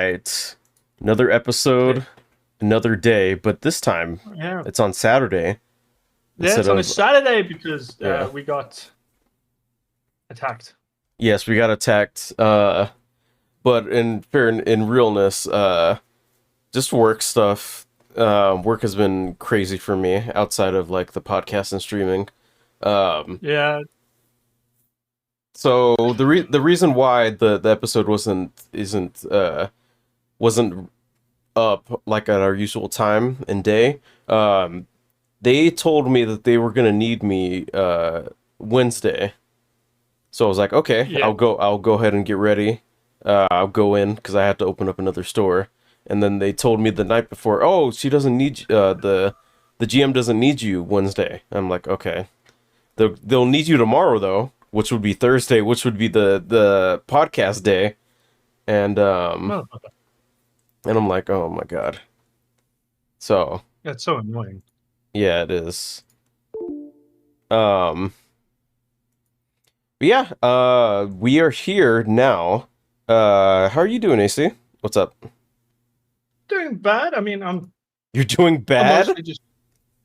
Right. Another episode, another day, but this time Yeah, it's on Saturday yeah. instead It's on a of Saturday because yeah. we got attacked. Yes, we got attacked. But in realness, just work stuff. Work has been crazy for me outside of like the podcast and streaming. Um, Yeah, so the reason why the episode wasn't up like at our usual time and day. They told me that they were gonna need me Wednesday. So I was like, okay, yeah. I'll go ahead and get ready. I'll go in because I had to open up another store. And then they told me the night before, oh, she doesn't need the GM doesn't need you Wednesday. I'm like, okay. They'll need you tomorrow though, which would be Thursday, which would be the podcast day. And Oh, and I'm like, oh my god. So that's so annoying. yeah, it is. Um, but yeah, we are here now. How are you doing, AC? What's up? Doing bad. I mean, You're doing I'm bad? mostly just.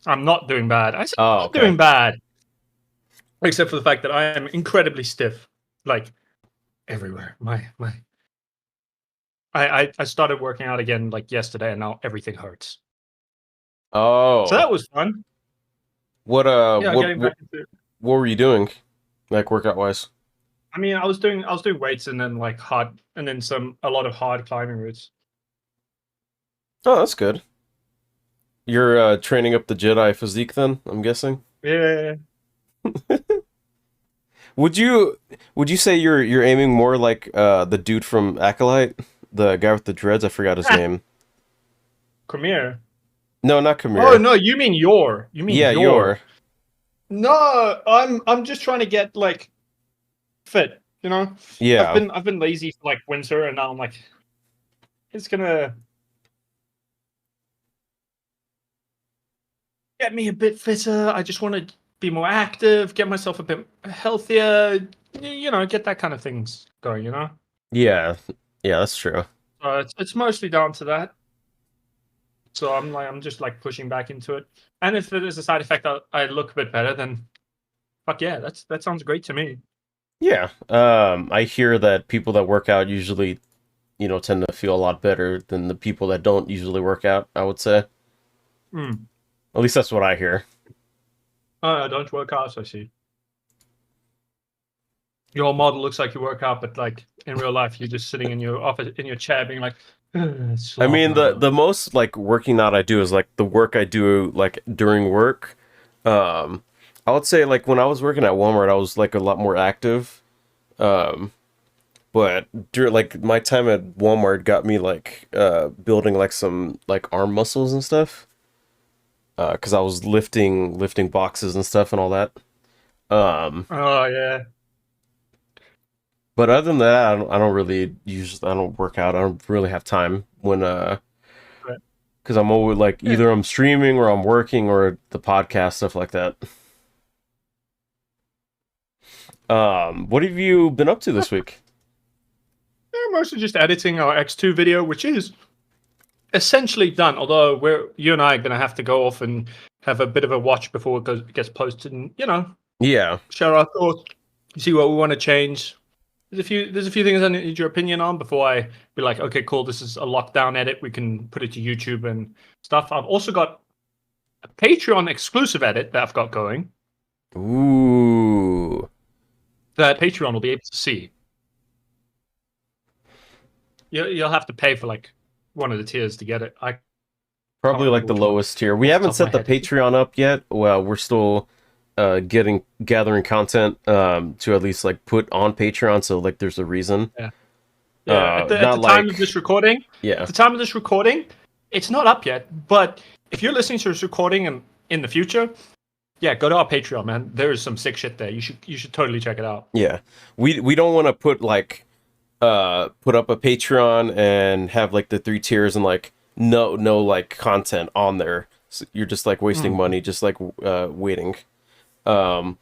I'm not doing bad. I said I'm Oh, not okay. doing bad, except for the fact that I am incredibly stiff, like everywhere. My. I started working out again like yesterday, and now everything hurts. So Oh, that was fun. what Yeah, getting back into it. what were you doing, like workout wise? I mean, I was doing weights and then like hard and then a lot of hard climbing routes. Oh, that's good. You're training up the Jedi physique then, I'm guessing. Yeah. Would you say you're aiming more like the dude from Acolyte, the guy with the dreads? I forgot his name. Khmer. No, not Oh Kamir. no, you mean your. You mean Yeah, your. your. No, I'm just trying to get like fit, you know? I've Yeah. been lazy for like winter and now I'm like it's gonna get me a bit fitter. I just want to be more active, get myself a bit healthier, get that kind of things going, Yeah. Yeah, that's true. It's mostly down to that. So I'm just like pushing back into it. And if it is a side effect, I look a bit better, then fuck yeah, that sounds great to me. Yeah. I hear that people that work out usually, tend to feel a lot better than the people that don't usually work out, I would say. Hmm. At least that's what I hear. Don't work out, I see. Your model looks like you work out, but like in real life, you're just sitting in your office in your chair, being like, I mean, slobber. the most like working out I do is like the work I do like during work. Um, I would say like when I was working at Walmart, I was like a lot more active. Um, but during like my time at Walmart got me like building like some like arm muscles and stuff. Because I was lifting boxes and stuff and all that. Um, Oh yeah. but other than that, I don't work out. I don't really have time when But, because I'm always like yeah. either I'm streaming or I'm working or the podcast stuff like that. What have you been up to this week? Yeah, mostly just editing our X2 video, which is essentially done. Although you and I are gonna have to go off and have a bit of a watch before gets posted, and Yeah, share our thoughts, see what we want to change. There's a few things I need your opinion on before I be like, okay, cool, this is a lockdown edit. We can put it to YouTube and stuff. I've also got a Patreon exclusive edit that I've got going ooh, that Patreon will be able to see. You'll have to pay for like one of the tiers to get it. I can't probably like remember the which one lowest tier. We off the haven't top of my set the head. Patreon up yet. Well, we're still gathering content to at least like put on Patreon, so like there's a reason. Yeah. Yeah, at Not the time of like this recording, yeah, it's not up yet. But if you're listening to this recording and in the future, yeah, go to our Patreon, man. There is some sick shit there. You should totally check it out. yeah. We don't want to put like put up a Patreon and have like the three tiers and like no like content on there. So you're just like wasting money, just like waiting. Um,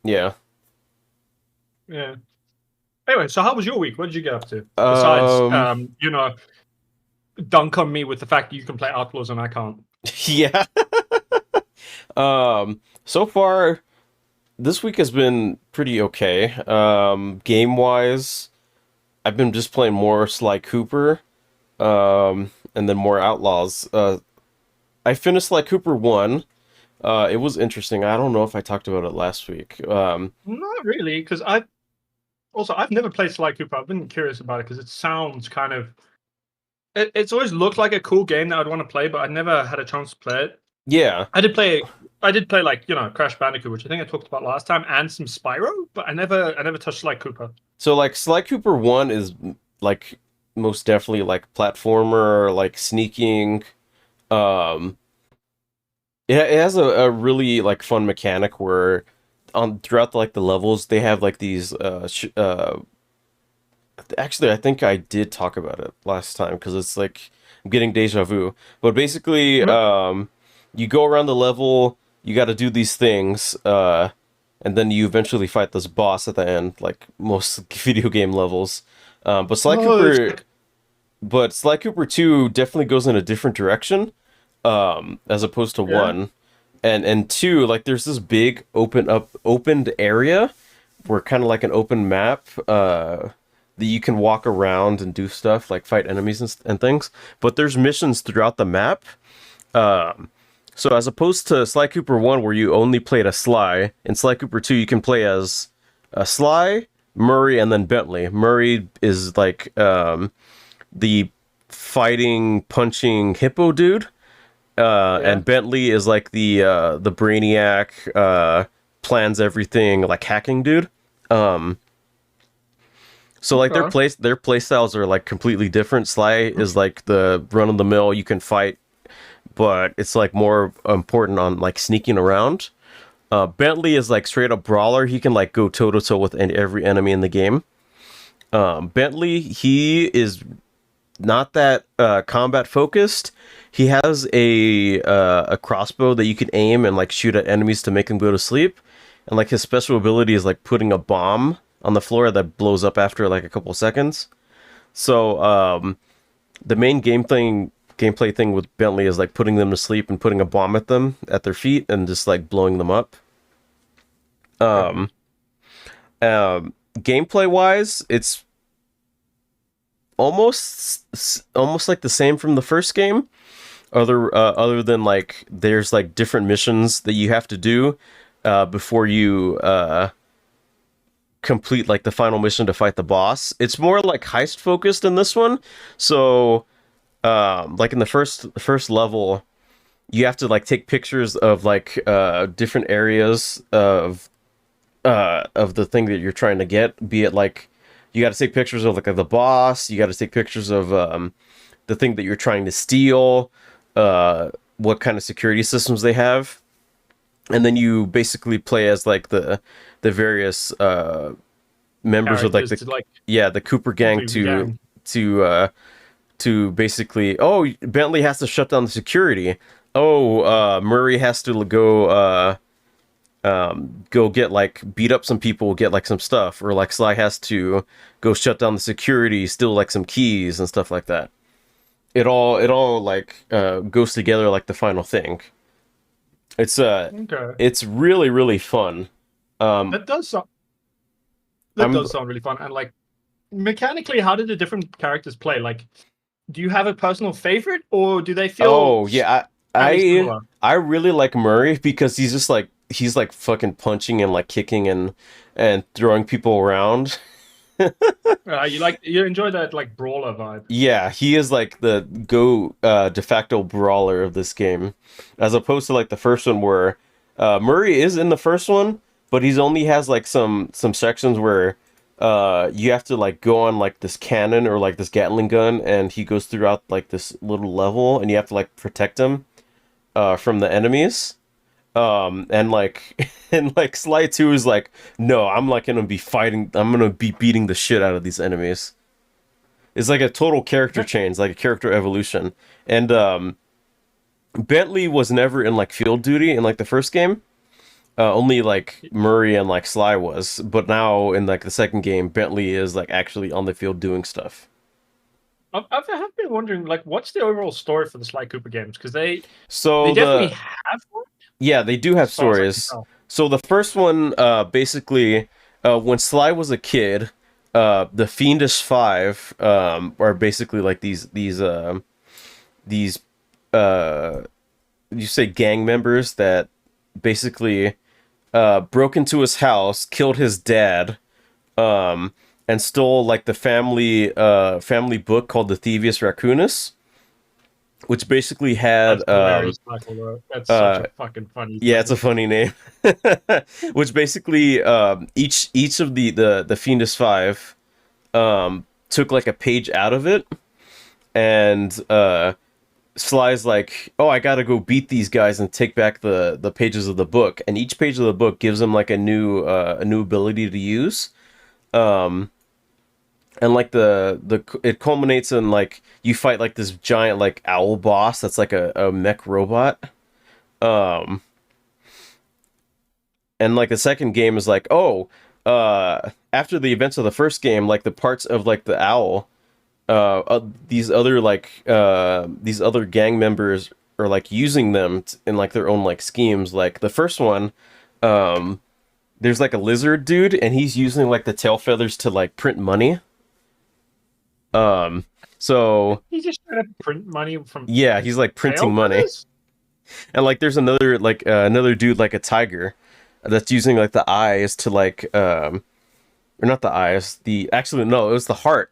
yeah. Yeah. Anyway, so how was your week? What did you get up to besides, Um, dunk on me with the fact that you can play Outlaws and I can't? yeah. So far this week has been pretty okay. Game wise, I've been just playing more Sly Cooper, and then more Outlaws. I finished Sly Cooper 1. It was interesting. I don't know if I talked about it last week. Not really, because I've never played Sly Cooper. I've been curious about it because it sounds kind of. It's always looked like a cool game that I'd want to play, but I never had a chance to play it. Yeah. I did play like Crash Bandicoot, which I think I talked about last time, and some Spyro, but I never touched Sly Cooper. So like Sly Cooper 1 is like most definitely like platformer, like sneaking. Um it has a really like fun mechanic where on throughout like the levels they have like these actually I think I did talk about it last time because it's like I'm getting deja vu. But basically No, you go around the level, you got to do these things and then you eventually fight this boss at the end like most video game levels. But Sly no, it's Cooper like but Sly Cooper 2 definitely goes in a different direction as opposed to yeah. 1. And 2, like there's this big opened area where kind of like an open map that you can walk around and do stuff like fight enemies and things. But there's missions throughout the map. Um, so as opposed to Sly Cooper 1 where you only played as Sly, in Sly Cooper 2 you can play as Sly, Murray, and then Bentley. Murray is like the fighting, punching hippo dude, Yeah. and Bentley is like the brainiac, plans everything, like hacking dude. Um, so like Okay. their play styles are like completely different. Sly is like the run of the mill, you can fight, but it's like more important on like sneaking around. Bentley is like straight up brawler. He can like go toe to toe with every enemy in the game. Bentley, he is not that combat focused. He has a crossbow that you can aim and like shoot at enemies to make them go to sleep. And like his special ability is like putting a bomb on the floor that blows up after like a couple seconds. So the main gameplay thing with Bentley is like putting them to sleep and putting a bomb at them at their feet and just like blowing them up. Okay. Um, Gameplay wise, it's almost like the same from the first game. Other than like there's like different missions that you have to do before you complete like the final mission to fight the boss. It's more like heist focused in this one. So like in the first level, you have to like take pictures of like different areas of the thing that you're trying to get. Be it like you got to take pictures of like of the boss. You got to take pictures of the thing that you're trying to steal. What kind of security systems they have, and then you basically play as like the various members of like Characters the to like the Cooper gang complete the to game. to uh to basically, oh, Bentley has to shut down the security. Oh, Murray has to go get like beat up some people, get like some stuff, or like Sly has to go shut down the security, steal like some keys and stuff like that. It all like goes together like the final thing. It's Okay. it's really fun. Um, That does sound that I'm does sound really fun. And like mechanically, how did the different characters play? Like, do you have a personal favorite, or do they feel oh yeah, fairly I similar? I really like Murray because he's like fucking punching and like kicking and throwing people around. You enjoy that like brawler vibe. Yeah, he is like the go de facto brawler of this game, as opposed to like the first one where Murray is in the first one, but he's only has like some sections where you have to like go on like this cannon or like this Gatling gun, and he goes throughout like this little level, and you have to like protect him from the enemies. And like and like Sly 2 is like, no, I'm like gonna be fighting, I'm gonna be beating the shit out of these enemies. It's like a total character Yeah. change, like a character evolution. And Bentley was never in like field duty in like the first game. Only like Murray and like Sly was, but now in like the second game, Bentley is like actually on the field doing stuff. I have been wondering, like, what's the overall story for the Sly Cooper games? Because they So definitely the have one, Yeah, they do have as far as I can stories. tell. So the first one, basically, when Sly was a kid, the Fiendish Five, are basically like these uh, you say gang members that basically broke into his house, killed his dad, um, and stole like the family book called the Thievius Raccoonus, which basically That's had hilarious, Michael. That's such uh, a fucking funny yeah, it's a title. funny name. Which basically, each of the Fiendus Five took like a page out of it, and Sly's like, "Oh, I gotta go beat these guys and take back the pages of the book." And each page of the book gives him like a new ability to use. Um, and like the it culminates in like you fight like this giant like owl boss that's like a mech robot. Um, and like the second game is like, oh, after the events of the first game, like the parts of like the owl, these other gang members are like using them in like their own like schemes. Like the first one, um there's like a lizard dude and he's using like the tail feathers to like print money. um so He just trying to print money from yeah, his he's like tail printing money. feathers. And like there's another dude like a tiger that's using like the eyes to like or not the eyes, the actually no, it was the heart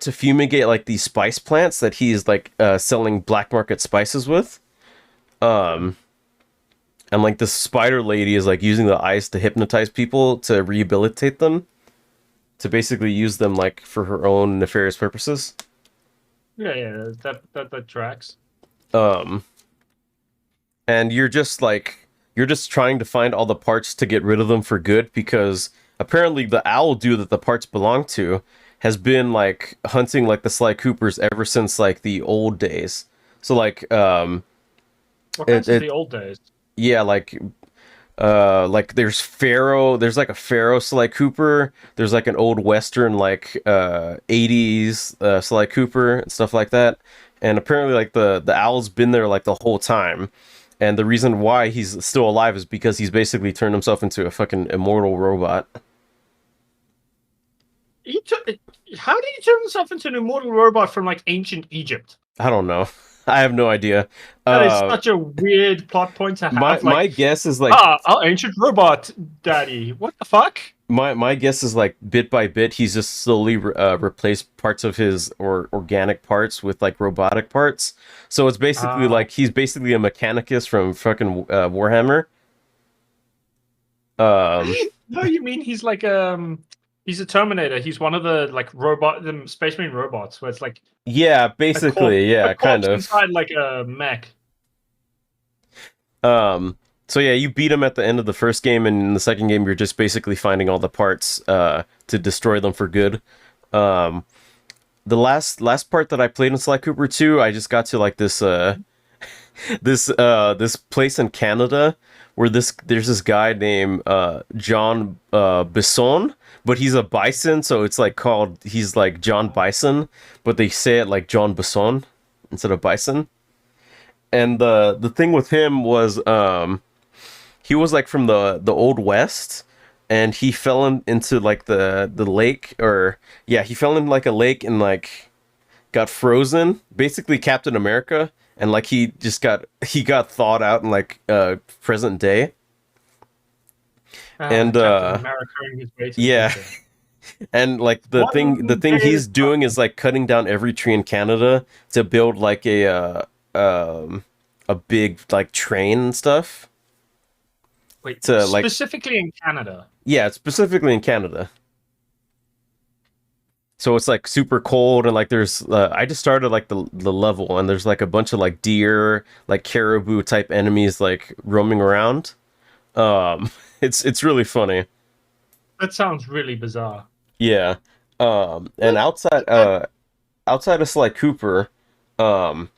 to fumigate like these spice plants that he's like selling black market spices with. um and like the spider lady is like using the eyes to hypnotize people to rehabilitate them, to basically use them like for her own nefarious purposes. Yeah, yeah, that tracks. um and you're just trying to find all the parts to get rid of them for good, because apparently the owl dude that the parts belong to has been like hunting like the Sly Coopers ever since like the old days. So What it, kinds of it the old days? yeah, like there's Pharaoh, there's like a Pharaoh Sly Cooper, there's like an old western like 80s Sly Cooper and stuff like that. And apparently like the owl's been there like the whole time. And the reason why he's still alive is because he's basically turned himself into a fucking immortal robot. He took, how did he turn himself into an immortal robot from like ancient Egypt? I don't know. I have no idea. That is Uh such a weird plot point to my have. my Like, guess is like our ancient robot daddy. What the fuck? my guess is like bit by bit he's just slowly replaced parts of his or organic parts with like robotic parts. So it's basically Uh, like he's basically a mechanicus from fucking Warhammer. Um no, you mean he's a Terminator. He's one of the like the Space Marine robots, where it's like yeah, basically, a yeah, kind corpse of. inside like a mech. So yeah, you beat him at the end of the first game, and in the second game you're just basically finding all the parts to destroy them for good. Um the last part that I played in Sly Cooper 2, I just got to like this place in Canada where there's this guy named John Bison, but he's a bison, so it's like called he's like John Bison, but they say it like John Bison instead of bison. And the thing with him was he was like from the old west, and he fell into like the lake, or yeah, he fell in like a lake and like got frozen, basically Captain America, and like he got thawed out in like present day. And Captain America and his basic yeah, instinct. and like the One thing day he's doing is like cutting down every tree in Canada to build like a big like train and stuff wait, to like specifically in Canada. yeah, specifically in Canada. So it's like super cold, and like there's I just started like the level, and there's like a bunch of like deer, like caribou type enemies like roaming around. It's really funny. That sounds really bizarre. Yeah. And That, that outside of Sly Cooper, um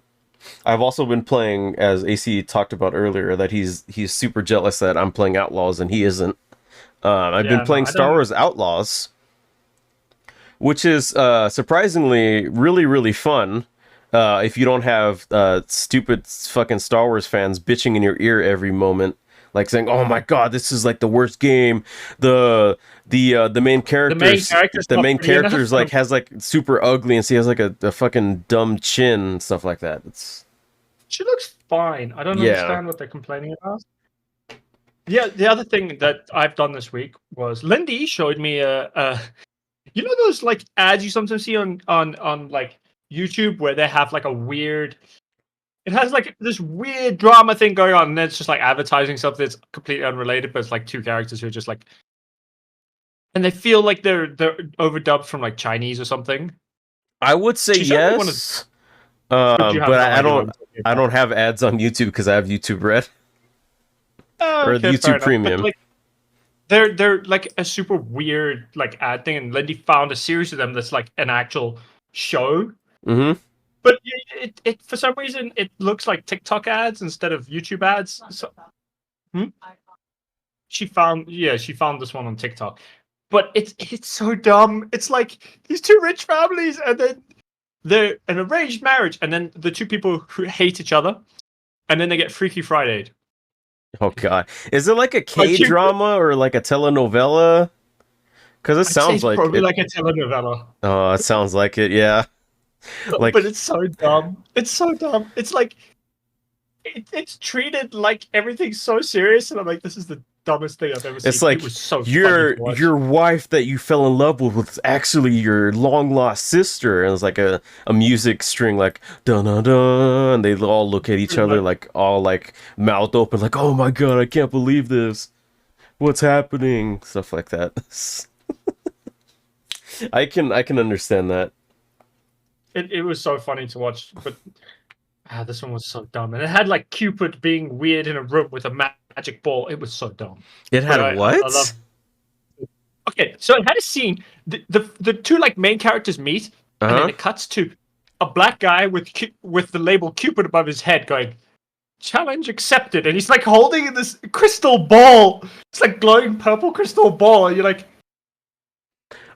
I've also been playing, as AC talked about earlier, that he's super jealous that I'm playing Outlaws and he isn't. I've been Yeah, no, playing I Star don't. Wars Outlaws, which is surprisingly really fun. If you don't have stupid fucking Star Wars fans bitching in your ear every moment, like saying, "Oh my god, this is like the worst game." The main The main characters, character's the not main pretty enough. characters like has like super ugly, and he has like a fucking dumb chin and stuff like that. It's She looks fine. I don't yeah. understand what they're complaining about. Yeah, the other thing that I've done this week was Lindy showed me a you know those like ads you sometimes see on like YouTube where they have like a weird it has like this weird drama thing going on and then it's just like advertising something that's completely unrelated but it's like two characters who are just like and they feel like they're overdubbed from like Chinese or something. I would say She showed me one of yes, but you have but no I idea what don't. I'm talking I about. don't have ads on YouTube because I have YouTube Red Oh, or the okay, fair YouTube enough. But Premium. like they're like a super weird like ad thing, and Lindy found a series of them that's like an actual show. Mm-hmm. But it for some reason it looks like TikTok ads instead of YouTube ads. So hmm? She found this one on TikTok. But it's so dumb. It's like these two rich families and then they're an arranged marriage, and then the two people who hate each other, and then they get Freaky Friday. Oh god, is it like a K Like drama or like a telenovela? Because it I'd say sounds it's like probably it. like a telenovela. Oh, it sounds like it. Yeah, But like it's so dumb. It's so dumb. It's like it's treated like everything's so serious, and I'm like, this is the dumbest thing I've ever it's seen. It like was so funny to watch. your wife that you fell in love with was actually your long lost sister, and it's like a music string like dun dun dun, and they all look at each other like all like mouth open, like oh my god, I can't believe this. What's happening? Stuff like that. I can understand that. It was so funny to watch, but this one was so dumb, and it had like Cupid being weird in a room with a magic ball. It was so dumb, It but had I love. what? Okay, so it had a scene. The two like main characters meet, Uh and then huh. it cuts to a black guy with the label Cupid above his head, going challenge accepted, and he's like holding this crystal ball. It's like glowing purple crystal ball, and you're like,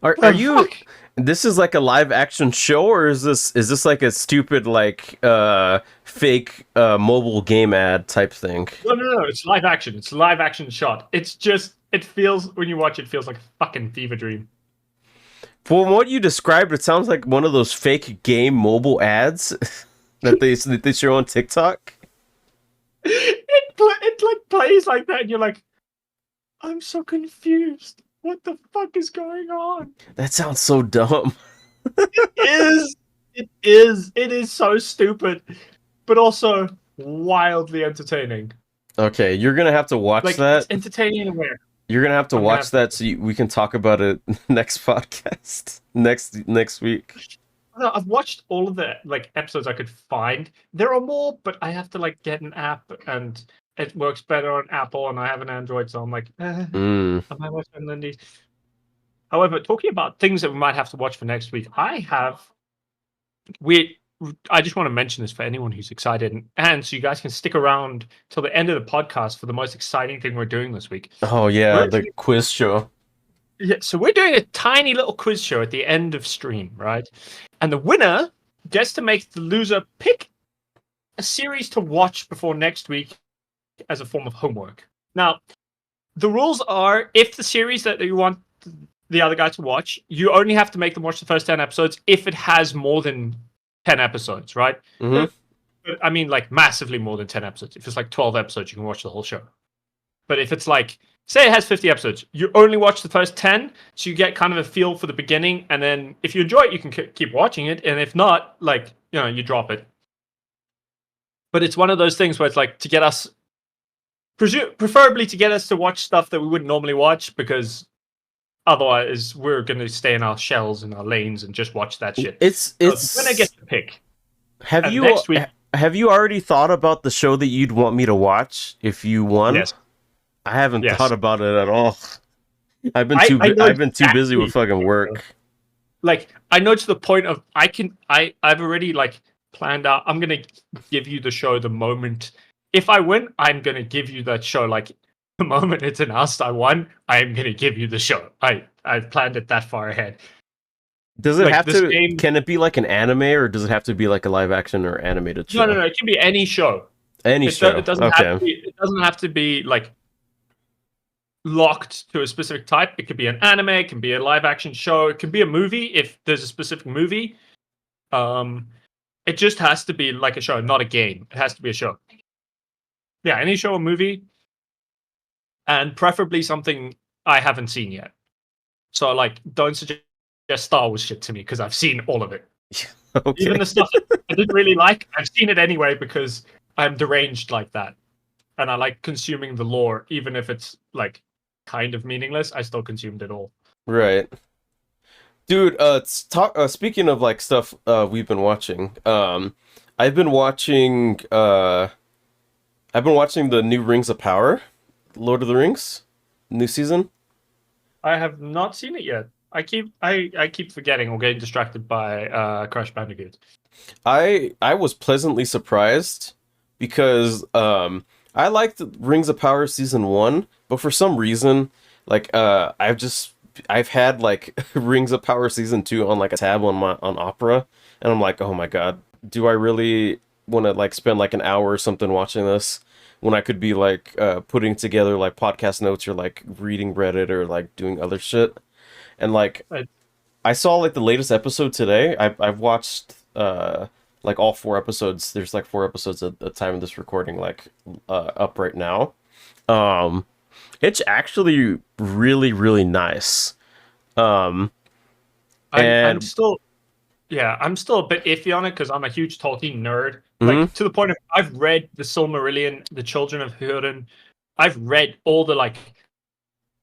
Are the you? fuck? This is like a live action show, or is this like a stupid like fake mobile game ad type thing? No. It's live action. It's live action shot. It's just it feels when you watch it feels like a fucking fever dream. From what you described, it sounds like one of those fake game mobile ads that they show on TikTok. It like plays like that, and you're like, I'm so confused. What the fuck is going on? That sounds so dumb. Is it is so stupid, but also wildly entertaining. Okay, you're gonna have to watch Like it's that. entertaining in a way. You're gonna have to I'm gonna watch have to. that so we can talk about it next podcast next week. No, I've watched all of the like episodes I could find. There are more, but I have to like get an app, and it works better on Apple, and I have an Android, so I'm like, Mm. I might watch on Lindy's. However, talking about things that we might have to watch for next week, we. I just want to mention this for anyone who's excited, and so you guys can stick around till the end of the podcast for the most exciting thing we're doing this week. Oh yeah, We're the quiz show. Yeah, so we're doing a tiny little quiz show at the end of stream, right? And the winner gets to make the loser pick a series to watch before next week as a form of homework. Now, the rules are if the series that you want the other guy to watch, you only have to make them watch the first 10 episodes if it has more than 10 episodes, right? Mm-hmm. But I mean, like, massively more than 10 episodes. If it's like 12 episodes, you can watch the whole show. But if it's like, say it has 50 episodes, you only watch the first 10, so you get kind of a feel for the beginning, and then if you enjoy it, you can keep watching it, and if not, like, you drop it. But it's one of those things where it's like to get us, preferably to get us to watch stuff that we wouldn't normally watch, because otherwise we're going to stay in our shells and our lanes and just watch that shit. It's So the winner gets to pick. have And you next week, have you already thought about the show that you'd want me to watch if you won? yes. I haven't Yes. thought about it at all. I've been I know I've been too busy with exactly. fucking work. Like I know to the point of I've already like planned out. I'm gonna give you the show the moment. If I win, I'm gonna give you that show. Like the moment it's announced I won, I am gonna give you the show. I've planned it that far ahead. Does it Like have this to? game. Can it be like an anime, or does it have to be like a live action or animated No, no, show? no. It can be any show. Any It show. doesn't have to Okay. be. It doesn't have to be like locked to a specific type. It could be an anime. It can be a live action show. It can be a movie if there's a specific movie. Um, it just has to be like a show, not a game. It has to be a show. Yeah, any show or movie, and preferably something I haven't seen yet. So like, don't suggest Star Wars shit to me because I've seen all of it. Even Okay. the stuff that I didn't really like, I've seen it anyway because I'm deranged like that, and I like consuming the lore, even if it's like kind of meaningless. I still consumed it all. Right. Dude, speaking of like stuff we've been watching. I've been watching I've been watching the new Rings of Power, Lord of the Rings, new season. I have not seen it yet. I keep forgetting or getting distracted by Crash Bandicoot. I was pleasantly surprised because I liked Rings of Power season 1, but for some reason like I've had like Rings of Power season 2 on like a tab on Opera, and I'm like, "Oh my God, do I really want to like spend like an hour or something watching this when I could be like putting together like podcast notes or like reading Reddit or like doing other shit?" And like I, I saw like the latest episode today. I've watched like all 4 episodes. There's like 4 episodes at the time of this recording, like up right now. Um, it's actually really really nice. Um, I'm and still I'm still a bit iffy on it because I'm a huge Tolkien nerd. mhm, Like to the point of I've read the Silmarillion, the Children of Húrin. I've read all the like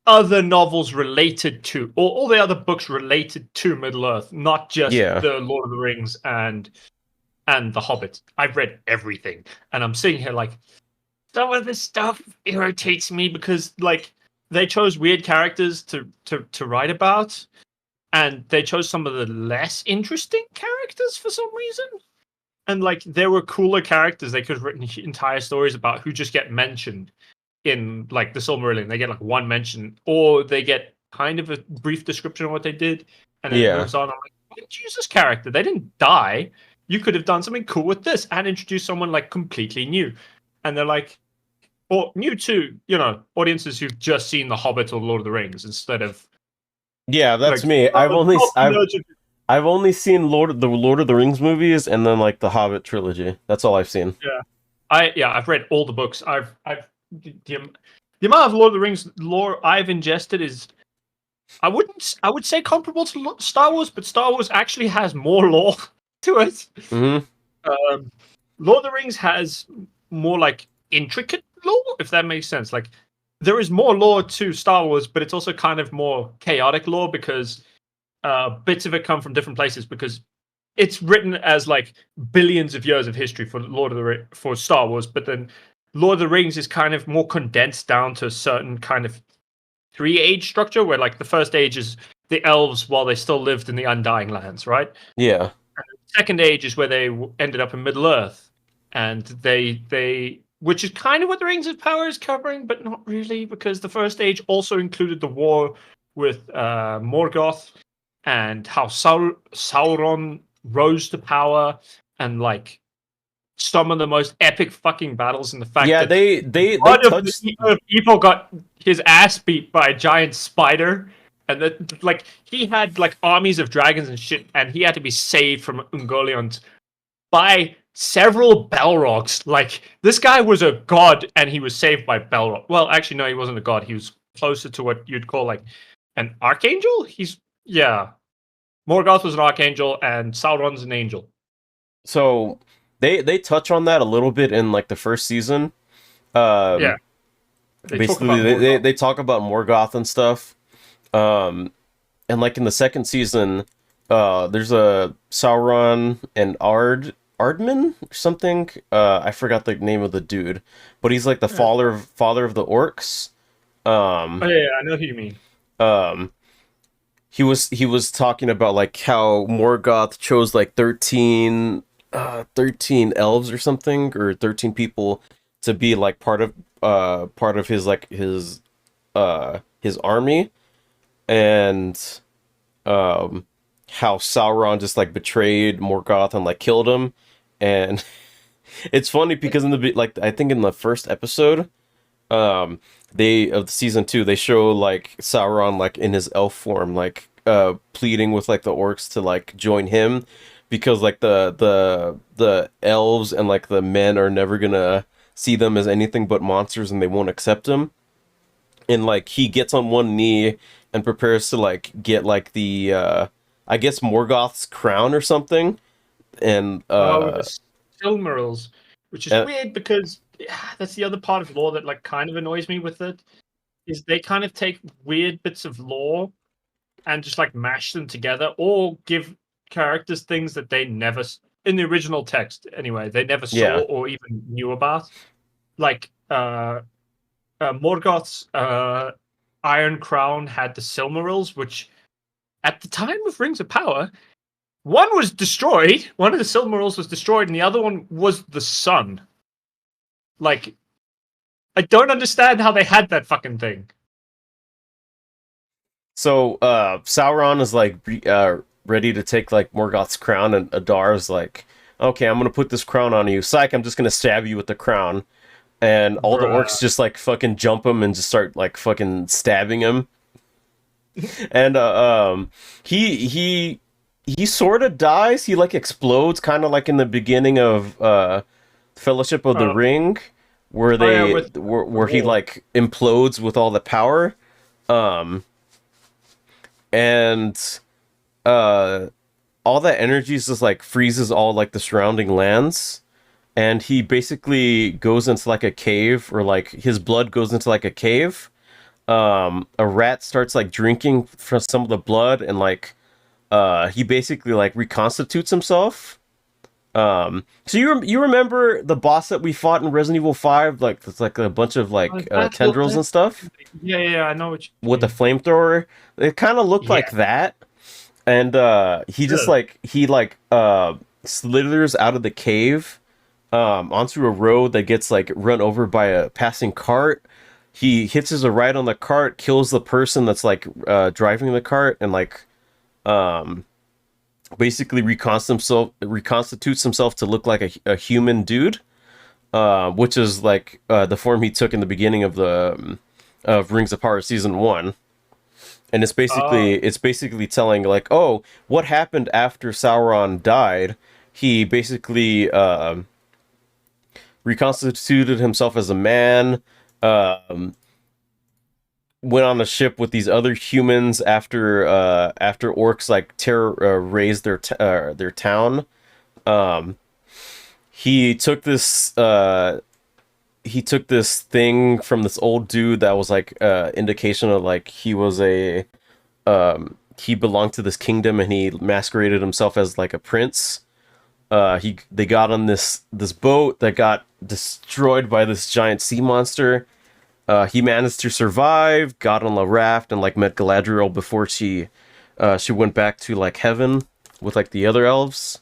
other novels related to, or all the other books related to Middle Earth, not just yeah, the Lord of the Rings and the Hobbit. I've read everything, and I'm sitting here like some of this stuff irritates me because like they chose weird characters to write about, and they chose some of the less interesting characters for some reason. And like there were cooler characters they could have written entire stories about who just get mentioned in like the Silmarillion. They get like one mention, or they get kind of a brief description of what they did, and then it yeah, moves on. I'm like, why did you use this character? They didn't die. You could have done something cool with this and introduced someone like completely new. And they're like, or new to audiences who've just seen The Hobbit or Lord of the Rings instead of yeah. That's like me. not the nerds who- I've only seen Lord of the Rings movies and then like the Hobbit trilogy. That's all I've seen. yeah. I've read all the books. The amount of Lord of the Rings lore I've ingested is I would say comparable to Star Wars, but Star Wars actually has more lore to it. Hmm. Um, Lord of the Rings has more like intricate lore, if that makes sense. Like there is more lore to Star Wars, but it's also kind of more chaotic lore because bits of it come from different places because it's written as like billions of years of history for for Star Wars, but then Lord of the Rings is kind of more condensed down to a certain kind of 3 age structure where like the first age is the elves while they still lived in the Undying Lands, right? Yeah. Second age is where they ended up in Middle Earth, and they which is kind of what the Rings of Power is covering, but not really because the first age also included the war with Morgoth and how Sauron rose to power and like some of the most epic fucking battles and the fact Yeah, that they God of the touched. Eater of Evil got his ass beat by a giant spider, and that like he had like armies of dragons and shit, and he had to be saved from Ungoliant by several Balrogs. Like this guy was a god, and he was saved by Balrog. Well, actually, no, he wasn't a god. He was closer to what you'd call like an archangel. Yeah. Morgoth was an archangel, and Sauron's an angel. So they touch on that a little bit in like the first season. Yeah, Um, they talk basically about Morgoth. they talk about Morgoth and stuff. Um, and like in the second season, there's a Sauron and Ardman or something. I forgot the name of the dude, but he's like the Yeah. father of the orcs. Oh Um, yeah, I know who you mean. um, he was talking about like how Morgoth chose like 13 13 elves or something, or 13 people to be like part of his like his army, and um how Sauron just like betrayed Morgoth and like killed him. And it's funny because in the like I think in the first episode, um they of season 2, they show like Sauron like in his elf form, like pleading with like the orcs to like join him, because like the elves and like the men are never gonna see them as anything but monsters, and they won't accept him. And like he gets on one knee and prepares to like get like the I guess Morgoth's crown or something. And Oh, the Silmarils, which is uh weird because that's the other part of lore that like kind of annoys me with it. Is they kind of take weird bits of lore and just like mash them together, or give characters things that they never, in the original text anyway, they never saw yeah. or even knew about. Like Morgoth's Iron Crown had the Silmarils, which at the time of Rings of Power, one was destroyed. One of the Silmarils was destroyed, and the other one was the sun. Like, I don't understand how they had that fucking thing. So Sauron is like ready to take like Morgoth's crown, and Adar's like, okay, I'm gonna put this crown on you. Psych, I'm just gonna stab you with the crown. And all the Bruh. orcs just like fucking jump him and just start like fucking stabbing him. And he sort of dies. He like explodes, kind of like in the beginning of Fellowship of the Uh, Ring, where oh yeah, they with the where he wall. like implodes with all the power. Um, and uh, all that energy just like freezes all like the surrounding lands. And he basically goes into like a cave, or like his blood goes into like a cave. A rat starts like drinking from some of the blood, and like he basically like reconstitutes himself. So you remember the boss that we fought in Resident Evil 5, like it's like a bunch of like tendrils and stuff Yeah, yeah, I know what you with a mean. flamethrower? It kind of looked Yeah, like that. And he just ugh. like slithers out of the cave onto a road that gets like run over by a passing cart. He hitches a right on the cart, kills the person that's like driving the cart, and like um, basically reconstitutes himself to look like a human dude, which is like the form he took in the beginning of the of Rings of Power season 1. And Oh, it's basically telling like, oh, what happened after Sauron died. He basically reconstituted himself as a man, um, went on a ship with these other humans after orcs like terror razed their town. Um, he took this he took this thing from this old dude that was like indication of like he was a he belonged to this kingdom, and he masqueraded himself as like a prince. They got on this boat that got destroyed by this giant sea monster. He managed to survive, got on the raft, and like met Galadriel before she went back to like heaven with like the other elves.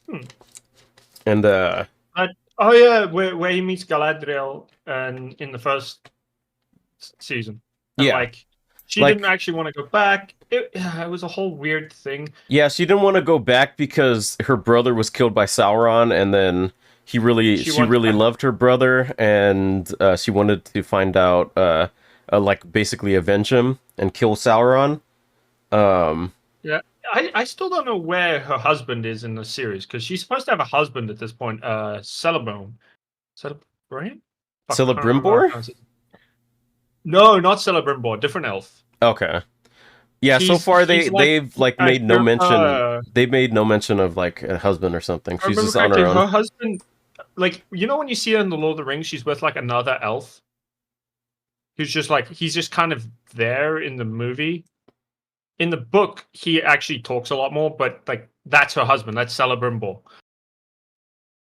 hmm. And Oh yeah, where he meets Galadriel and in the first season, and yeah, like she didn't like actually want to go back. It was a whole weird thing. yeah, she didn't want to go back because her brother was killed by Sauron, and then She she wanted really back. loved her brother, and she wanted to find out like basically avenge him and kill Sauron. Um, Yeah, I still don't know where her husband is in the series because she's supposed to have a husband at this point. Celebrone. Celebrate? Fuck, I can't remember how to Celebrimbor? pronounce it. No, not Celebrimbor, different elf. Okay. Yeah, so far She's like they've like uh, made no her, mention. uh, They made no mention of like a husband or something. if I She's remember just on her correctly, own. her husband, like you know when you see her in the Lord of the Rings, she's with like another elf who's just like he's just kind of there in the movie. In the book, he actually talks a lot more, but like that's her husband. That's Celebrimbor.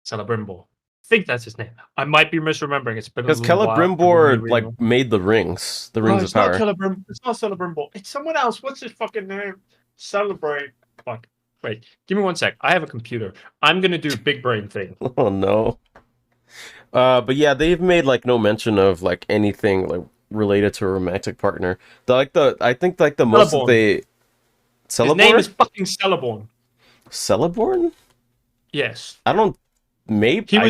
Celebrimbor. I think that's his name. I might be misremembering. It's been a Because little while. I remember me Celebrimbor reading like it. made the Oh, rings of it's not power. Celebrimbor. It's not Celebrimbor. It's someone else. What's his fucking name? Celebrate. Fuck. Wait, give me one sec. I have a computer. I'm gonna do big brain thing. Oh no. But yeah, they've made like no mention of like anything like related to a romantic partner. I think like the most that Celeborn. they His name Celeborn? is fucking Celeborn. Celeborn? Yes. I don't maybe I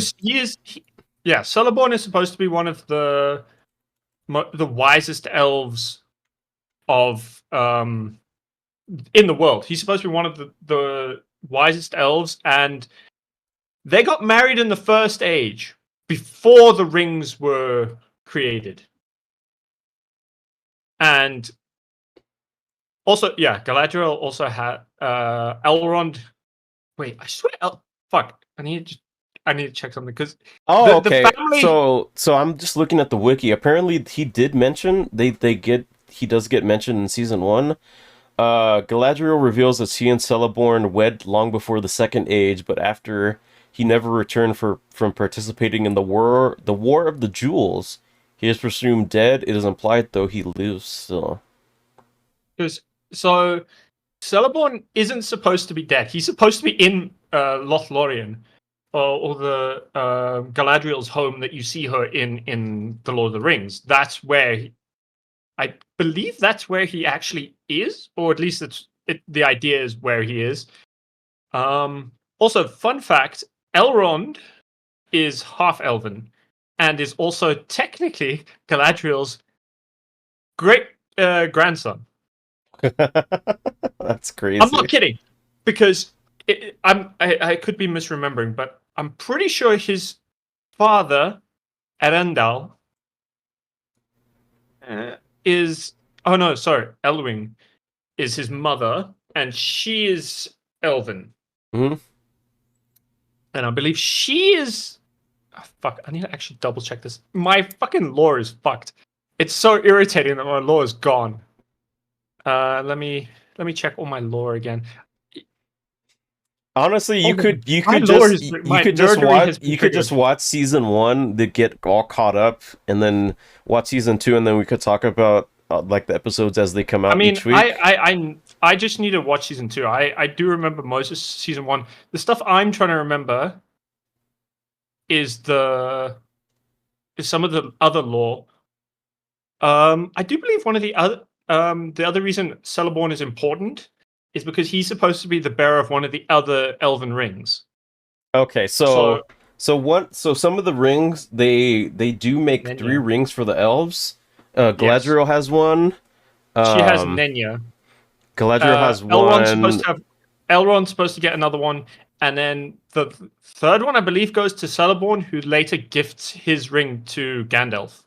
Yeah, Celeborn is supposed to be one of the wisest elves of in the world. He's supposed to be one of the wisest elves, and they got married in the First Age before the rings were created. And also, yeah, Galadriel also had Elrond. Wait, I swear, fuck. I need to check something because Oh, the okay. family. So I'm just looking at the wiki. Apparently he did mention he does get mentioned in season 1. Galadriel reveals that she and Celeborn wed long before the Second Age, but after he never returned from participating in the War of the Jewels. He is presumed dead. It is implied though he lives still. Because so Celeborn isn't supposed to be dead. He's supposed to be in Lothlorien, or the Galadriel's home that you see her in the Lord of the Rings. That's where I believe that's where he actually is, or at least the idea is where he is. Also, fun fact: Elrond is half elven and is also technically Galadriel's great grandson. That's I'm not crazy. kidding, because I could be misremembering, but I'm pretty sure his father, Arendal, is oh no, sorry, Elwing is his mother, and she is elven, Hmm. and I believe she is. Oh, fuck, I need to actually double check this. My fucking lore is fucked. It's so irritating that my lore is gone. Let me check all my lore again. Honestly, Hold on. My lore is my nerdery has been you could just triggered. watch season 1 to get all caught up, and then watch season 2, and then we could talk about like the episodes as they come I out mean, each week. I just need to watch season 2. I do remember most of season 1. The stuff I'm trying to remember is some of the other lore. I do believe one of the other reason Celeborn is important is because he's supposed to be the bearer of one of the other elven rings. Okay, So so some of the rings they do make 3 Nenya, rings for the elves. yes, Galadriel has one. she has Um, Nenya. Galadriel has Elrond's supposed one. to have Elrond's supposed to get another one, and then the third one I believe goes to Celeborn, who later gifts his ring to Gandalf.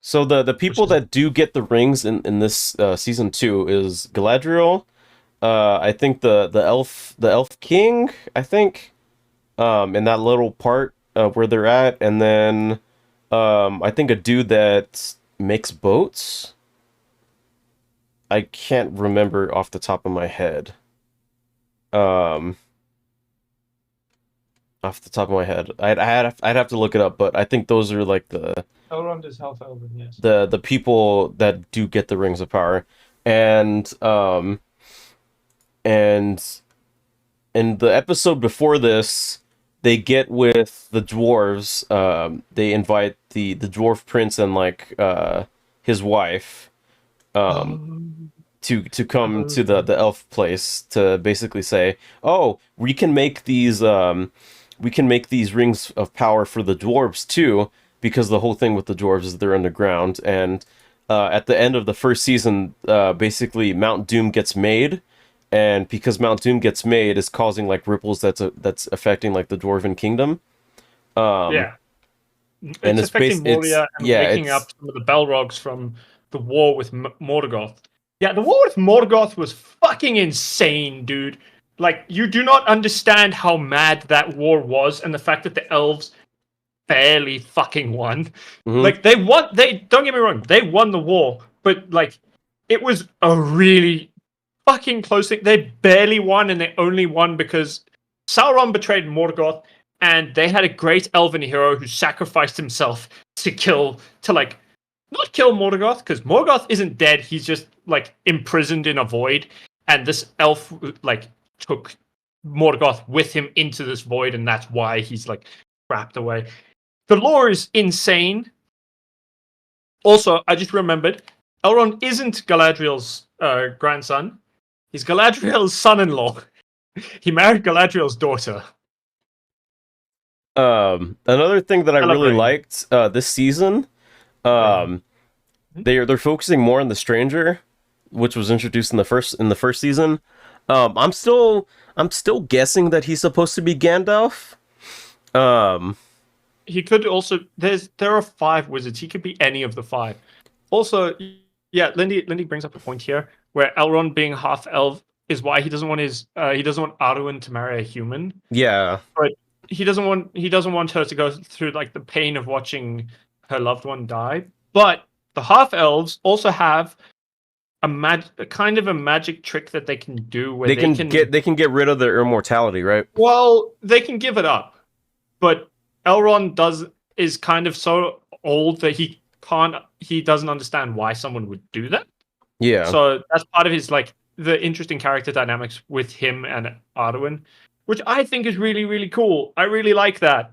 So the Which people is that do get the rings in this season 2 is Galadriel. I think the elf king. I think in that little part where they're at, and then I think a dude that makes boats. I can't remember off the top of my head. Um, Off the top of my head, I'd have to look it up, but I think those are like Elrond is half elven, yes. the people that do get the rings of power, and and in the episode before this, they get with the dwarves. They invite the dwarf prince and like his wife um Um, to come to the elf place to basically say, oh, we can make these rings of power for the dwarves too, because the whole thing with the dwarves is they're underground. And at the end of the first season, basically Mount Doom gets made, and because Mount Doom gets made, is causing like ripples that's affecting like the dwarven kingdom. Um, yeah, and it's affecting it's Moria and yeah, waking up it's some of the Balrogs from the war with Morgoth. Yeah, the war with Morgoth was fucking insane, dude. Like, you do not understand how mad that war was, and the fact that the elves barely fucking won. mhm. Like, they won. They don't get me wrong, they won the war, but like, it was a really fucking close thing. They barely won, and they only won because Sauron betrayed Morgoth, and they had a great elven hero who sacrificed himself to like not kill Morgoth, because Morgoth isn't dead. He's just like imprisoned in a void, and this elf like took Morgoth with him into this void, and that's why he's like trapped away. The lore is insane. Also, I just remembered, Elrond isn't Galadriel's grandson. He's Galadriel's son-in-law. He married Galadriel's daughter. Another thing that I really Celebrate. liked this season, they're focusing more on the stranger, which was introduced in the first season. I'm still guessing that he's supposed to be Gandalf. He could also there are 5 wizards. He could be any of the 5. Also, yeah, Lindy brings up a point here where Elrond being half elf is why he doesn't want Arwen to marry a human. Yeah. But he doesn't want her to go through like the pain of watching her loved one die. But the half elves also have a kind of a magic trick that they can do where they can get rid of their immortality, right? Well, they can give it up, but Elrond is kind of so old that he doesn't understand why someone would do that. Yeah. So that's part of his like the interesting character dynamics with him and Arwen, which I think is really, really cool. I really like that.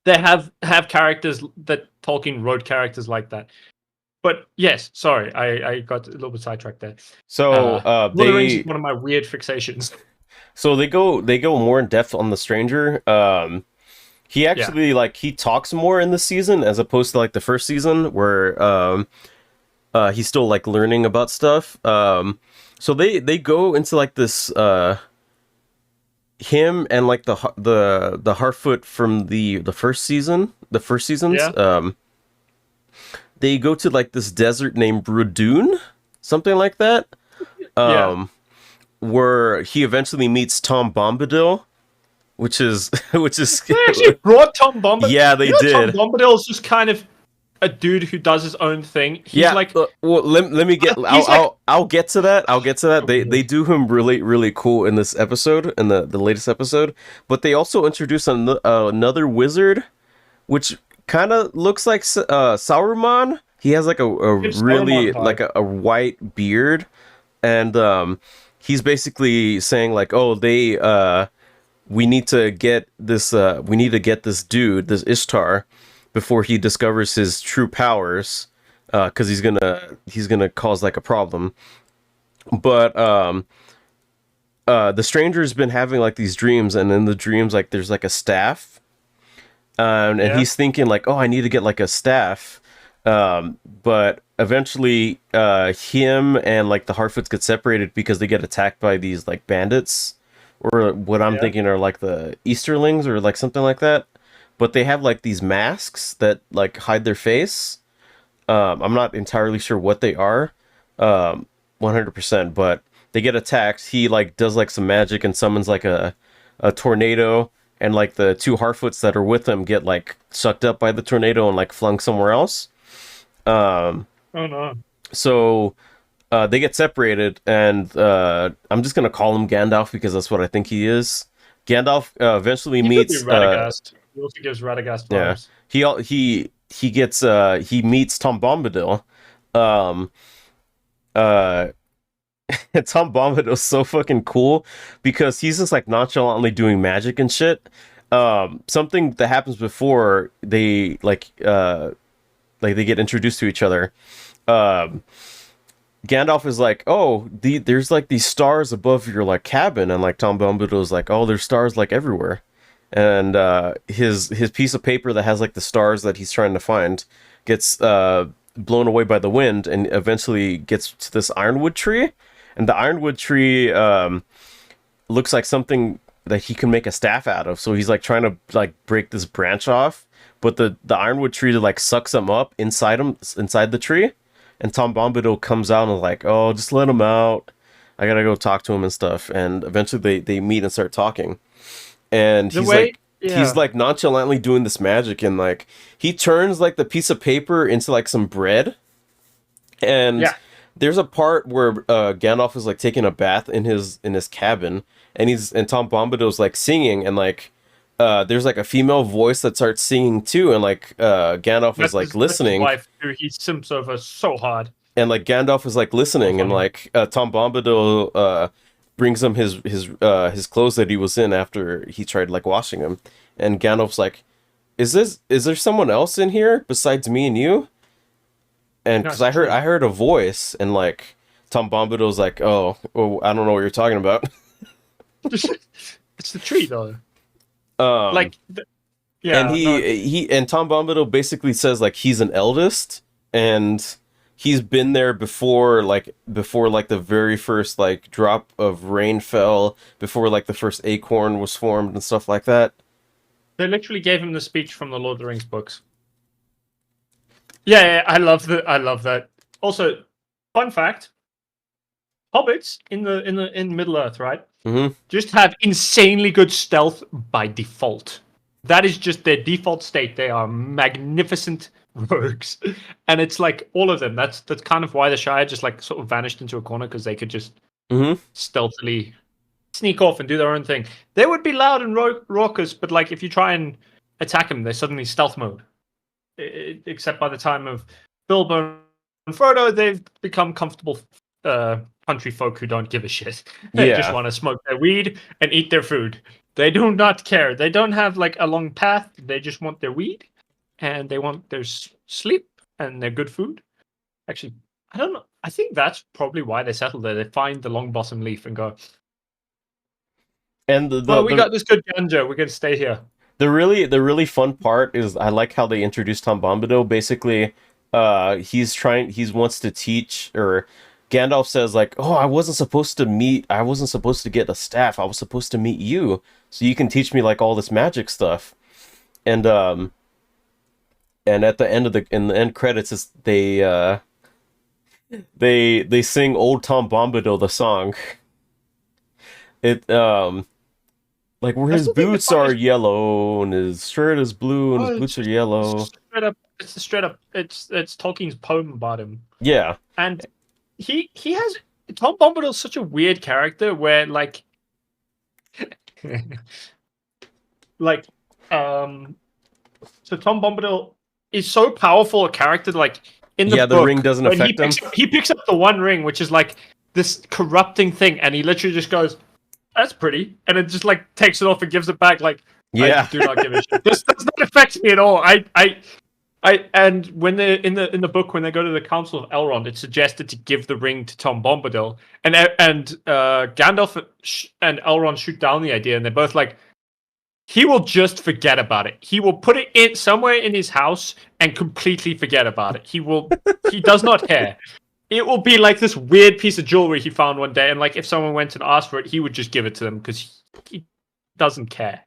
They have characters that Tolkien wrote characters like that. But yes, sorry, I got a little bit sidetracked there. So Lord of the Rings is one of my weird fixations. So they go more in depth on the stranger. He actually he talks more in this season as opposed to like the first season where he's still like learning about stuff. So they go into like this him and like the Harfoot from the first seasons. Yeah. They go to like this desert named Brudun, something like that. Where he eventually meets Tom Bombadil, which is They actually brought Tom Bombadil. Yeah, they did. Tom Bombadil is just kind of a dude who does his own thing. He's like, well, let me get. I'll get to that. I'll get to that. They do him really, really cool in this episode, in the latest episode. But they also introduce another wizard, which kind of looks like Sauron. He has like a really like a white beard, and he's basically saying like, oh, we need to get this dude, this Ishtar, before he discovers his true powers, because he's gonna cause like a problem. But the stranger's been having like these dreams, and in the dreams like there's like a staff, and he's thinking like, oh, I need to get like a staff, but eventually him and like the Harfoots get separated because they get attacked by these like bandits, or what I'm thinking are like the Easterlings or like something like that. But they have like these masks that like hide their face. I'm not entirely sure what they are, 100%, but they get attacked. He like does like some magic and summons like a tornado, and like the 2 Harfoots that are with him get like sucked up by the tornado and like flung somewhere else. oh no. So they get separated, and I'm just gonna call him Gandalf because that's what I think he is. Gandalf eventually meets. He also gives Radagast vibes. Yeah, he meets Tom Bombadil. Tom Bombadil's so fucking cool because he's just like nonchalantly doing magic and shit. Something that happens before they they get introduced to each other. Gandalf is like, oh, there's like these stars above your like cabin, and like Tom Bombadil is like, oh, there's stars like everywhere, and his piece of paper that has like the stars that he's trying to find gets blown away by the wind, and eventually gets to this ironwood tree, and the ironwood tree looks like something that he can make a staff out of. So he's like trying to like break this branch off, but the ironwood tree like sucks him up inside the tree. And Tom Bombadil comes out and like, oh, just let him out. I gotta go talk to him and stuff. And eventually they meet and start talking. And he's like nonchalantly doing this magic, and like he turns like the piece of paper into like some bread. And there's a part where Gandalf is like taking a bath in his cabin, and Tom Bombadil's like singing, and like there's like a female voice that starts singing too, and like Gandalf is like listening. His wife, who he simps over so hard. And like Gandalf is like listening, and like Tom Bombadil brings him his clothes that he was in after he tried like washing them, and Gandalf's like, is there someone else in here besides me and you? And because That's I true. heard a voice, and like Tom Bombadil's like, oh, I don't know what you're talking about. It's the tree though. um, Like, yeah, no, he and Tom Bombadil basically says like he's an eldest, and he's been there before like the very first like drop of rain fell, before like the first acorn was formed and stuff like that. they literally gave him the speech from the Lord of the Rings books. Yeah, I love that. I love that. Also, fun fact: hobbits in Middle Earth, right? Mm-hmm. Just have insanely good stealth by default. That is just their default state. They are magnificent rogues, and it's like all of them. That's kind of why the Shire just like sort of vanished into a corner because they could just Mm-hmm. stealthily sneak off and do their own thing. They would be loud and raucous, but like if you try and attack them, they're suddenly stealth mode. Except by the time of Bilbo and Frodo, they've become comfortable country folk who don't give a shit. They just Yeah, want to smoke their weed and eat their food. They do not care. They don't have like a long path. They just want their weed and they want their sleep and their good food. Actually, I don't know. I think that's probably why they settled there. They find the long blossom leaf and go, and "Well, we got this good ganja. We're gonna stay here." the really fun part is I like how they introduced Tom Bombadil. Basically, he wants to teach, or Gandalf says like, "Oh, I wasn't supposed to get a staff. I was supposed to meet you, so you can teach me like all this magic stuff." And at the end in the end credits, they sing "Old Tom Bombadil" the song. It like where I his still think the boots are funniest. yellow and his shirt is blue and his Oh, boots are it's yellow. just straight up. It's a straight up. It's Tolkien's poem about him, Yeah. and he has Tom Bombadil's such a weird character where like um so Tom Bombadil is so powerful a character like in the Yeah, the ring book doesn't when affect him. he picks up the One Ring, which is like this corrupting thing, and he literally just goes, "That's pretty," and it just like takes it off and gives it back. Like I Yeah. do not give a shit. This does not affect me at all. And when they in the book when they go to the Council of Elrond, it's suggested to give the ring to Tom Bombadil, and Gandalf and Elrond shoot down the idea, and they're both like, he will just forget about it. He will put it in somewhere in his house and completely forget about it. He does not care. It will be like this weird piece of jewelry he found one day, and like if someone went and asked for it, he would just give it to them because he doesn't care.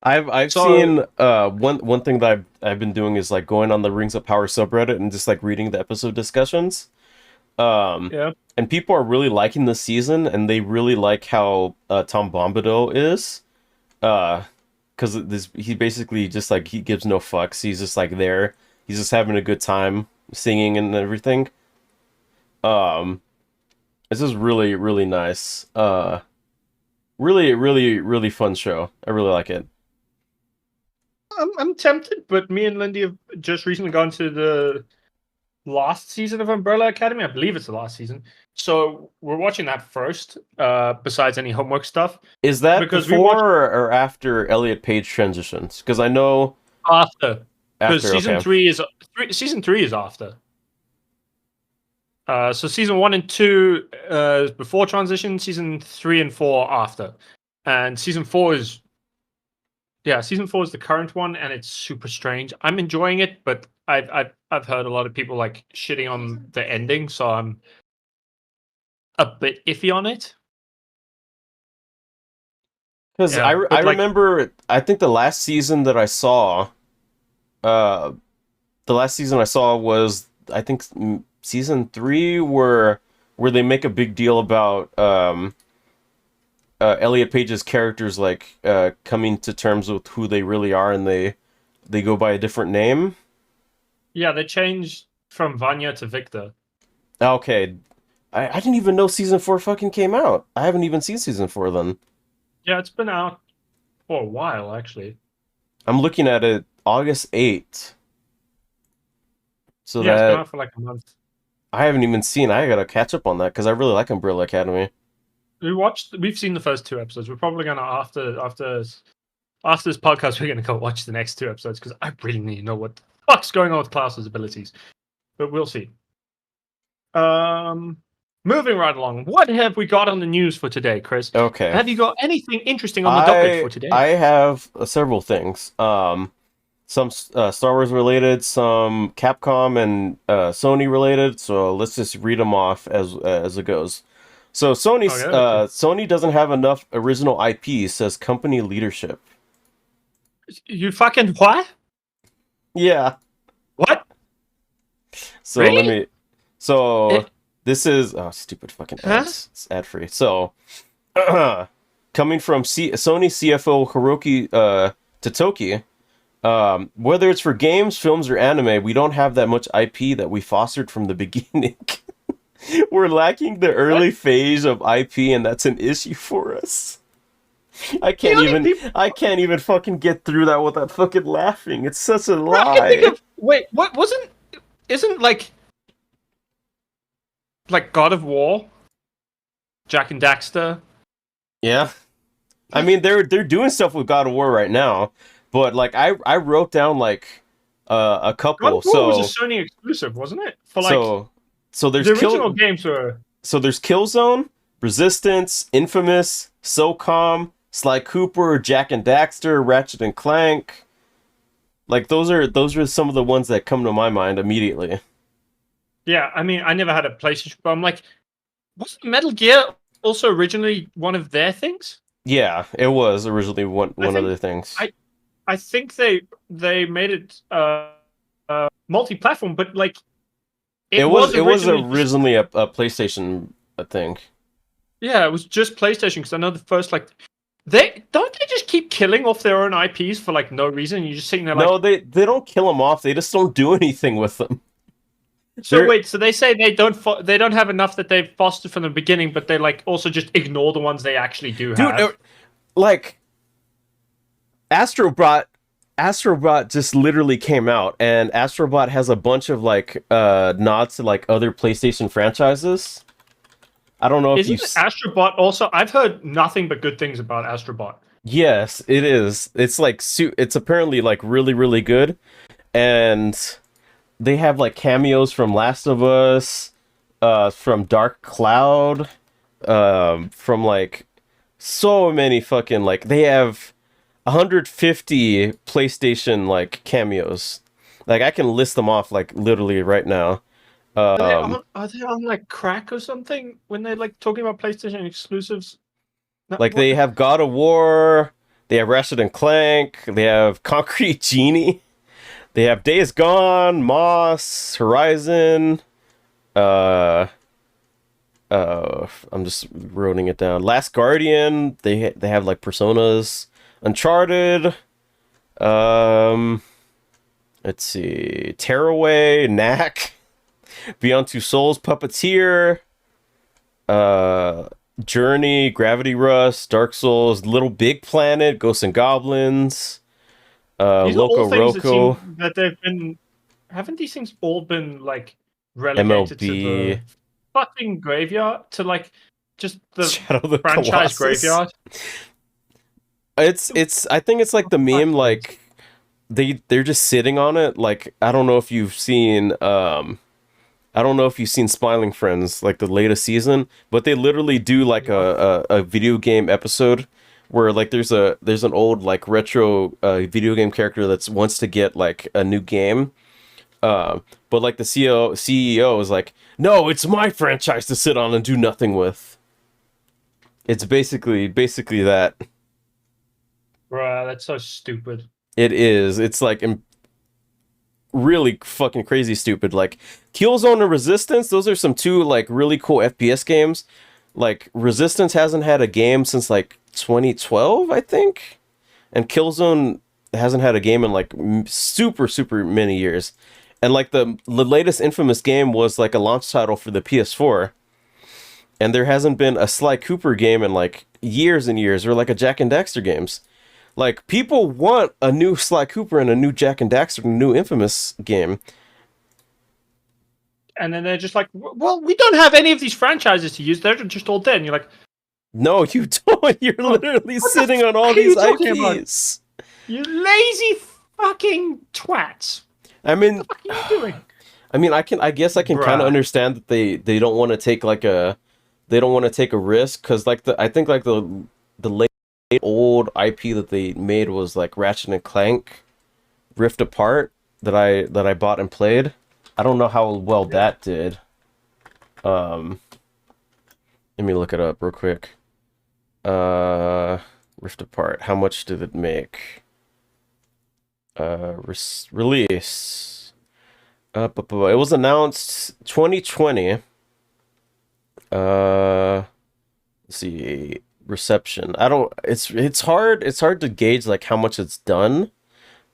I've So seen one thing that I've been doing is like going on the Rings of Power subreddit and just like reading the episode discussions. Um yeah, and people are really liking the season, and they really like how Tom Bombadil is. Because this he basically just like he gives no fucks. He's just like there. He's just having a good time singing and everything. Um this is really nice. Really fun show. I really like it. I'm tempted, but me and Lindy have just recently gone to the last season of Umbrella Academy. I believe it's the last season. So we're watching that first, besides any homework stuff. Is that Because we watched before or after Elliot Page transitions? Because I know after. Because after. Okay. season three is after. So season 1 and 2 is before transition, season 3 and 4 after. And season four is the current one, and it's super strange. I'm enjoying it, but I've heard a lot of people like shitting on the ending, so I'm a bit iffy on it. Because Yeah, I but like, remember, I think uh, the last season I saw was, I think, season three, where they make a big deal about Elliot Page's characters like coming to terms with who they really are, and they go by a different name. yeah, they changed from Vanya to Victor. Okay, I didn't even know season four fucking came out. I haven't even seen season four then. Yeah, it's been out for a while actually. I'm looking at it August 8th. So Yeah, it's been that out for like a month. I haven't even seen. I gotta catch up on that because I really like Umbrella Academy. We've seen the first 2 episodes. We're probably gonna after this podcast, we're gonna go watch the next 2 episodes because I really need to know what the fuck's going on with Klaus's abilities. But we'll see. Moving right along. What have we got on the news for today, Chris? Okay. Have you got anything interesting on the docket for today? I have several things. Some Star Wars related, some Capcom and Sony related. So let's just read them off as it goes. So Sony doesn't have enough original IP, says company leadership. You fucking what? Yeah. What? So really? This is stupid fucking ads. It's ad free. So coming from Sony CFO Hiroki Totoki, whether it's for games, films, or anime, we don't have that much IP that we fostered from the beginning. We're lacking the early phase of IP, and that's an issue for us. I can't even fucking get through that without fucking laughing. It's such a lie. Wait, what isn't like God of War, Jak and Daxter? Yeah. I mean they're doing stuff with God of War right now, but like I wrote down like a couple. God of War was a Sony exclusive, wasn't it? For like so there's the original games were. So there's Killzone, Resistance, Infamous, SOCOM, Sly Cooper, Jak and Daxter, Ratchet and Clank. Like those are some of the ones that come to my mind immediately. Yeah, I mean, I never had a PlayStation, but I'm like, wasn't Metal Gear also originally one of their things? Yeah, it was originally one of their things. I think they made it multi-platform, but like it was originally a PlayStation, I think. Yeah, it was just PlayStation because I know the first they just keep killing off their own IPs for like no reason. You're just sitting there like, no, they don't kill them off. They just don't do anything with them. So wait, so they say they don't have enough that they've fostered from the beginning, but they like also just ignore the ones they actually do have. Dude, like Astrobot just literally came out, and Astrobot has a bunch of like nods to like other PlayStation franchises. I don't know if you Astrobot also. I've heard nothing but good things about Astrobot. Yes, it is. It's like it's apparently like really really good, and they have like cameos from Last of Us, from Dark Cloud, from like so many fucking like they have 150 PlayStation like cameos. Like I can list them off like literally right now. Are they on like crack or something when they're like talking about PlayStation exclusives? Like they have God of War, they have Ratchet and Clank, they have Concrete Genie, they have Days Gone, Moss, Horizon. I'm just writing it down. Last Guardian. They have like Personas, Uncharted. Let's see, Tearaway, Knack, Beyond Two Souls, Puppeteer, Journey, Gravity Rush, Dark Souls, Little Big Planet, Ghosts and Goblins, Loco Roco. That they've been, haven't these things all been like relegated to the fucking graveyard, to like just the franchise graveyard? It's I think it's like the meme, like they're just sitting on it. Like I don't know if you've seen Smiling Friends, like the latest season, but they literally do like a video game episode where like there's an old like retro video game character that wants to get like a new game, but like the CEO is like, no, it's my franchise to sit on and do nothing with. It's basically that. Bruh, that's so stupid. It is. It's like really fucking crazy stupid. Like Killzone and Resistance, those are some two like really cool FPS games. Like Resistance hasn't had a game since like 2012, I think, and Killzone hasn't had a game in like super many years. And like the latest Infamous game was like a launch title for the PS4, and there hasn't been a Sly Cooper game in like years and years, or like a Jak and Daxter games. Like, people want a new Sly Cooper and a new Jak and Daxter and a new Infamous game. And then they're just like, well, we don't have any of these franchises to use. They're just all dead. And you're like, No, you don't. You're Oh, literally what the sitting on all fuck are you these talking about? IPs. You lazy fucking twats. I What the mean, fuck are you doing? I guess I can kind of Bruh. understand that they don't want to take like a they don't want to take a risk because like I think like the late old IP that they made was like Ratchet and Clank Rift Apart that I bought and played. I don't know how well Yeah. that did. Um, Let me look it up real quick. Uh, Rift Apart. How much did it make? Release. It was announced 2020. Let's see. Reception. I don't. It's hard. It's hard to gauge like how much it's done,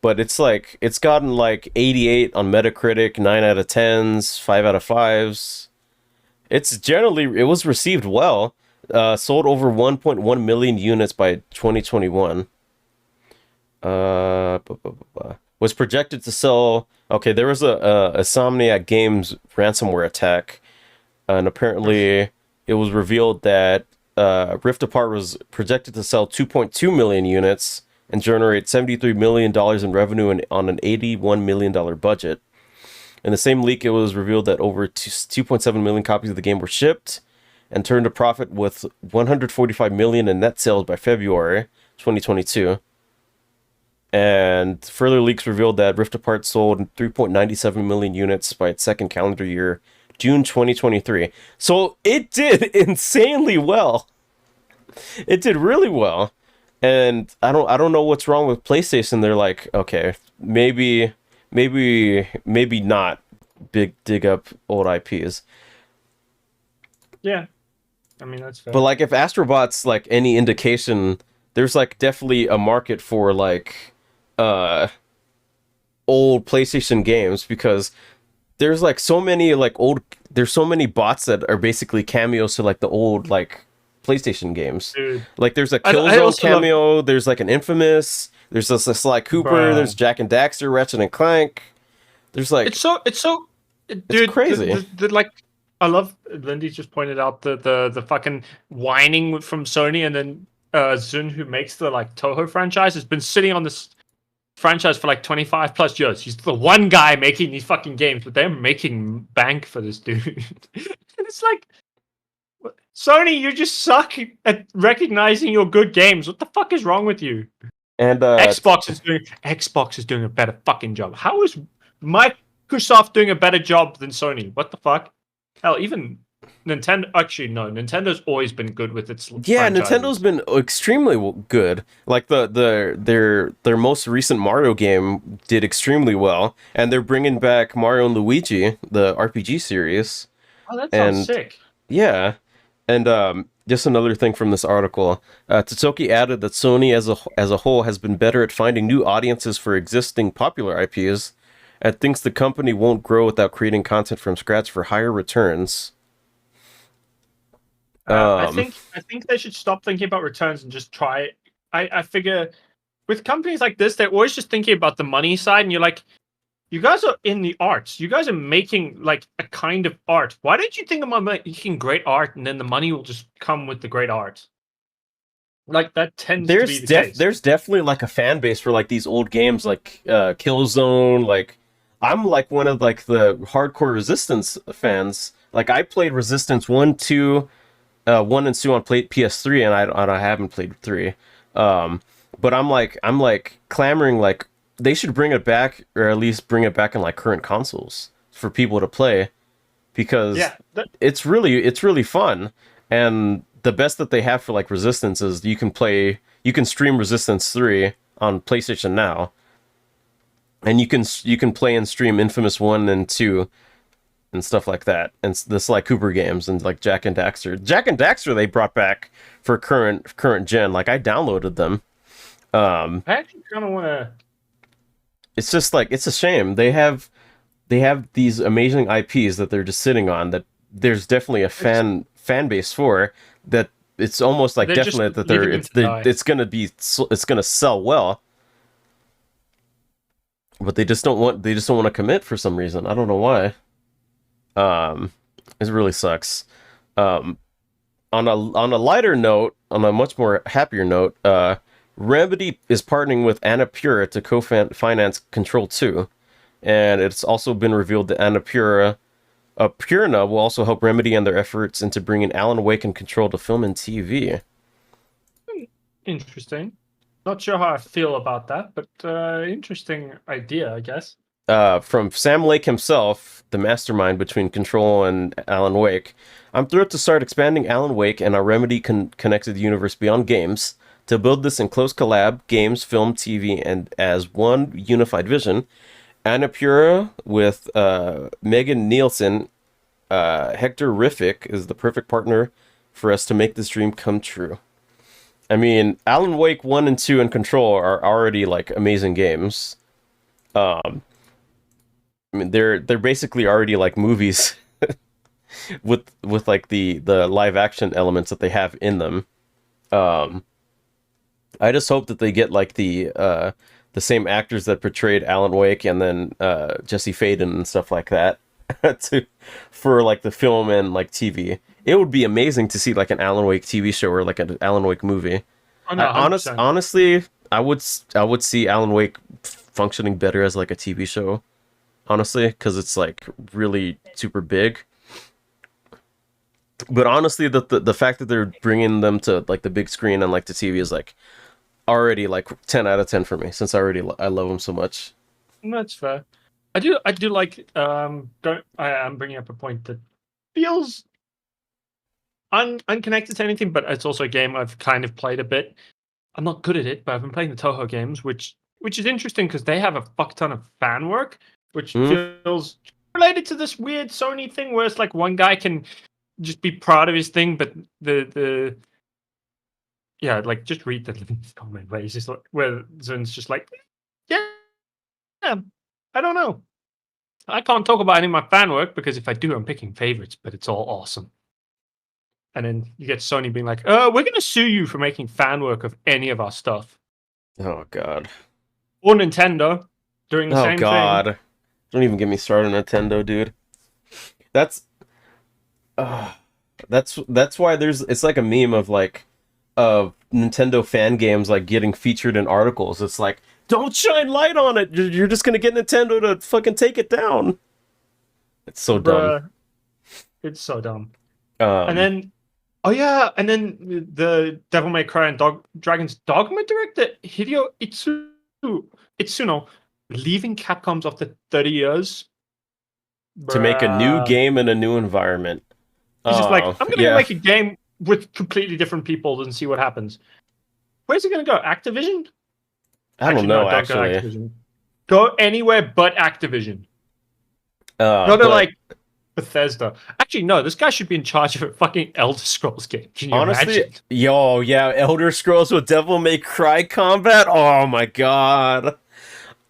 but it's like it's gotten like 88 on Metacritic, 9 out of 10s, 5 out of 5s. It's generally it was received well. Sold over 1.1 million units by 2021. Was projected to sell. Okay, there was a Insomniac Games ransomware attack, and apparently it was revealed that Rift Apart was projected to sell 2.2 million units and generate $73 million in revenue on an $81 million budget. In the same leak, it was revealed that over 2.7 million copies of the game were shipped and turned a profit with 145 million in net sales by February 2022. And further leaks revealed that Rift Apart sold 3.97 million units by its second calendar year, June 2023. So it did insanely well. It did really well. And I don't know what's wrong with PlayStation. They're like, okay, maybe not dig up old IPs. Yeah. I mean, that's But fair. like if Astrobot's like any indication, there's like definitely a market for like uh old PlayStation games because there's like so many like old there's so many bots that are basically cameos to like the old like PlayStation games. Dude. Like there's a I Killzone also love. cameo, there's like an Infamous, there's a Sly Cooper, there's Bruh. Jack and Daxter, Ratchet and Clank. There's It's like so it's dude, crazy. like I love Lindy just pointed out the fucking whining from Sony, and then Zun, who makes the like Toho franchise, has been sitting on this franchise for like 25 plus years. He's the one guy making these fucking games, but they're making bank for this dude. It's like, Sony, you just suck at recognizing your good games. What the fuck is wrong with you? And Xbox is doing a better fucking job. How is Microsoft doing a better job than Sony? What the fuck? Hell, even Nintendo. Actually, no. Nintendo's always been good with its yeah, Nintendo's franchises. been extremely good. Like their most recent Mario game did extremely well, and they're bringing back Mario and Luigi, the RPG series. Oh, that sounds And sick. yeah, and just another thing from this article, Totsuki added that Sony as a whole has been better at finding new audiences for existing popular IPs, and thinks the company won't grow without creating content from scratch for higher returns. I Um, think they should stop thinking about returns and just try. I figure with companies like this, they're always just thinking about the money side, and you're like, you guys are in the arts. You guys are making like a kind of art. Why don't you think about making great art, and then the money will just come with the great art? Like that tends to be the case. there's definitely like a fan base for like these old games like Killzone. Like I'm like one of like the hardcore Resistance fans. Like I played Resistance 1, 2, 1 and 2 on PS3, and I haven't played 3. Um, but I'm like clamoring like they should bring it back, or at least bring it back in like current consoles for people to play, because Yeah, it's really fun. And the best that they have for like Resistance is you can stream Resistance 3 on PlayStation Now, and you can play and stream Infamous 1 and 2 and stuff like that, and the Sly Cooper games and like Jack and Daxter. Jack and Daxter they brought back for current gen. Like I downloaded them. Um, I actually kind of want to. it's just like it's a shame they have these amazing IPs that they're just sitting on that there's definitely a fan base for, that it's almost like They're just definite that leaving them to die. it's gonna sell well, but they just don't want to commit for some reason. I don't know why. Um, it really sucks. Um, on a lighter note, on a much more happier note, Remedy is partnering with Annapurna to co-finance Control 2, and it's also been revealed that Purna will also help Remedy in their efforts into bringing Alan Wake and Control to film and TV. Interesting. Not sure how I feel about that, but interesting idea, I guess. From Sam Lake himself, the mastermind between Control and Alan Wake, I'm thrilled to start expanding Alan Wake and our Remedy connected universe beyond games. To build this in close collab, games, film, TV, and as one unified vision, Annapurna with Megan Nielsen, Hector Riffic is the perfect partner for us to make this dream come true. I mean, Alan Wake 1 and 2 and Control are already like amazing games. I mean, they're basically already like movies with like the live action elements that they have in them. I just hope that they get like the same actors that portrayed Alan Wake and then Jesse Faden and stuff like that for like the film and like TV. It would be amazing to see like an Alan Wake TV show or like an Alan Wake movie. Oh, no, 100%. Honestly, I would see Alan Wake functioning better as like a TV show. Honestly, because it's like really super big. But honestly, the fact that they're bringing them to like the big screen and like the TV is like already like 10 out of 10 for me, since I love them so much. That's fair. I do like I'm bringing up a point that feels unconnected to anything, but it's also a game I've kind of played a bit. I'm not good at it, but I've been playing the Toho games, which is interesting because they have a fuck ton of fan work, which feels related to this weird Sony thing where it's like one guy can just be proud of his thing, but the yeah, like just read the comment where he's just like, where Zun's just like, yeah, I don't know. I can't talk about any of my fan work because if I do, I'm picking favorites, but it's all awesome. And then you get Sony being like, we're going to sue you for making fan work of any of our stuff. Oh, God. Or Nintendo doing the same God. thing. Don't even get me started on Nintendo, dude. That's why it's like a meme of like of Nintendo fan games like getting featured in articles. It's like, don't shine light on it. You're just gonna get Nintendo to fucking take it down. It's so dumb. It's so dumb. And then, the Devil May Cry and Dragon's Dogma director Hideo Itsuno leaving Capcom's after 30 years to make a new game in a new environment. He's just like, I'm gonna make a game with completely different people and see what happens. Where's it gonna go? Activision? I don't know. Don't go Activision. Go anywhere but Activision. Go to like Bethesda. Actually, no. This guy should be in charge of a fucking Elder Scrolls game. Can you imagine? Elder Scrolls with Devil May Cry combat. Oh my god.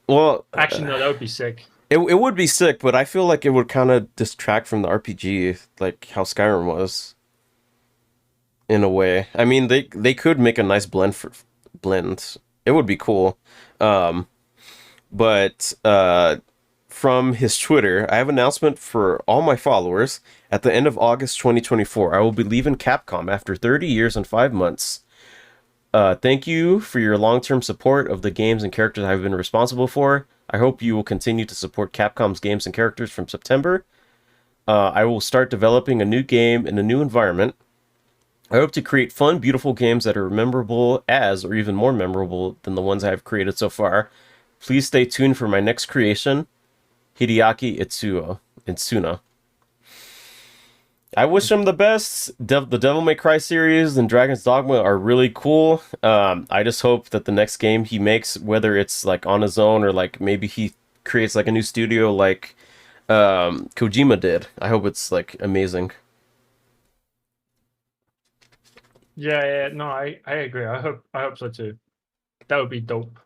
Well, actually, no. That would be sick. It would be sick, but I feel like it would kind of distract from the RPG, like how Skyrim was. In a way, I mean, they could make a nice blend. It would be cool. But from his Twitter, I have an announcement for all my followers. At the end of August 2024, I will be leaving Capcom after 30 years and 5 months. Thank you for your long-term support of the games and characters I've been responsible for. I hope you will continue to support Capcom's games and characters from September. I will start developing a new game in a new environment. I hope to create fun, beautiful games that are memorable as, or even more memorable than the ones I have created so far. Please stay tuned for my next creation, Hideaki Itsuno. I wish him the best. The Devil May Cry series and Dragon's Dogma are really cool. I just hope that the next game he makes, whether it's like on his own or like maybe he creates like a new studio like Kojima did. I hope it's like amazing. Yeah, no, I agree. I hope so too. That would be dope.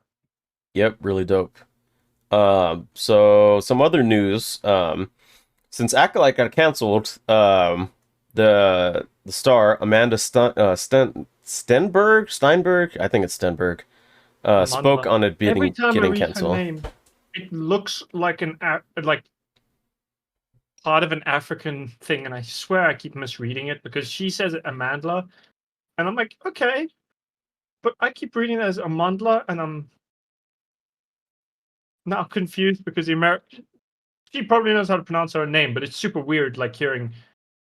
Yep, really dope. So some other news. Since Acolyte got canceled, the star Amanda Steinberg, I think it's Stenberg, spoke on it getting canceled. It looks like part of an African thing, and I swear I keep misreading it because she says it Amandla, and I'm like, okay, but I keep reading it as Amandla, and I'm now confused because the American she probably knows how to pronounce her name, but it's super weird, like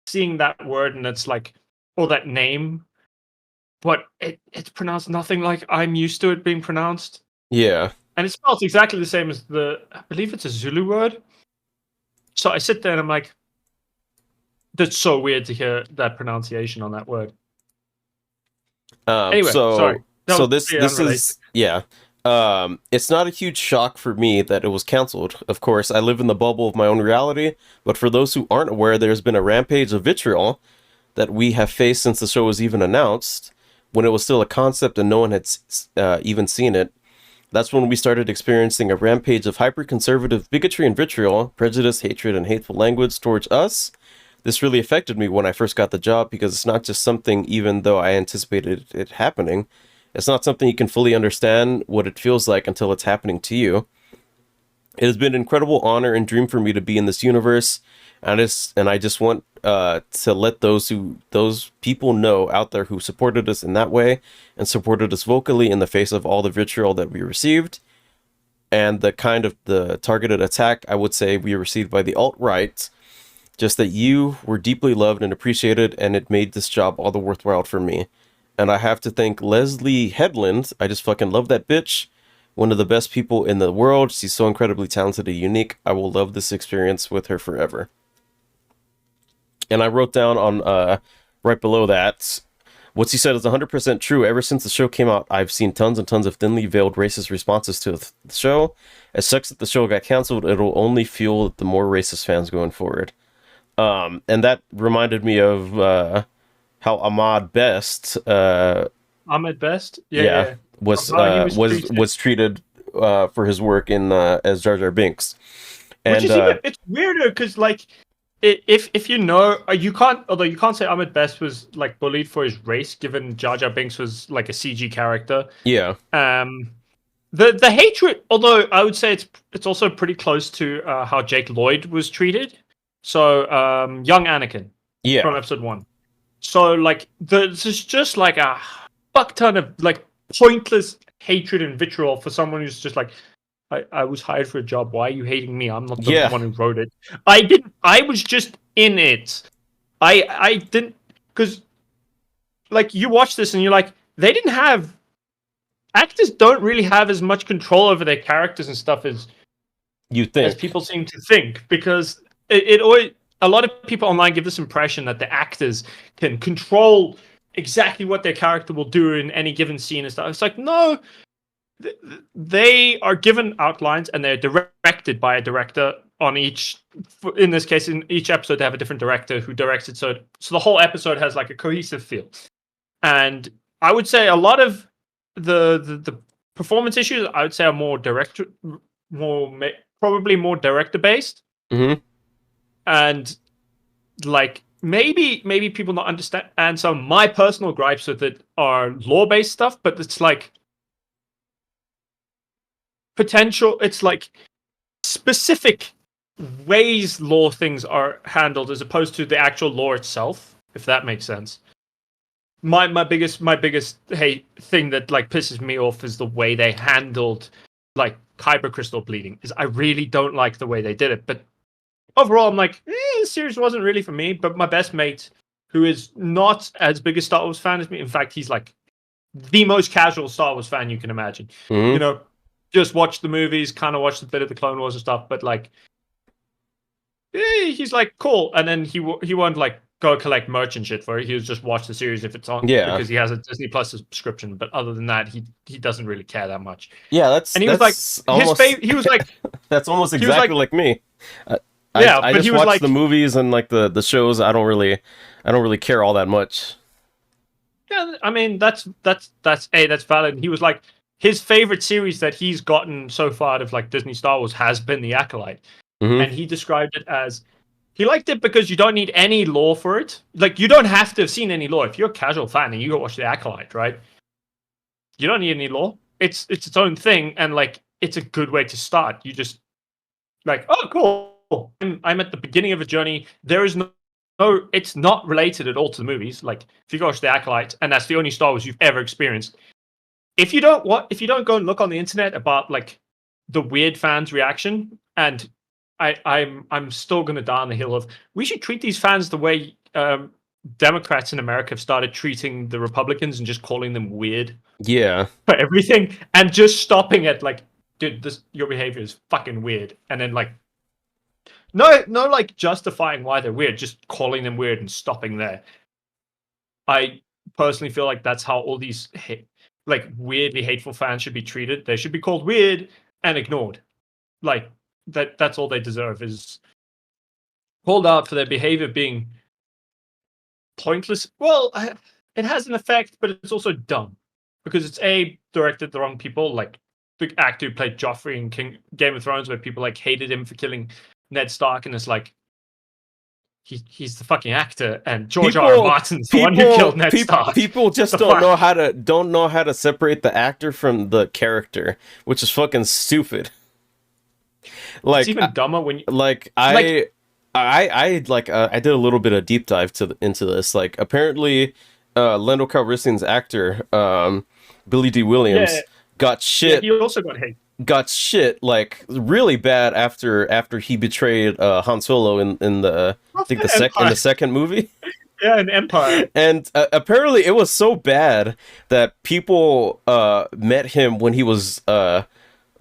seeing that word, and it's like, or that name, but it's pronounced nothing like I'm used to it being pronounced. Yeah. And it spells exactly the same as I believe it's a Zulu word. So I sit there and I'm like, that's so weird to hear that pronunciation on that word. Anyway, sorry. That was This pretty unrelated. is, yeah. It's not a huge shock for me that it was canceled. Of course, I live in the bubble of my own reality, but for those who aren't aware, there's been a rampage of vitriol that we have faced since the show was even announced, when it was still a concept and no one had even seen it. That's when we started experiencing a rampage of hyper-conservative bigotry and vitriol, prejudice, hatred, and hateful language towards us. This really affected me when I first got the job because it's not just something, even though I anticipated it happening, it's not something you can fully understand what it feels like until it's happening to you. It has been an incredible honor and dream for me to be in this universe, and I just want to let those people know out there who supported us in that way and supported us vocally in the face of all the vitriol that we received and the kind of the targeted attack I would say we received by the alt-right, just that you were deeply loved and appreciated, and it made this job all the worthwhile for me. And I have to thank Leslie Headland. I just fucking love that bitch. One of the best people in the world. She's so incredibly talented and unique. I will love this experience with her forever. And I wrote down on right below that, what she said is 100% true. Ever since the show came out, I've seen tons and tons of thinly veiled racist responses to the show. It sucks that the show got canceled. It'll only fuel the more racist fans going forward. And that reminded me of how Ahmad Best, Ahmed Best, yeah. was treated for his work in as Jar Jar Binks. And which is even it's weirder because like if you know you can't, although you can't say Ahmed Best was like bullied for his race, given Jar Jar Binks was like a CG character. Yeah. The hatred, although I would say it's also pretty close to how Jake Lloyd was treated. So young Anakin, Yeah. from episode 1. So like there's just like a fuck ton of like pointless hatred and vitriol for someone who's just like, I was hired for a job. Why are you hating me? I'm not the one who wrote it. I was just in it. I didn't, because like you watch this and you're like, they didn't have, actors don't really have as much control over their characters and stuff as you think, as people seem to think, because it always, a lot of people online give this impression that the actors can control exactly what their character will do in any given scene and stuff. It's like, no, they are given outlines and they're directed by a director on each, in this case, in each episode, they have a different director who directs it. So the whole episode has like a cohesive feel. And I would say a lot of the performance issues, I would say, are probably more director based. Mm-hmm. And like maybe people not understand, and so my personal gripes with it are law based stuff, but it's like it's like specific ways law things are handled as opposed to the actual law itself, if that makes sense. My biggest thing that like pisses me off is the way they handled like hypercrystal bleeding. Is I really don't like the way they did it, but overall I'm like, this series wasn't really for me. But my best mate, who is not as big a Star Wars fan as me, in fact he's like the most casual Star Wars fan you can imagine. Mm-hmm. You know, just watch the movies, kind of watched a bit of the Clone Wars and stuff, but like he's like, cool. And then he won't like go collect merch and shit for it. He'll just watch the series if it's on, because he has a Disney Plus subscription. But other than that, he doesn't really care that much. Yeah, that's, and he that's was like almost, he was like that's almost exactly like me. I just watch like the movies and like the shows. I don't really care all that much. Yeah, I mean that's valid. He was like, his favorite series that he's gotten so far out of like Disney Star Wars has been The Acolyte. Mm-hmm. And he described it as, he liked it because you don't need any lore for it. Like, you don't have to have seen any lore. If you're a casual fan and you go watch The Acolyte, right? You don't need any lore. It's its own thing, and like it's a good way to start. You just like, oh cool. I'm at the beginning of a journey. There is it's not related at all to the movies. Like if you watch The Acolyte, and that's the only Star Wars you've ever experienced. If you don't go and look on the internet about like the weird fans' reaction, and I'm still gonna die on the hill of we should treat these fans the way Democrats in America have started treating the Republicans and just calling them weird Yeah. for everything, and just stopping at like, dude, this your behavior is fucking weird, and then like no like justifying why they're weird, just calling them weird and stopping there. I personally feel like that's how all these like weirdly hateful fans should be treated. They should be called weird and ignored. Like that's all they deserve is called out for their behavior being pointless. Well, it has an effect, but it's also dumb because it's directed at the wrong people. Like the actor who played Joffrey in Game of Thrones, where people like hated him for killing Ned Stark, and it's like he's the fucking actor, and George R. R. Martin's the one who killed Ned Stark. People just don't know how to separate the actor from the character, which is fucking stupid. Like it's even dumber when you I did a little bit of deep dive into this. Like apparently, Lando Calrissian's actor, Billy D. Williams, got shit. Yeah, he also got hate. Like really bad after he betrayed Han Solo in the the second movie. Yeah, in Empire. And apparently it was so bad that people met him when he was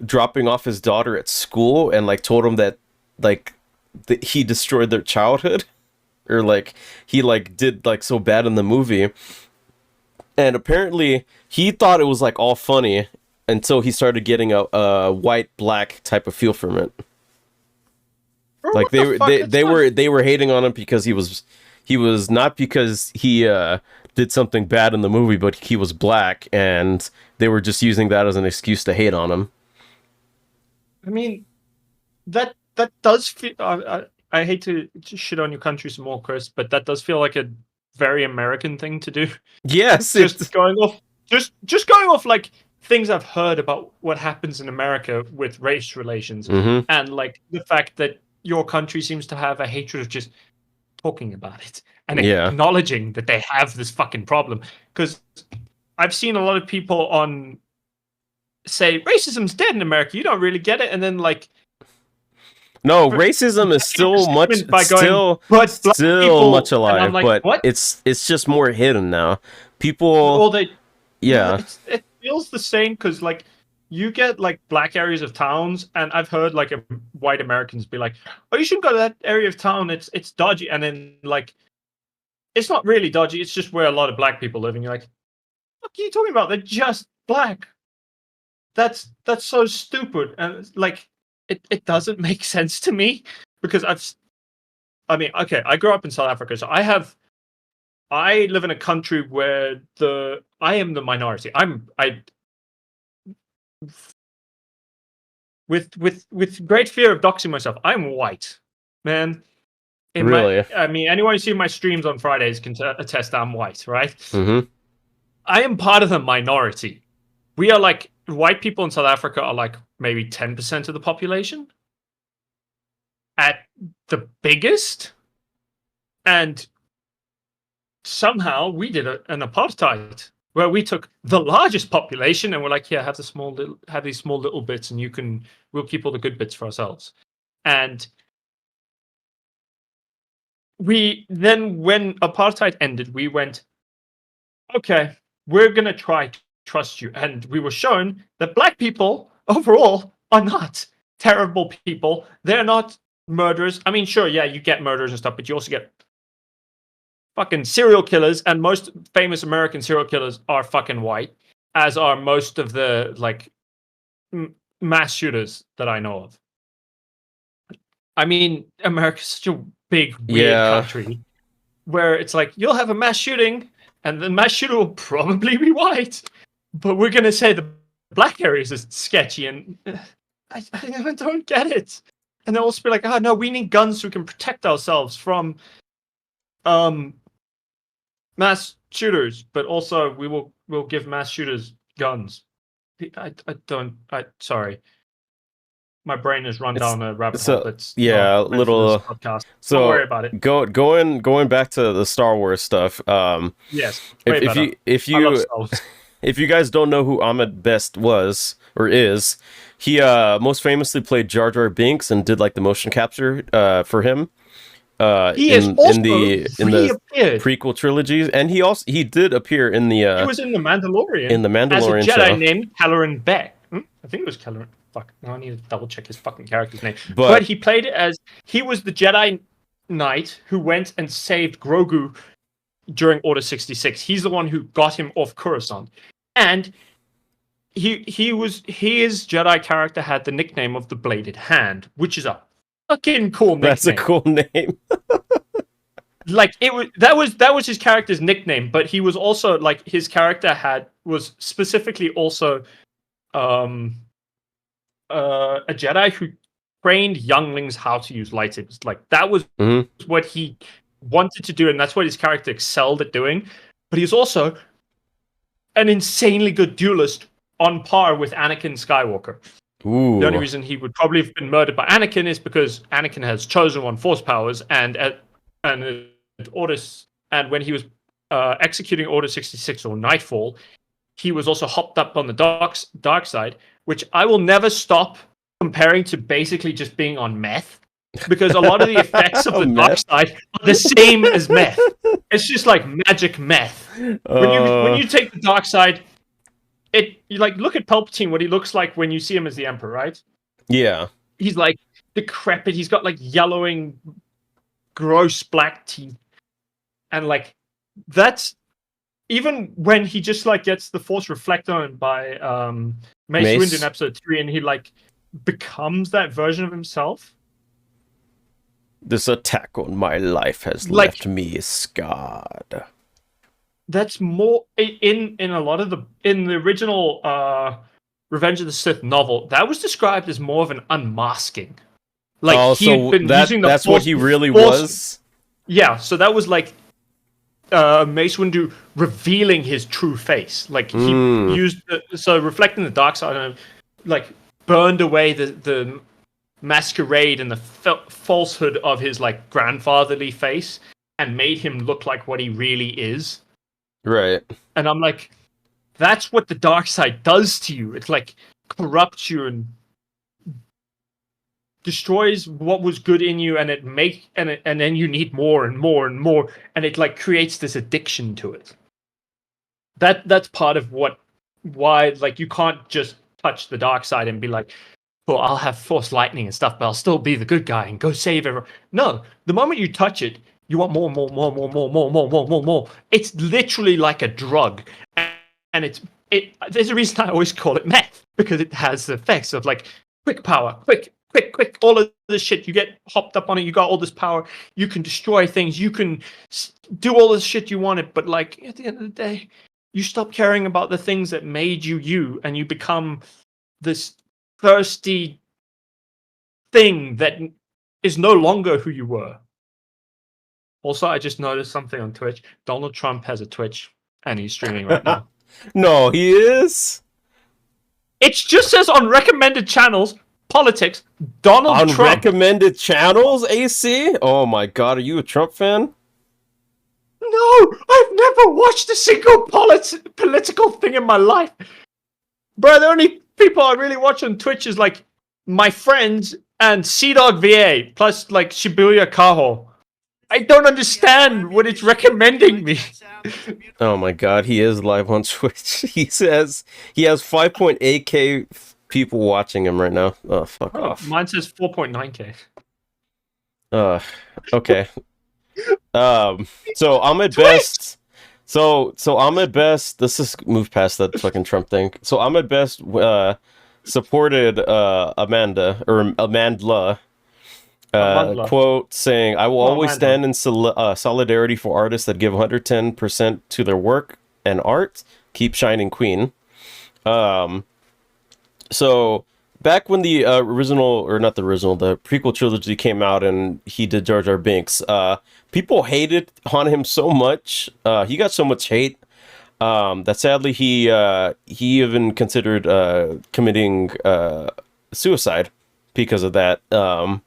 dropping off his daughter at school and like told him that like he destroyed their childhood, or like he like did like so bad in the movie. And apparently he thought it was like all funny until he started getting a white black type of feel from it. Bro, like they were hating on him because he was not because he did something bad in the movie, but he was black, and they were just using that as an excuse to hate on him. I mean, that does feel. I hate to shit on your country some more, Chris, but that does feel like a very American thing to do. Yes, just going off like things I've heard about what happens in America with race relations, and like the fact that your country seems to have a hatred of just talking about it and acknowledging that they have this fucking problem. Because I've seen a lot of people say racism's dead in America. You don't really get it, and then like. No, racism is still much alive, like, but what? It's just more hidden now. People, it feels the same because like you get like black areas of towns, and I've heard like white Americans be like, "Oh, you shouldn't go to that area of town. It's dodgy," and then like it's not really dodgy. It's just where a lot of black people live, and you're like, "What are you talking about? They're just black." That's so stupid, and like. It doesn't make sense to me because I grew up in South Africa, so I live in a country where I am the minority. With great fear of doxing myself, I'm white, man. Really? Anyone who sees my streams on Fridays can attest I'm white, right? Mm-hmm. I am part of the minority. We are like white people in South Africa are like maybe 10% of the population at the biggest, and somehow we did an apartheid where we took the largest population and we're like, yeah, have these small little bits, and we'll keep all the good bits for ourselves. And then when apartheid ended, we went, okay, we're gonna try to trust you. And we were shown that black people overall are not terrible people. They're not murderers. I mean, sure, yeah, you get murderers and stuff, but you also get fucking serial killers, and most famous American serial killers are fucking white, as are most of the like mass shooters that I know of. I mean, America's such a big, weird country where it's like you'll have a mass shooting and the mass shooter will probably be white, but we're going to say the black areas is sketchy, and I don't get it. And they'll also be like, oh, no, we need guns so we can protect ourselves from mass shooters, but also we'll give mass shooters guns. Sorry. my brain has run It's down a rabbit hole so that's not yeah, meant for this little. podcast. Don't worry So about it. going back to the Star Wars stuff. Yes, If way if better. you if I love you Star Wars. if you guys don't know who Ahmed Best was or is, he most famously played Jar Jar Binks and did like the motion capture for him He has in also the reappeared. prequel trilogies, and he did appear He was in The in Mandalorian the as a Mandalorian Jedi show. named Caloran Beck. I think it was Caloran. Fuck, no, I need to double check his fucking character's name. But But he played it as he was the Jedi Knight who went and saved Grogu during Order 66. He's the one who got him off Coruscant, and his Jedi character had the nickname of the Bladed Hand, which is a fucking cool nickname. that's a cool name. Like that was his character's nickname, but he was also like his character was specifically also a Jedi who trained younglings how to use lightsabers. Like that was Mhm. what he wanted to do, and that's what his character excelled at doing. But he's also an insanely good duelist on par with Anakin Skywalker. Ooh. The only reason he would probably have been murdered by Anakin is because Anakin has chosen one Force powers, and orders, and when he was executing Order 66 or Nightfall, he was also hopped up on the dark side, which I will never stop comparing to basically just being on meth, because a lot of the effects of the dark side are the same as meth. It's just like magic meth. When you take the dark side, you like look at Palpatine, what he looks like when you see him as the Emperor, right? Yeah. He's like decrepit. He's got like yellowing, gross black teeth, and like that's even when he just like gets the Force reflected on by Mace Windu in Episode 3, and he like becomes that version of himself. This attack on my life has left me scarred. That's more in a lot of in the original Revenge of the Sith novel. That was described as more of an unmasking. Like he had been using the that's Force, what he really was. Yeah, so that was like Mace Windu revealing his true face. Like he used so reflecting the dark side and like burned away the masquerade and the falsehood of his like grandfatherly face and made him look like what he really is. Right. And I'm like, that's what the dark side does to you. It's like corrupts you and destroys what was good in you, and and then you need more and more and more, and it like creates this addiction to it. That's part of why like you can't just touch the dark side and be like, well, I'll have Force lightning and stuff, but I'll still be the good guy and go save everyone. No, the moment you touch it, you want more, more, more, more, more, more, more, more, more, more. It's literally like a drug, and there's a reason I always call it meth, because it has the effects of like quick power, quick, all of this shit. You get hopped up on it. You got all this power. You can destroy things. You can do all this shit you wanted, but like at the end of the day, you stop caring about the things that made you, and you become this thirsty thing that is no longer who you were. Also, I just noticed something on Twitch. Donald Trump has a Twitch, and he's streaming right now. No, he is? It just says on recommended channels, politics, Donald Trump. On recommended channels, AC? Oh my god, are you a Trump fan? No, I've never watched a single political thing in my life. Bro, the only people I really watch on Twitch is like my friends and CDog VA, plus like Shibuya Kaho. I don't understand what it's recommending me. Oh my god, he is live on Twitch. He says he has 5.8k people watching him right now. Oh, fuck off. Mine says 4.9k. Okay. So Ahmed Best. So Ahmed Best. Let's just move past that fucking Trump thing. So Ahmed Best supported Amandla. Quote saying, "I will always stand in solidarity for artists that give 110% to their work and art. Keep shining, Queen." So back when the the prequel trilogy came out and he did Jar Jar Binks, people hated on him so much. He got so much hate that sadly he even considered committing suicide. because of that. In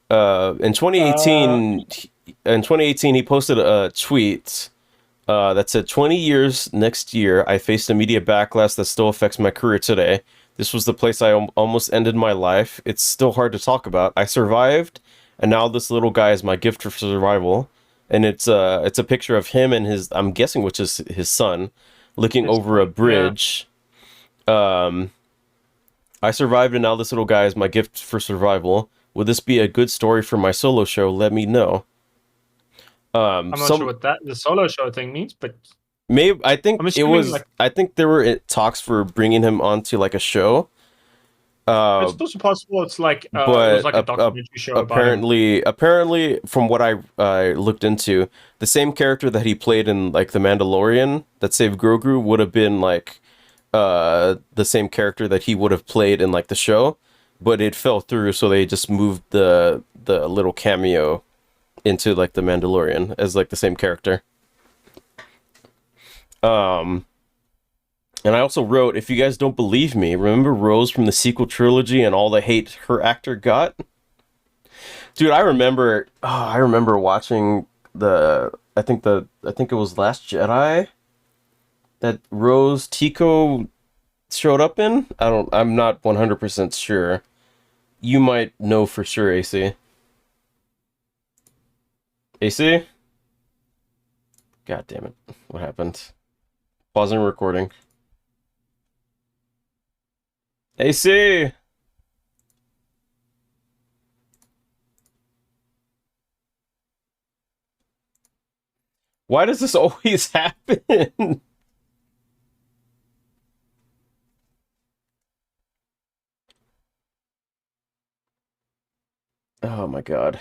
Uh, 2018, he posted a tweet that said, 20 years next year, I faced a media backlash that still affects my career today. This was the place I almost ended my life. It's still hard to talk about. I survived, and now this little guy is my gift for survival. And it's a picture of him and his, I'm guessing, which is his son, looking it's over a yeah. bridge. I survived, and now this little guy is my gift for survival. Would this be a good story for my solo show? Let me know. I'm not sure Some what that the solo show thing means, but maybe I think I'm it assuming was. like I think there were talks for bringing him onto like a show. Uh, it's also possible it's like it was but like a documentary show about him. apparently, from what I looked into, the same character that he played in like the Mandalorian that saved Grogu would have been like the same character that he would have played in like the show, but it fell through, so they just moved the little cameo into like the Mandalorian as like the same character. Um, and I also wrote, if you guys don't believe me, remember Rose from the sequel trilogy and all the hate her actor got? Dude, I remember watching I think it was Last Jedi that Rose Tico showed up in. I'm not 100% sure. You might know for sure, AC. AC? God damn it. What happened? Pausing recording. AC! Why does this always happen? Oh my god.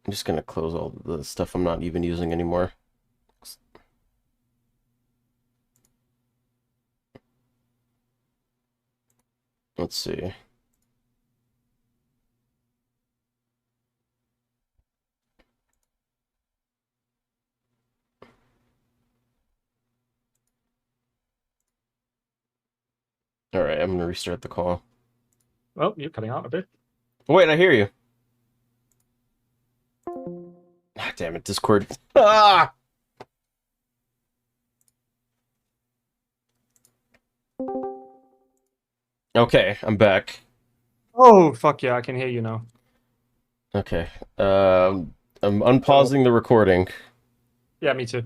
I'm just gonna close all the stuff I'm not even using anymore. Let's see. Alright, I'm gonna restart the call. Well, you're cutting out a bit. Wait, I hear you. Ah, damn it, Discord. Ah! Okay, I'm back. Oh fuck yeah, I can hear you now. Okay. I'm So unpausing the recording. yeah, me too.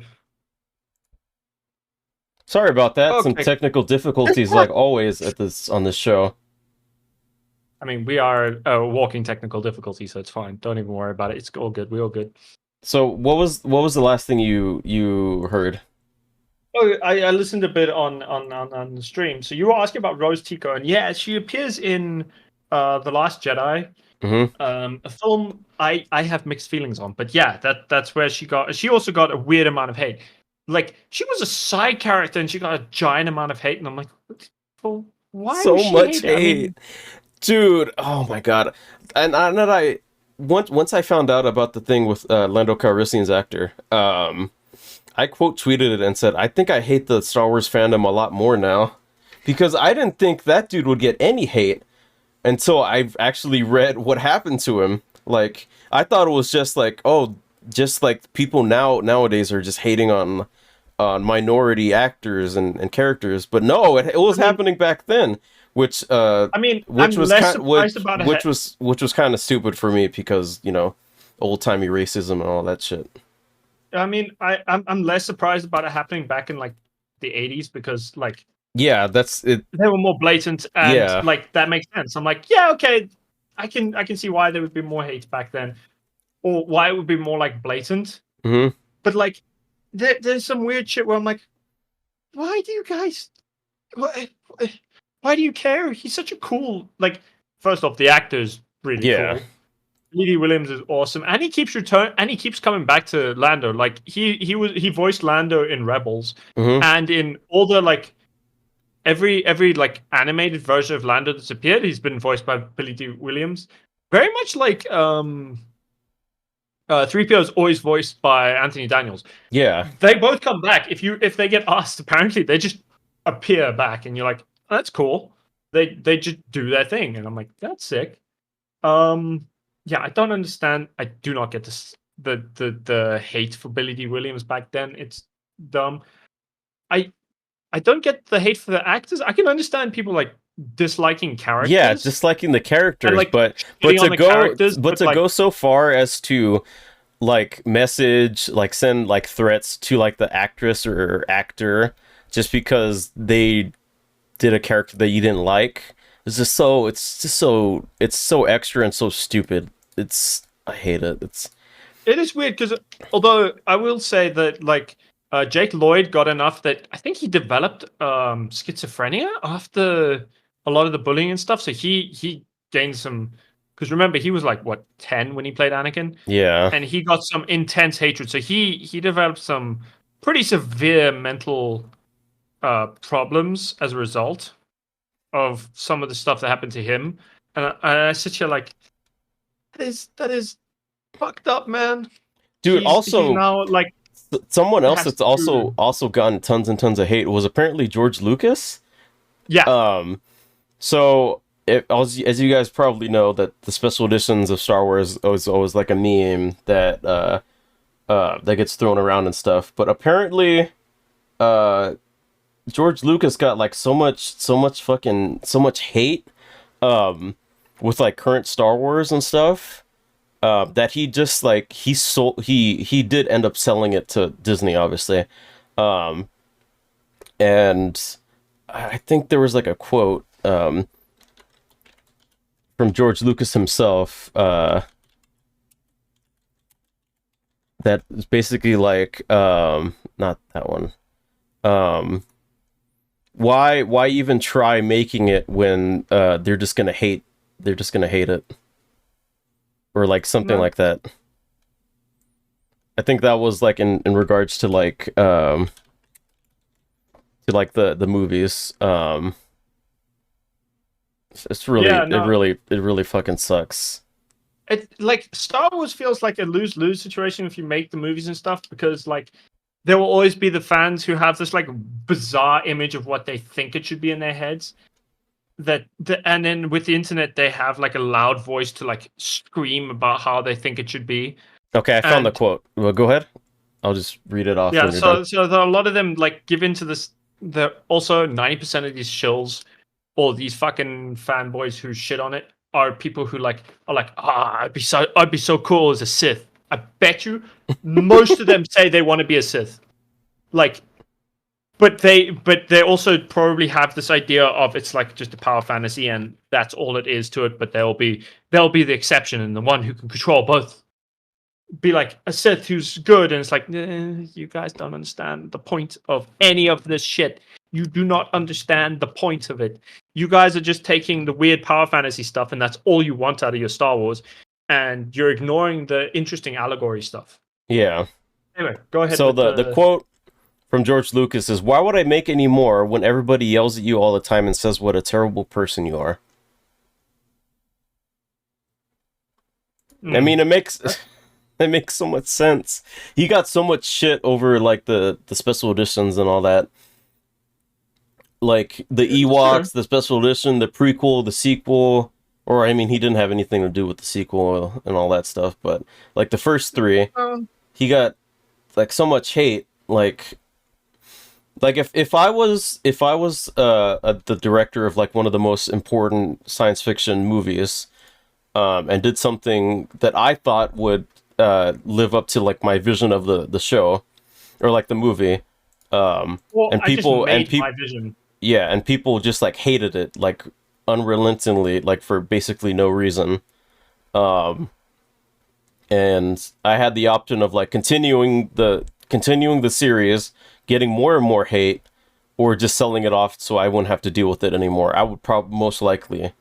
Sorry about that. Some Okay. technical difficulties, like always at this on this show. I mean, we are walking technical difficulty, so it's fine. Don't even worry about it. It's all good. We're all good. So what was the last thing you heard? Oh, I listened a bit on the stream. So you were asking about Rose Tico, and yeah, she appears in The Last Jedi, Mm-hmm. a film I have mixed feelings on. But yeah, that's where she also got a weird amount of hate. Like she was a side character and she got a giant amount of hate, and I'm like, well, why was So she much hated? I hate. mean, Dude, oh my god. And I once I found out about the thing with Lando Calrissian's actor, I quote tweeted it and said, I think I hate the Star Wars fandom a lot more now. Because I didn't think that dude would get any hate until I've actually read what happened to him. Like, I thought it was just like, oh, just like people nowadays are just hating on minority actors and characters, but no, it was I mean, happening back then, which I'm which was less kind surprised about it. which was kind of stupid for me because old timey racism and all that shit. I mean, I'm less surprised about it happening back in like the 80s because like Yeah, that's it. they were more blatant and Yeah. like that makes sense. I'm like, yeah, okay, I can see why there would be more hate back then, or why it would be more like blatant. Hmm. But like, there's some weird shit where I'm like, why do you guys, why, why do you care? He's such a cool like. First off, the actor's really Yeah. cool. Edie Williams is awesome, and he keeps coming back to Lando. Like he voiced Lando in Rebels, Hmm. and in all the like every like animated version of Lando that's appeared, he's been voiced by Billy D. Williams. Very much like 3PO is always voiced by Anthony Daniels. Yeah. They both come back if they get asked. Apparently, they just appear back, and you're like, oh, that's cool. They just do their thing, and I'm like, that's sick. Yeah, I don't understand. I do not get this the hate for Billy D. Williams back then. It's dumb. I I don't get the hate for the actors. I can understand people like disliking Yeah, characters disliking the and characters, like but shitting on to the go characters, but but to like go so far as to like message like send like threats to like the actress or actor just because they did a character that you didn't like. It's so extra and so stupid. I hate it. it is weird because although I will say that like Jake Lloyd got enough that I think he developed schizophrenia after a lot of the bullying and stuff. So he gained some because remember he was like what 10 when he played Anakin, Yeah. and he got some intense hatred. So he developed some pretty severe mental problems as a result of some of the stuff that happened to him. And I sit here like that is fucked up, man. Dude, He's also now like someone else has that's to also gotten tons and tons of hate was apparently George Lucas. yeah. So as you guys probably know, that the special editions of Star Wars is always like a meme that that gets thrown around and stuff. But apparently, George Lucas got like so much hate, with like current Star Wars and stuff, that he just like he did end up selling it to Disney, obviously, and I think there was like a quote from George Lucas himself, that is basically like, not that one. Why even try making it when they're just gonna hate it, or like something No. like that. I think that was like in regards to like the movies. It's really Yeah, no. it really fucking sucks. It like Star Wars feels like a lose-lose situation if you make the movies and stuff because like there will always be the fans who have this like bizarre image of what they think it should be in their heads. And then with the internet they have like a loud voice to like scream about how they think it should be. Okay, I found the And quote. Well, go ahead. I'll just read it off yeah, when you're done. so a lot of them like give into this. The also 90% of these shills or these fucking fanboys who shit on it are people who like are like, I'd be so cool as a Sith. I bet you most of them say they want to be a Sith. Like, but they also probably have this idea of it's like just a power fantasy and that's all it is to it. But they'll be the exception and the one who can control both. Be like a Sith who's good, and it's like, you guys don't understand the point of any of this shit. You do not understand the point of it. You guys are just taking the weird power fantasy stuff, and that's all you want out of your Star Wars, and you're ignoring the interesting allegory stuff. Yeah. Anyway, go ahead. So With the quote from George Lucas is, "Why would I make any more when everybody yells at you all the time and says what a terrible person you are?" I mean, it makes it makes so much sense. He got so much shit over like the special editions and all that. Like the Ewoks, the special edition, the prequel, the sequel, or I mean, he didn't have anything to do with the sequel and all that stuff, but like the first three, he got like so much hate. Like if I was the director of like one of the most important science fiction movies, and did something that I thought would live up to like my vision of the show or like the movie, well, and I just people made my vision. yeah, and people just like hated it like unrelentingly, like for basically no reason. And I had the option of like continuing the series, getting more and more hate, or just selling it off so I wouldn't have to deal with it anymore. I would probably most likely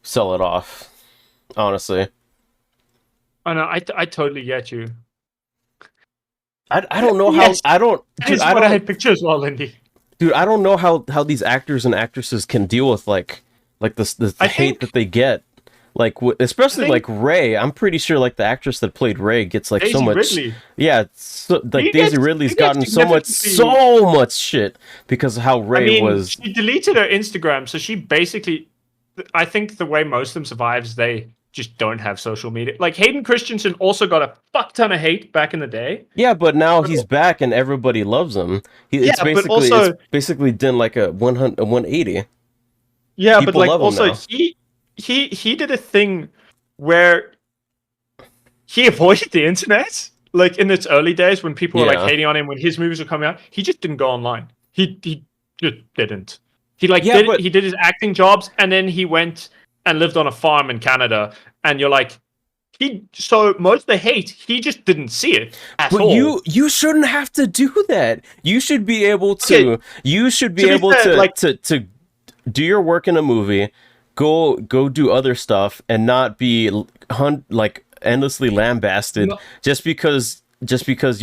sell it off, honestly. Oh no, I totally get you. I don't know how Yes, I don't that dude, is I what I don't had pictures as well, Lindy. dude, I don't know how these actors and actresses can deal with like the I hate think that they get. Like especially like Ray. I'm pretty sure like the actress that played Ray gets like so Daisy much. Ridley. Yeah, like Daisy Ridley's He gets gotten significantly. so much shit because of how I Ray mean, was. she deleted her Instagram, so she basically. I think the way most of them survives, they just don't have social media. Like Hayden Christensen also got a fuck ton of hate back in the day. Yeah, but now But, he's back and everybody loves him. yeah, but also, it's basically done like a 100 a 180. yeah, but People like love him also now. he did a thing where he avoided the internet. Like in its early days when people were like Yeah. hating on him when his movies were coming out, he just didn't go online. He just didn't. He like Yeah, but he did his acting jobs and then he went and lived on a farm in Canada. And you're like, so most of the hate he just didn't see it at but all. you shouldn't have to do that. You should be able to Okay, you should be to be able fair, like to do your work in a movie, go do other stuff and not be like endlessly lambasted no, just because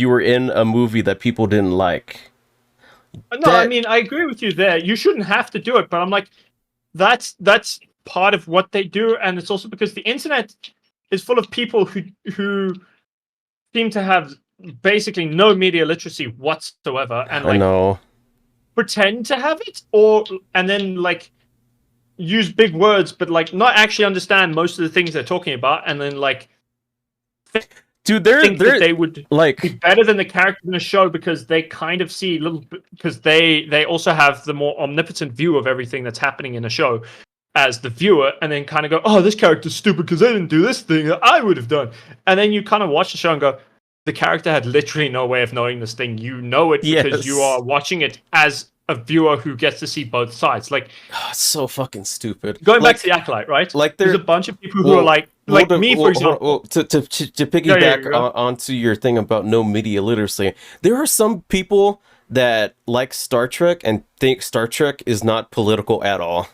you were in a movie that people didn't like. no, I That mean I agree with you there. You shouldn't have to do it, but I'm like, that's part of what they do, and it's also because the internet is full of people who seem to have basically no media literacy whatsoever, and I like know. pretend to have it, or and then like use big words, but like not actually understand most of the things they're talking about, and then like Dude, think that they're they would be like better than the character in the show because they kind of see little because they also have the more omnipotent view of everything that's happening in a show as the viewer, and then kind of go, oh, this character's stupid because they didn't do this thing that I would have done, and then you kind of watch the show and go, the character had literally no way of knowing this thing. You know it because you yes. are watching it as a viewer who gets to see both sides. Like So fucking stupid. going back to the Acolyte, right? Like There's a they're bunch of people who are like me, for example. to Yeah, yeah, piggyback yeah. onto your thing about no media literacy, there are some people that like Star Trek and think Star Trek is not political at all.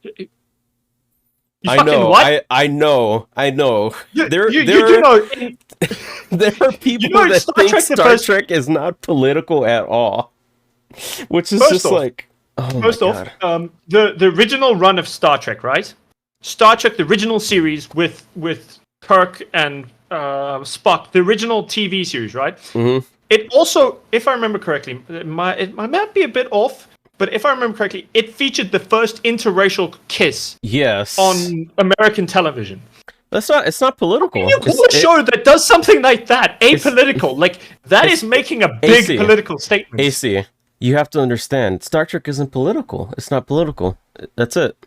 You I fucking know, what? I know, I know. You There do are know. there are You people know, in that Star think Trek, the Star first. Trek is not political at all, which is First just off, like, oh my first off, god. the original run of Star Trek, right? Star Trek, the original series with Kirk and Spock, the original TV series, right? Hmm. It also, if I remember correctly, it might be a bit off, but if I remember correctly, it featured the first interracial kiss Yes, on American television. that's not. It's not political. You call a show that does something like that apolitical? Like that it's is making a big AC. political statement. AC, you have to understand, Star Trek isn't political. It's not political. That's it.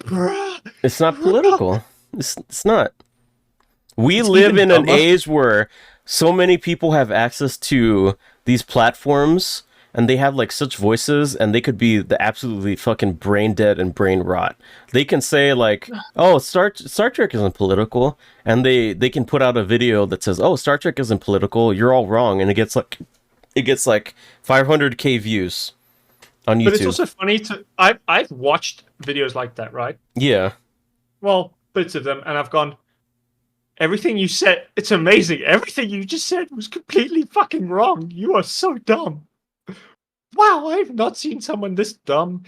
Bruh. It's not political. It's not. We It's live even in an dumber. age where so many people have access to these platforms and they have like such voices and they could be the absolutely fucking brain dead and brain rot. They can say like, "Oh, Star Trek isn't political," and they can put out a video that says, "Oh, Star Trek isn't political. You're all wrong," and it gets like 500K views on YouTube. But it's also funny to I've watched videos like that, right? Yeah. Well, bits of them, and I've gone. Everything you said, it's amazing. Everything you just said was completely fucking wrong. You are so dumb. Wow, I've not seen someone this dumb.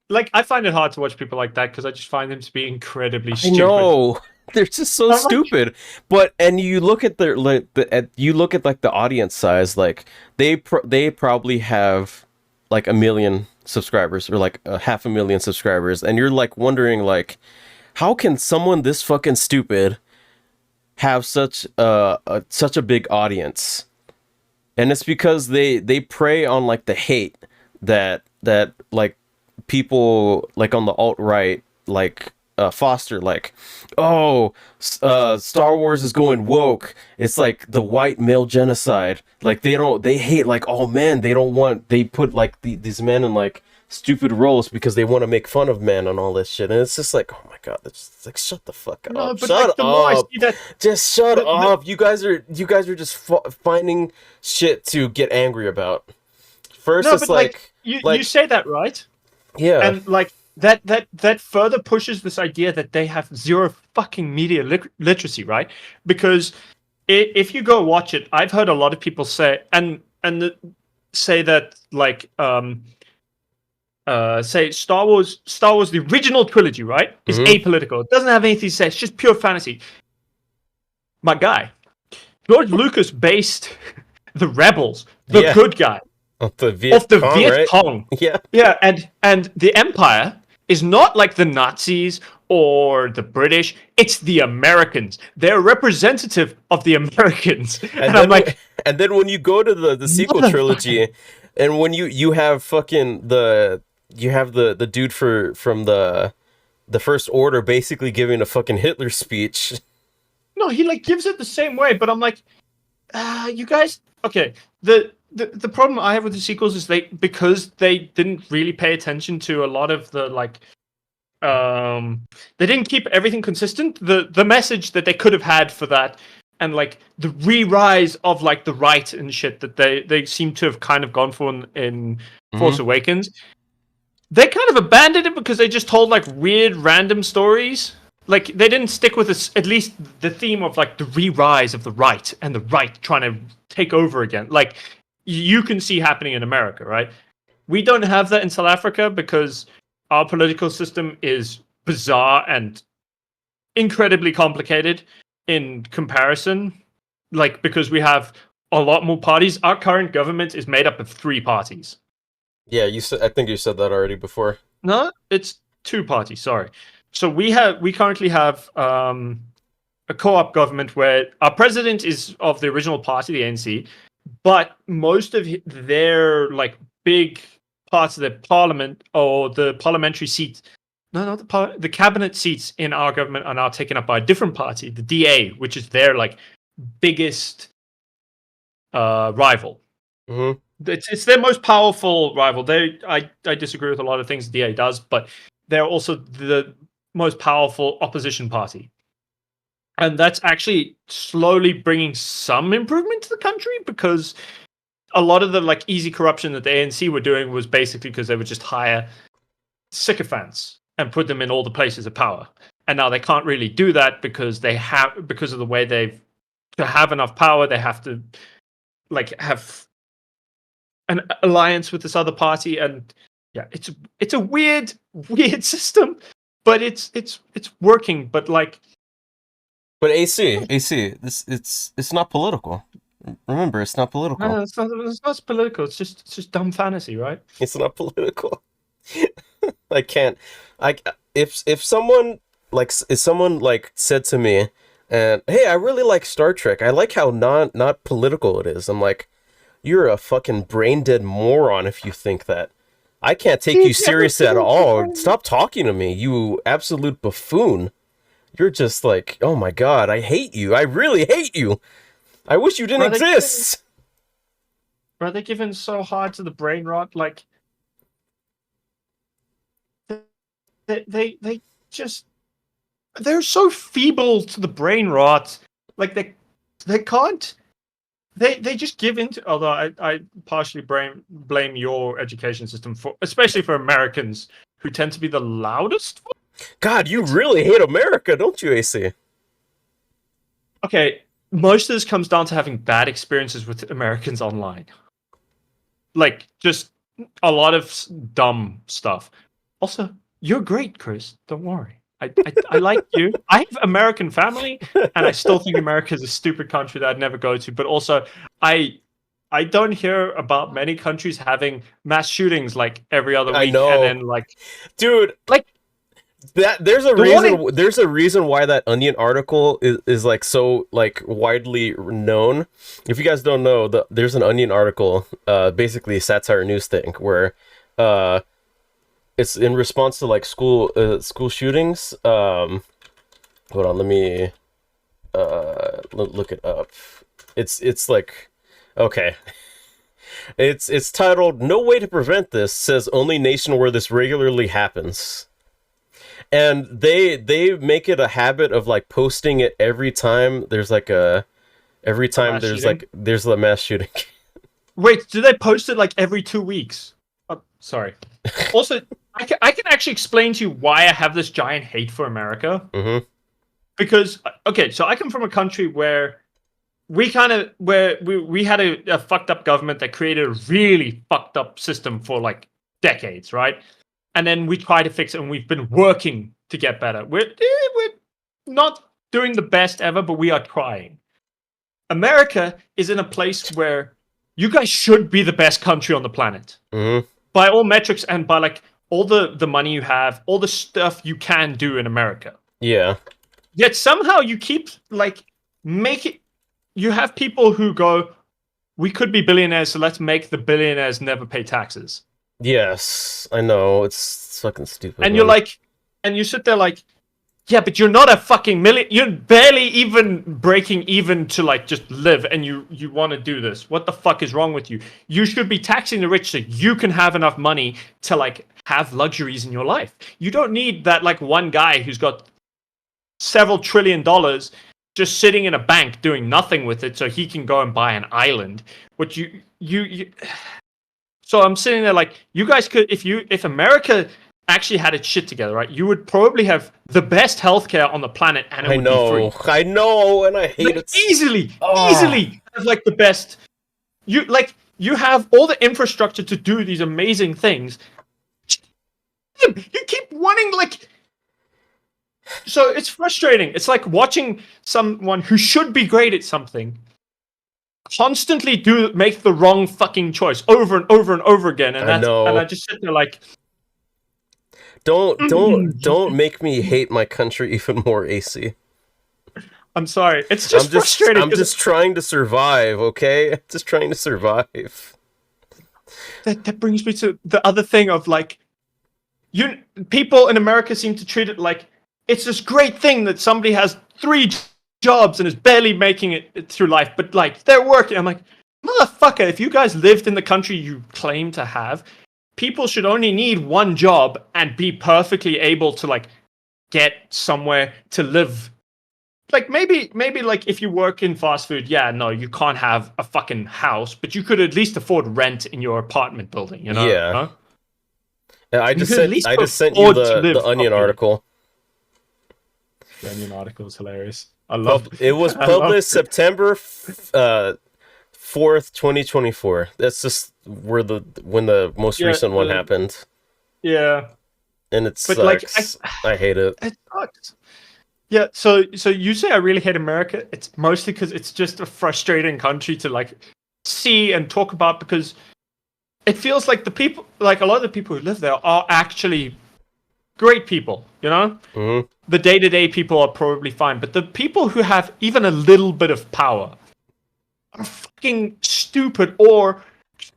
Like, I find it hard to watch people like that because I just find them to be incredibly I stupid. know. They're just so I'm like- stupid. But and you look at their you look at like the audience size, like they probably have like 1 million subscribers or like 500,000 subscribers, and you're like wondering like, how can someone this fucking stupid have such such a big audience? And it's because they prey on like the hate that like people like on the alt-right like foster, like, oh, Star Wars is going woke. It's like the white male genocide. Like they hate like all men. They put like these men in like stupid roles because they want to make fun of men and all this shit. And it's just like, oh my god, it's like, shut the fuck up. No, but Shut like, the more I up. see that, Just shut the- up. You guys are just finding shit to get angry about. First, no, it's but like you say that right, yeah, and like that further pushes this idea that they have zero fucking media literacy, right? Because if you go watch it, I've heard a lot of people say say that like say Star Wars, the original trilogy, right, is apolitical. It doesn't have anything to say. It's just pure fantasy. My guy, George Lucas based the rebels, the good guy, of the of the Cong, Viet right? Cong. Yeah, and the Empire is not like the Nazis or the British. It's the Americans. They're representative of the Americans. And I'm like, and then when you go to the sequel trilogy, and when you have fucking the dude from the First Order basically giving a fucking Hitler speech. No, he like gives it the same way, but I'm like, you guys, okay. The problem I have with the sequels is because they didn't really pay attention to a lot of the like, they didn't keep everything consistent. The message that they could have had for that, and like the re-rise of like the right and shit that they seem to have kind of gone for in Force Awakens. They kind of abandoned it because they just told like weird random stories. Like they didn't stick with this, at least the theme of like the re-rise of the right and the right trying to take over again. Like you can see happening in America, right? We don't have that in South Africa because our political system is bizarre and incredibly complicated in comparison. Like because we have a lot more parties. Our current government is made up of 3 parties. Yeah, I think you said that already before. No, it's 2 parties. Sorry. So we currently have a co-op government where our president is of the original party, the ANC, but most of their like big parts of the parliament or the parliamentary seats, the cabinet seats in our government are now taken up by a different party, the DA, which is their like biggest rival. It's their most powerful rival. I disagree with a lot of things the DA does, but they're also the most powerful opposition party. And that's actually slowly bringing some improvement to the country because a lot of the like easy corruption that the ANC were doing was basically because they would just hire sycophants and put them in all the places of power. And now they can't really do that because because of the way to have enough power, they have to like have an alliance with this other party. And yeah, it's a weird system, but it's working. But like, but AC, it's not political. Remember, it's not political. No, it's not political. It's just dumb fantasy, right? It's not political. I can't. If someone said to me, and hey, I really like Star Trek. I like how not political it is. I'm like, you're a fucking brain dead moron if you think that. I can't take you serious at all. Stop talking to me, you absolute buffoon. You're just like, oh my god, I hate you. I really hate you. I wish you didn't exist. Bro, they're giving so hard to the brain rot. Like, they just, they're so feeble to the brain rot. Like they can't. They just give into. Although I partially blame your education system for, especially for Americans who tend to be the loudest. God, you really hate America, don't you, AC? Okay, most of this comes down to having bad experiences with Americans online. Like, just a lot of dumb stuff. Also, you're great, Chris. Don't worry. I like you. I have American family, and I still think America is a stupid country that I'd never go to. But also, I don't hear about many countries having mass shootings like every other week. I know. And then, like, dude, like that there's a reason why that Onion article is like so like widely known. If you guys don't know, there's an Onion article, basically a satire news thing where it's in response to like school shootings. Hold on, let me look it up. It's like, okay. It's titled "No Way to Prevent This," says only nation where this regularly happens. And they make it a habit of like posting it every time there's like there's a mass shooting. Wait, do they post it like every 2 weeks? Oh, sorry. Also, I can actually explain to you why I have this giant hate for America. Mm-hmm. Because, okay, so I come from a country where we had a fucked up government that created a really fucked up system for like decades, right? And then we try to fix it, and we've been working to get better. We're not doing the best ever, but we are trying. America is in a place where you guys should be the best country on the planet. Mm-hmm. By all metrics and by like all the money you have, all the stuff you can do in America. Yeah. Yet somehow you keep like you have people who go, we could be billionaires, so let's make the billionaires never pay taxes. Yes, I know. It's fucking stupid. And you're like, and you sit there like, yeah, but you're not a fucking million. You're barely even breaking even to like just live, and you want to do this. What the fuck is wrong with you? You should be taxing the rich so you can have enough money to like have luxuries in your life. You don't need that like one guy who's got several $1 trillion just sitting in a bank doing nothing with it so he can go and buy an island. What you So I'm sitting there like, you guys could, if America actually had its shit together, right, you would probably have the best healthcare on the planet, and it would be free. I know, and I hate it. Easily have like the best. You have all the infrastructure to do these amazing things. You keep wanting like. So it's frustrating. It's like watching someone who should be great at something constantly make the wrong fucking choice over and over and over again, and I just sit there like. Don't make me hate my country even more, AC. I'm sorry. It's just frustrating. I'm just trying to survive, okay? Just trying to survive. That brings me to the other thing of like, people in America seem to treat it like it's this great thing that somebody has 3 jobs and is barely making it through life, but like they're working. I'm like, motherfucker, if you guys lived in the country you claim to have, people should only need 1 job and be perfectly able to like get somewhere to live. Like maybe like if you work in fast food, yeah, no, you can't have a fucking house, but you could at least afford rent in your apartment building, you know? Yeah. Huh? Yeah, I just sent you the Onion article. The Onion article is hilarious. I love it. Was published September 4th, 2024. That's just when the most recent one happened. Yeah. And it sucks. Like, I hate it. It sucks. Yeah, so you say I really hate America. It's mostly because it's just a frustrating country to like see and talk about, because it feels like the people, like a lot of the people who live there are actually great people, you know? Mm-hmm. The day-to-day people are probably fine, but the people who have even a little bit of power are fucking stupid or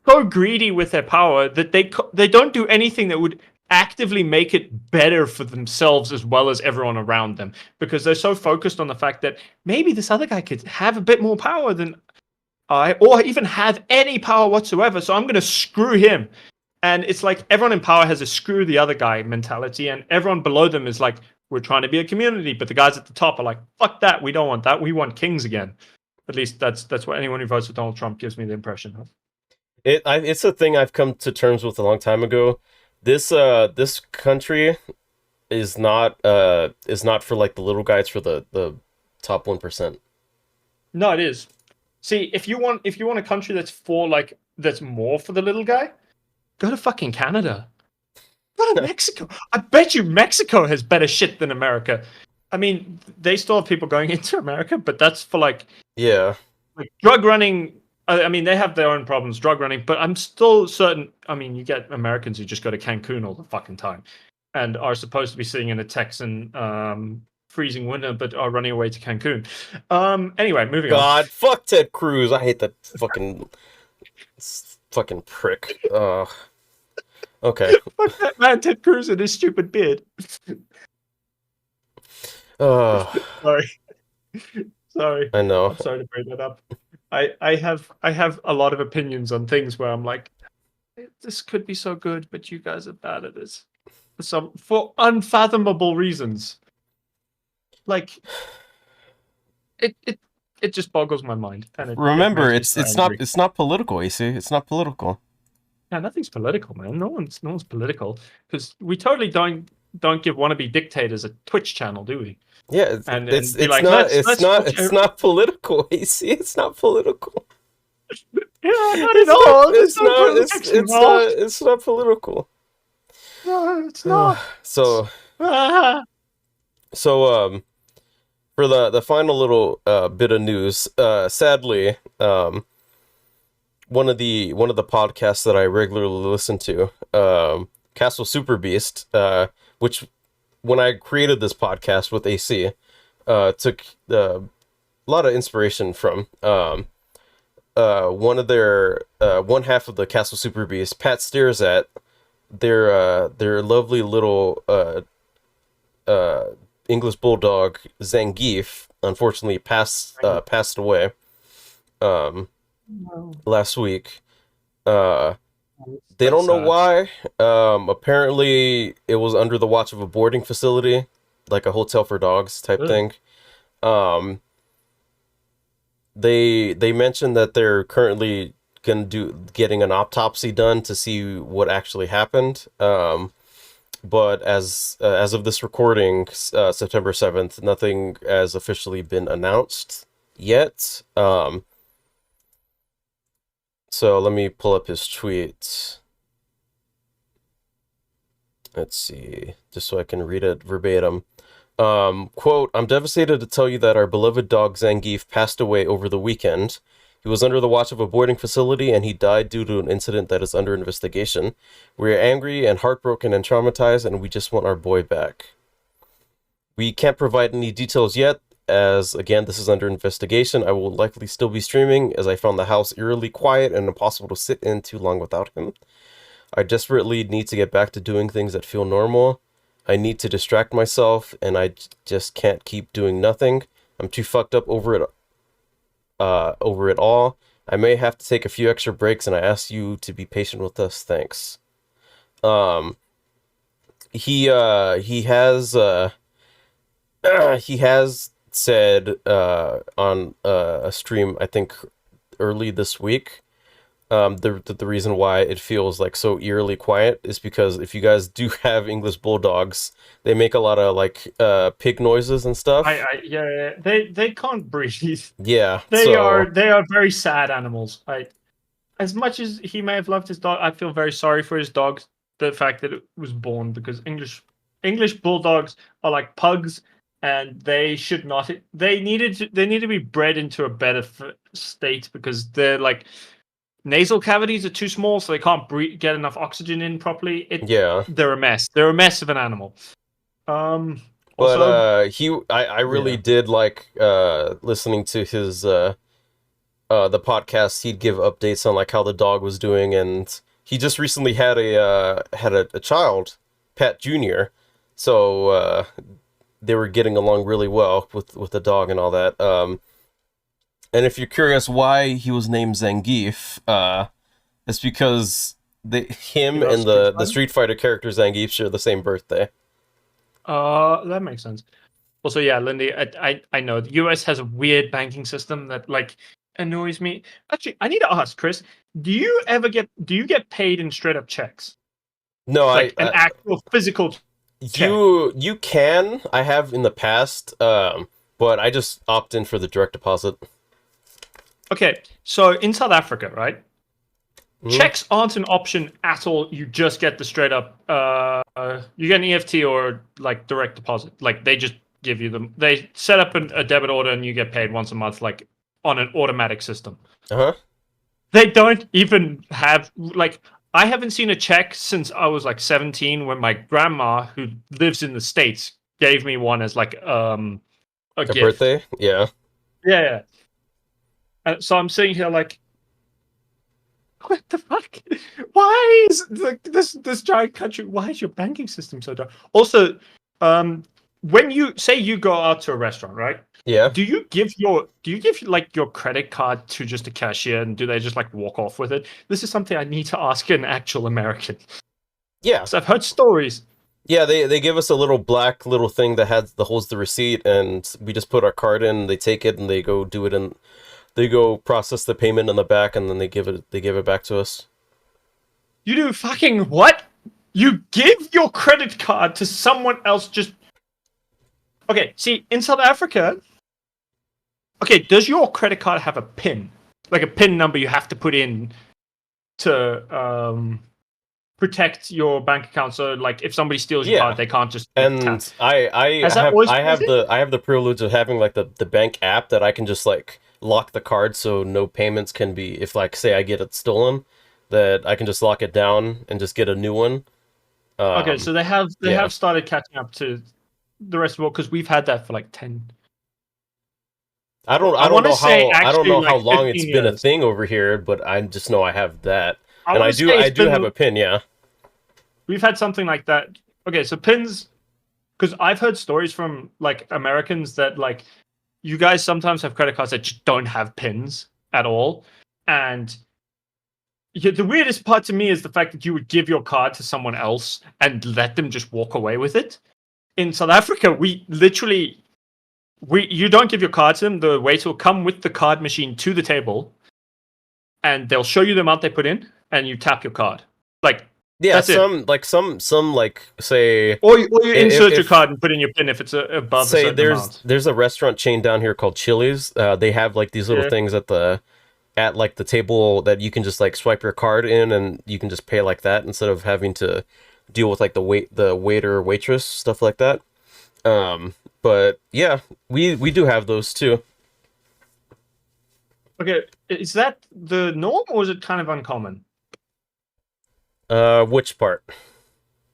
so greedy with their power that they don't do anything that would actively make it better for themselves as well as everyone around them, because they're so focused on the fact that maybe this other guy could have a bit more power than I, or even have any power whatsoever, so I'm going to screw him. And it's like everyone in power has a screw the other guy mentality, and everyone below them is like, we're trying to be a community, but the guys at the top are like, fuck that, we don't want that, we want kings again. At least that's what anyone who votes for Donald Trump gives me the impression of. It's a thing I've come to terms with a long time ago. This country is not for like the little guys, for the top 1%. No, it is. See, if you want a country that's more for the little guy, go to fucking Canada. Go to Mexico. I bet you Mexico has better shit than America. I mean, they still have people going into America, but that's for like drug running. I mean, they have their own problems, drug running, but I'm still certain. I mean, you get Americans who just go to Cancun all the fucking time and are supposed to be sitting in a Texan freezing winter, but are running away to Cancun. Anyway, moving on. God, fuck Ted Cruz. I hate that fucking prick. Okay. Fuck that man, Ted Cruz and his stupid beard. Sorry. I know. I'm sorry to bring that up. I have a lot of opinions on things where I'm like, this could be so good, but you guys are bad at this for unfathomable reasons. Like, it just boggles my mind. And remember, it's not political, AC. It's not political. Yeah, nothing's political, man. No one's political, because we totally don't give wannabe dictators a Twitch channel, do we? Yeah, it's not political, AC. It's not political. Yeah, not at all. It's not political. No, it's not. So Ah. so for the final little bit of news, sadly, one of the podcasts that I regularly listen to, Castle Super Beast, which when I created this podcast with AC, took a lot of inspiration from. One of their one half of the Castle Super Beast, Pat stares at their lovely little uh, English bulldog Zangief. Unfortunately, passed away No. last week. Uh, It's they very don't know sad. why. Apparently, it was under the watch of a boarding facility, like a hotel for dogs type Ugh. thing. Um, they mentioned that they're currently getting an autopsy done to see what actually happened. But as of this recording, September 7th, nothing has officially been announced yet. So let me pull up his tweet. Let's see, just so I can read it verbatim. Quote, I'm devastated to tell you that our beloved dog Zangief passed away over the weekend. He was under the watch of a boarding facility and he died due to an incident that is under investigation. We are angry and heartbroken and traumatized and we just want our boy back. We can't provide any details yet, as again, this is under investigation. I will likely still be streaming as I found the house eerily quiet and impossible to sit in too long without him. I desperately need to get back to doing things that feel normal. I need to distract myself, and I just can't keep doing nothing. I'm too fucked up over it all. I may have to take a few extra breaks, and I ask you to be patient with us. Thanks. Um, he has he has said on a stream, I think early this week, the reason why it feels like so eerily quiet is because if you guys do have English bulldogs, they make a lot of like pig noises and stuff. Yeah, they can't breathe. Yeah, They are so they are very sad animals. As much as he may have loved his dog, I feel very sorry for his dog. The fact that it was born, because English bulldogs are like pugs, and they should not. They need to be bred into a better state, because they're like nasal cavities are too small, so they can't get enough oxygen in properly. yeah. They're a mess. They're a mess of an animal. Um. But Also, I really yeah. did like listening to his the podcast. He'd give updates on like how the dog was doing, and he just recently had a child, Pat Jr. So they were getting along really well with the dog and all that. And if you're curious why he was named Zangief, it's because He him loves and Street the Fighter. Street Fighter character Zangief share the same birthday. That makes sense. Also, yeah, Lindy, I know the US has a weird banking system that like annoys me. Actually, I need to ask Chris, do you get paid in straight up checks? No, Like an actual physical check? you can. I have in the past, but I just opt in for the direct deposit. Okay, so in South Africa, right? Mhm. Checks aren't an option at all. You just get the straight up you get an EFT or like direct deposit. Like they just give you them. They set up a debit order and you get paid once a month, like on an automatic system. Uh-huh. They don't even have like I haven't seen a check since I was like 17, when my grandma, who lives in the States, gave me one as like a A gift. birthday? Yeah. Yeah, yeah. So I'm sitting here like, what the fuck? Why is like this giant country? Why is your banking system so dumb? Also, when you say you go out to a restaurant, right? Yeah. Do you give like your credit card to just a cashier, and do they just like walk off with it? This is something I need to ask an actual American. Yeah. So I've heard stories. Yeah, they give us a little black little thing that holds the receipt, and we just put our card in, they take it and they go do it, and they go process the payment in the back, and then they give it back to us. You do fucking what? You give your credit card to someone else just. Okay, see, in South Africa, okay, does your credit card have a PIN? Like a PIN number you have to put in to protect your bank account. So like if somebody steals your Yeah. card, they can't just And tap. I Has that always I been a have thing? the privilege of having like the bank app that I can just like lock the card so no payments can be, if like say I get it stolen, that I can just lock it down and just get a new one. Okay, so they Yeah. have started catching up to the rest of the world because we've had that for like 10. I I don't want to know say actually how like long it's 15 been a years. thing over here, but I just know I have that. I And want to say I it's do have been a pin, yeah. we've had something like that. Okay, so pins, because I've heard stories from like Americans that like you guys sometimes have credit cards that just don't have pins at all, and the weirdest part to me is the fact that you would give your card to someone else and let them just walk away with it. In South Africa, we literally you don't give your card to them. The waiter will come with the card machine to the table, and they'll show you the amount they put in, and you tap your card. Like Yeah, that's it. some like say Or you insert your if card and put in your pin if it's above a say certain amount. there's a restaurant chain down here called Chili's. They have like these little Yeah. things at like the table that you can just like swipe your card in and you can just pay like that instead of having to deal with like the waiter or waitress stuff like that. But yeah, we do have those too. Okay, is that the norm or is it kind of uncommon? Which part?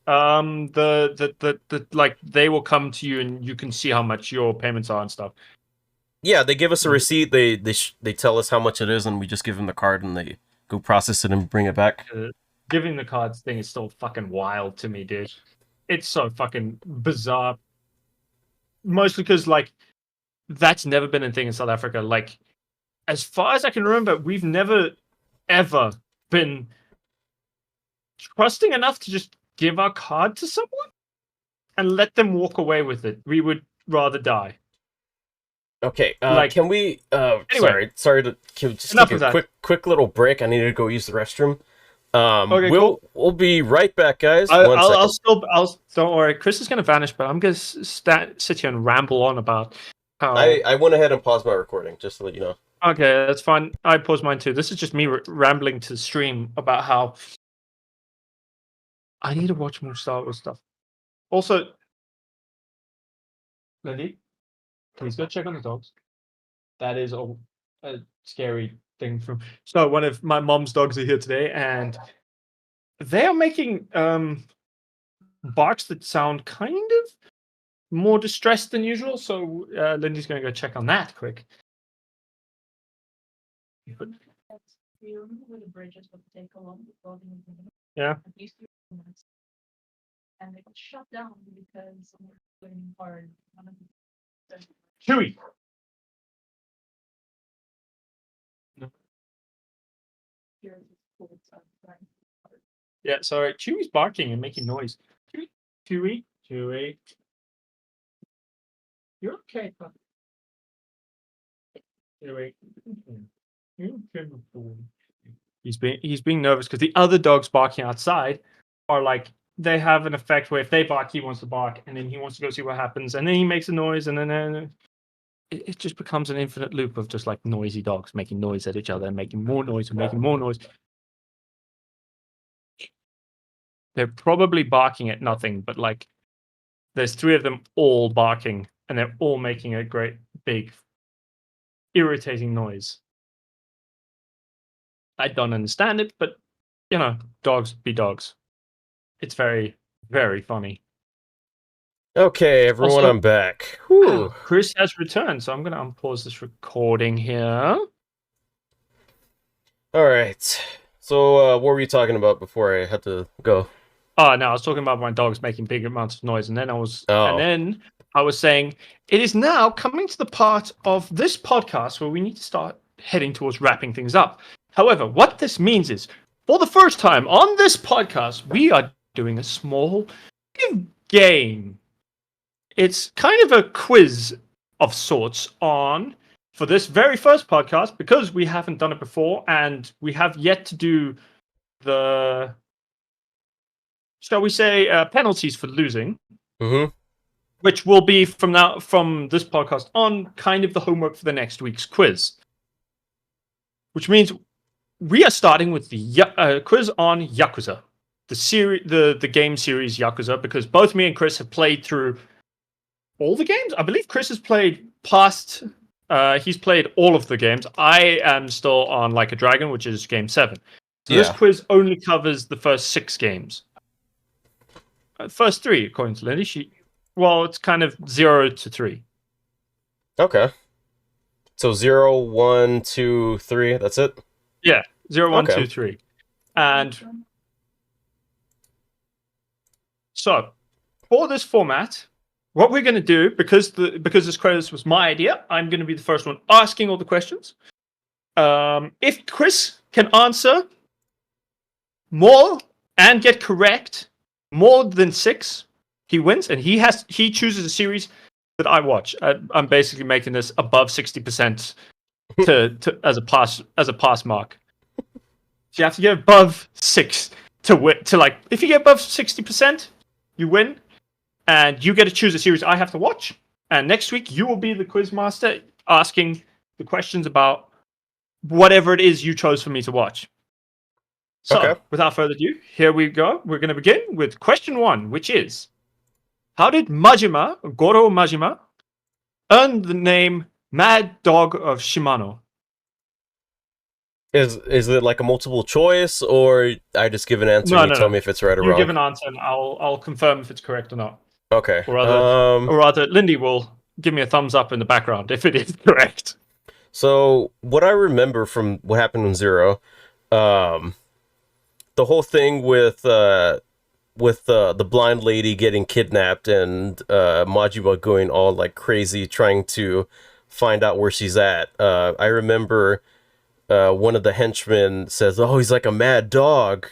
The like they will come to you and you can see how much your payments are and stuff. Yeah, they give us a receipt. They tell us how much it is, and we just give them the card, and they go process it and bring it back. Giving the cards thing is still fucking wild to me, dude. It's so fucking bizarre. Mostly because like that's never been a thing in South Africa. Like as far as I can remember, we've never ever been trusting enough to just give our card to someone and let them walk away with it. We would rather die. Okay, Like can we? anyway, Sorry to just enough take of a that. quick little break. I need to go use the restroom. Okay, cool. We'll be right back, guys. I'll don't worry. Chris is gonna vanish, but I'm gonna sit here and ramble on about how. I went ahead and paused my recording just to let you know. Okay, that's fine. I paused mine too. This is just me rambling to stream about how I need to watch more Star Wars stuff. Also, Lindy, please go check on the dogs. That is a scary thing from. So one of my mom's dogs are here today, and they are making barks that sound kind of more distressed than usual. So Lindy's going to go check on that quick. Do you remember where the bridges would take along the building? Yeah. And they got shut down because someone was putting hard. Chewy. Yeah, sorry. Chewy's barking and making noise. Chewy. Chewy. You're okay, puppy. Chewy. He's being nervous because the other dogs barking outside are like they have an effect where if they bark, he wants to bark, and then he wants to go see what happens, and then he makes a noise, and then it just becomes an infinite loop of just like noisy dogs making noise at each other and making more noise and making more noise. They're probably barking at nothing, but like there's 3 of them all barking, and they're all making a great big irritating noise. I don't understand it, but you know, dogs be dogs. It's very, very funny. Okay, everyone, Also- I'm back. Whew. Chris has returned, so I'm going to unpause this recording here. All right. So, what were you talking about before I had to go? Oh no, I was talking about my dogs making big amounts of noise, and then Oh. I was saying it is now coming to the part of this podcast where we need to start heading towards wrapping things up. However, what this means is, for the first time on this podcast, we are doing a small game. It's kind of a quiz of sorts on for this very first podcast because we haven't done it before and we have yet to do the, shall we say, penalties for losing, which will be from this podcast on kind of the homework for the next week's quiz, which means we are starting with the quiz on Yakuza. the game series Yakuza, because both me and Chris have played through all the games. I believe Chris has played past. He's played all of the games. I am still on Like a Dragon, which is game 7. So this Yeah. quiz only covers the first 6 games. First 3, according to Lindy. Well, it's kind of 0 to 3. Okay. So 0, 1, 2, 3. That's it. Yeah, 0, 1, Okay. 2, 3. And so, for this format, what we're going to do, because this quiz was my idea, I'm going to be the first one asking all the questions. If Chris can answer more and get correct more than 6, he wins, and he chooses a series that I watch. I'm basically making this above 60% to as a pass mark. So you have to get above 6 to win. If you get above 60%, you win, and you get to choose a series I have to watch. And next week you will be the quiz master, asking the questions about whatever it is you chose for me to watch. So, Okay. without further ado, here we go. We're going to begin with question 1, which is: how did Goro Majima, earn the name Mad Dog of Shimano? Is it like a multiple choice, or I just give an answer No, and you no, tell no. me if it's right or You wrong? give an answer, and I'll confirm if it's correct or not. Okay. Or rather, Lindy will give me a thumbs up in the background if it is correct. So what I remember from what happened in 0, the whole thing with the blind lady getting kidnapped and Majima going all like crazy trying to find out where she's at. I remember one of the henchmen says, "Oh, he's like a mad dog."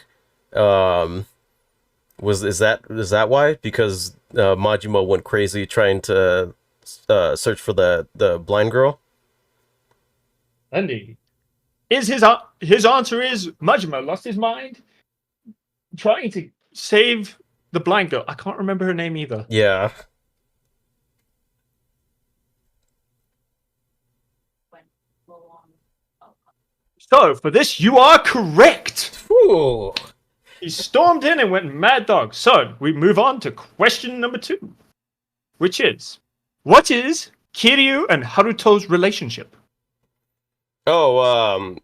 Is that why? Because Majima went crazy trying to search for the blind girl? Lindy, his answer is Majima lost his mind trying to save the blind girl. I can't remember her name either. Yeah. So, for this, you are correct. Whew. He stormed in and went mad dog. So, we move on to question number 2, which is: what is Kiryu and Haruto's relationship? Oh,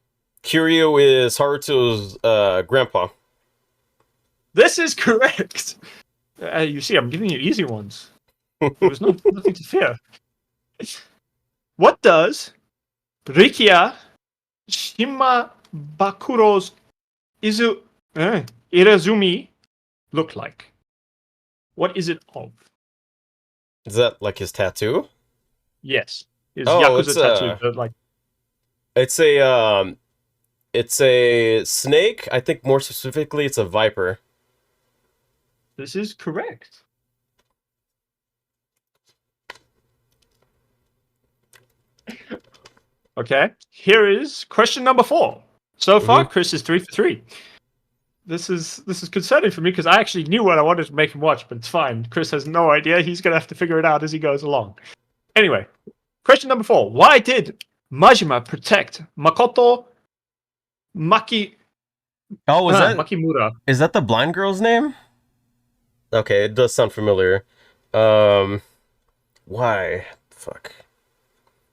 Kiryu is Haruto's grandpa. This is correct. You see, I'm giving you easy ones. There was nothing to fear. What does Rikiya Shimabakuro's Irazumi look like? What is it of? Is that like his tattoo? Yes. His Oh, Yakuza it's, tattoo. But like, It's a snake. I think more specifically, it's a viper. this is correct. Okay. Here is question number 4. So far, Chris is 3 for 3. This is concerning for me because I actually knew what I wanted to make him watch, but it's fine. Chris has no idea. He's gonna have to figure it out as he goes along. Anyway, question number 4. Why did Majima protect Makoto Oh, Makimura? is that the blind girl's name? Okay, it does sound familiar. Why? Fuck.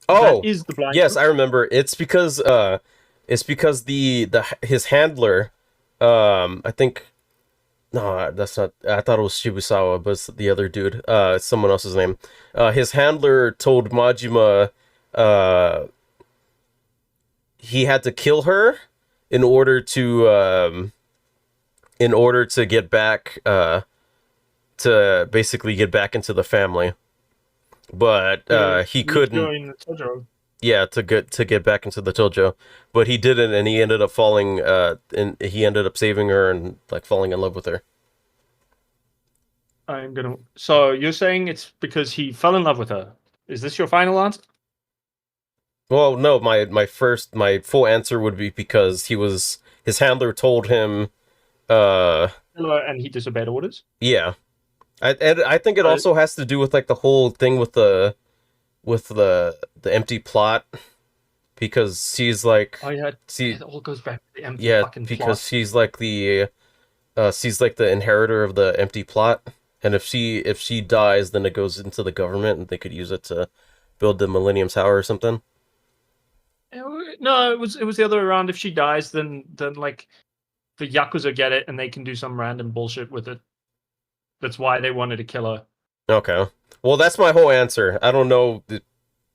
Oh, That is the blind yes, girl. I remember. It's because his handler, I think. No, that's not. I thought it was Shibusawa, but it's the other dude. It's someone else's name. His handler told Majima, he had to kill her in order to get back, to basically get back into the family. But he couldn't. Join the Tojo. Yeah, to get back into the Tojo, but he didn't, and he ended up falling. And he ended up saving her and like falling in love with her. So you're saying it's because he fell in love with her? Is this your final answer? Well, no, my full answer would be because his handler told him. And he disobeyed orders. Yeah, I think it also has to do with like the whole thing with the empty plot, because she's like, Oh yeah, see, it all goes back to the empty yeah, fucking because plot. she's like the she's like the inheritor of the empty plot, and if she dies, then it goes into the government, and they could use it to build the Millennium Tower or something. No, it was the other way around. If she dies, then like the Yakuza get it and they can do some random bullshit with it. That's why they wanted to kill her. Okay. Well, that's my whole answer. I don't know. Yeah,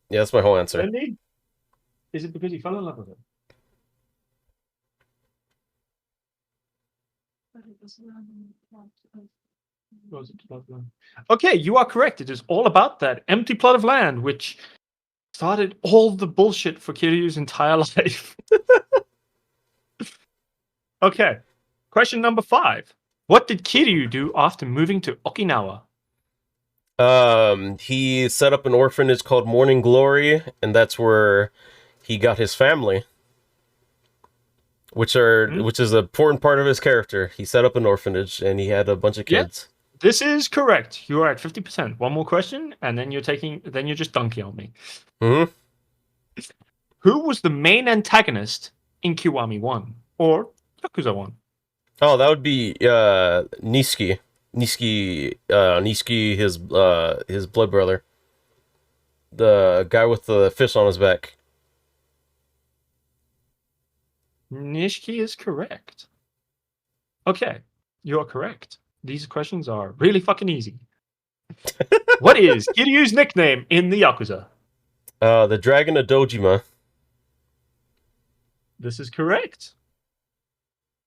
that's my whole answer. Indeed. Is it because he fell in love with her? But it was random plot of- Was it plot of land? Okay, you are correct. It is all about that empty plot of land, which started all the bullshit for Kiryu's entire life. Okay. Question number 5. What did Kiryu do after moving to Okinawa? He set up an orphanage called Morning Glory, and that's where he got his family, which is an important part of his character. He set up an orphanage, and he had a bunch of Yeah. kids. This is correct. You are at 50%. One more question, and then you're just dunking on me. Mm-hmm. Who was the main antagonist in Kiwami 1 or Yakuza 1? Oh, that would be Niski. Niski, his blood brother. The guy with the fish on his back. Nishiki is correct. Okay, you are correct. These questions are really fucking easy. What is Kiryu's nickname in the Yakuza? The Dragon of Dojima. This is correct.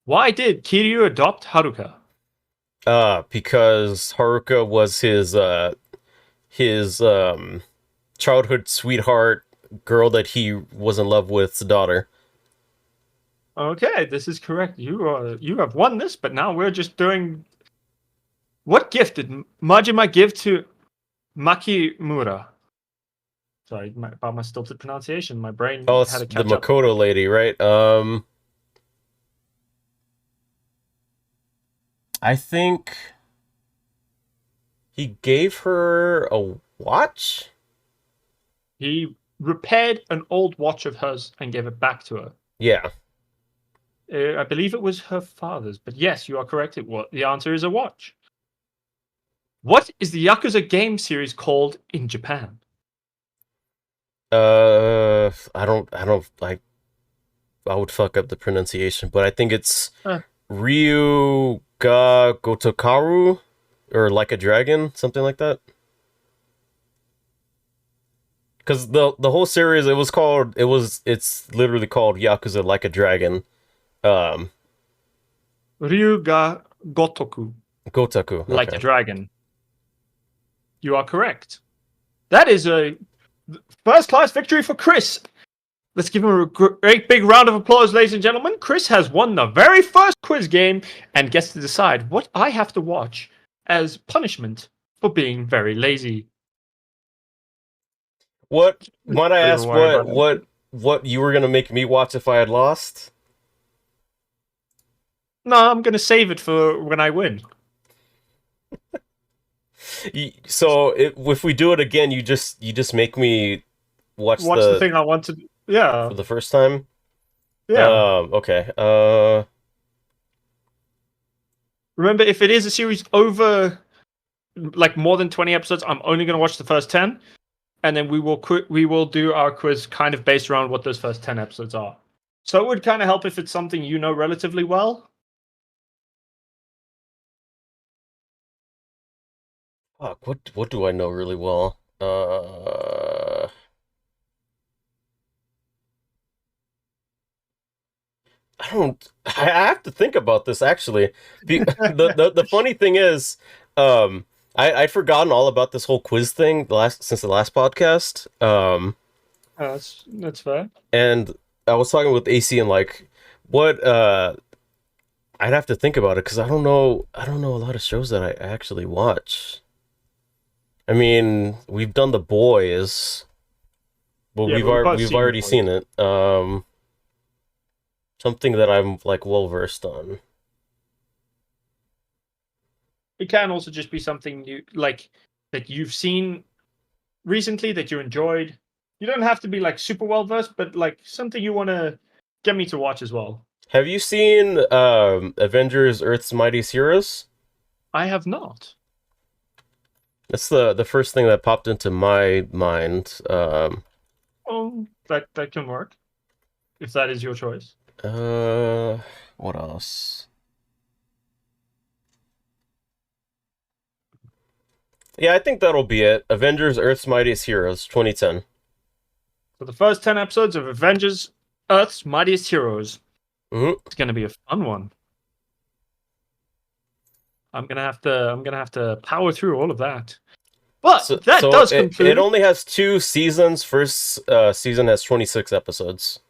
Why did Kiryu adopt Haruka? Because Haruka was his childhood sweetheart, girl that he was in love with's daughter. Okay, this is correct. You have won this, but now we're just doing. What gift did Majima give to Makimura? Sorry about my stilted pronunciation. My brain Oh, had it's to the catch up. Makoto lady, right? I think he gave her a watch? He repaired an old watch of hers and gave it back to her. Yeah. I believe it was her father's, but yes, you are correct. The answer is a watch. What is the Yakuza game series called in Japan? I would fuck up the pronunciation, but I think it's Uh. Ryu ga Gotokaru, or Like a Dragon, something like that. Because the whole series, it's literally called Yakuza Like a Dragon. Ryu ga Gotoku, Gotaku. Okay. like a dragon. You are correct. That is a first-class victory for Chris. Let's give him a great big round of applause, ladies and gentlemen. Chris has won the very first quiz game and gets to decide what I have to watch as punishment for being very lazy. What? Might I Don't ask even worry about what you were gonna make me watch if I had lost? No, I'm going to save it for when I win. So if we do it again, you just make me watch the thing I want to do. Yeah. For the first time. Yeah. Okay. Remember, if it is a series over like more than 20 episodes, I'm only going to watch the first 10, and then we will do our quiz kind of based around what those first 10 episodes are. So it would kind of help if it's something you know relatively well. Fuck, what do I know really well? I have to think about this actually. The funny thing is, I'd forgotten all about this whole quiz thing since the last podcast. That's fair. And I was talking with AC and like, what I'd have to think about it because I don't know a lot of shows that I actually watch. I mean, we've done The Boys, but Yeah, we've already seen it. Something that I'm like well versed on. It can also just be something you like that you've seen recently that you enjoyed. You don't have to be like super well versed, but like something you want to get me to watch as well. Have you seen Avengers: Earth's Mightiest Heroes? I have not. That's the first thing that popped into my mind. Oh, that can work if that is your choice. What else? Yeah, I think that'll be it. Avengers: Earth's Mightiest Heroes, 2010. So the first 10 episodes of Avengers: Earth's Mightiest Heroes. Hmm. It's gonna be a fun one. I'm gonna have to power through all of that. But So, that so does it conclude. only has 2 seasons. First season has 26 episodes.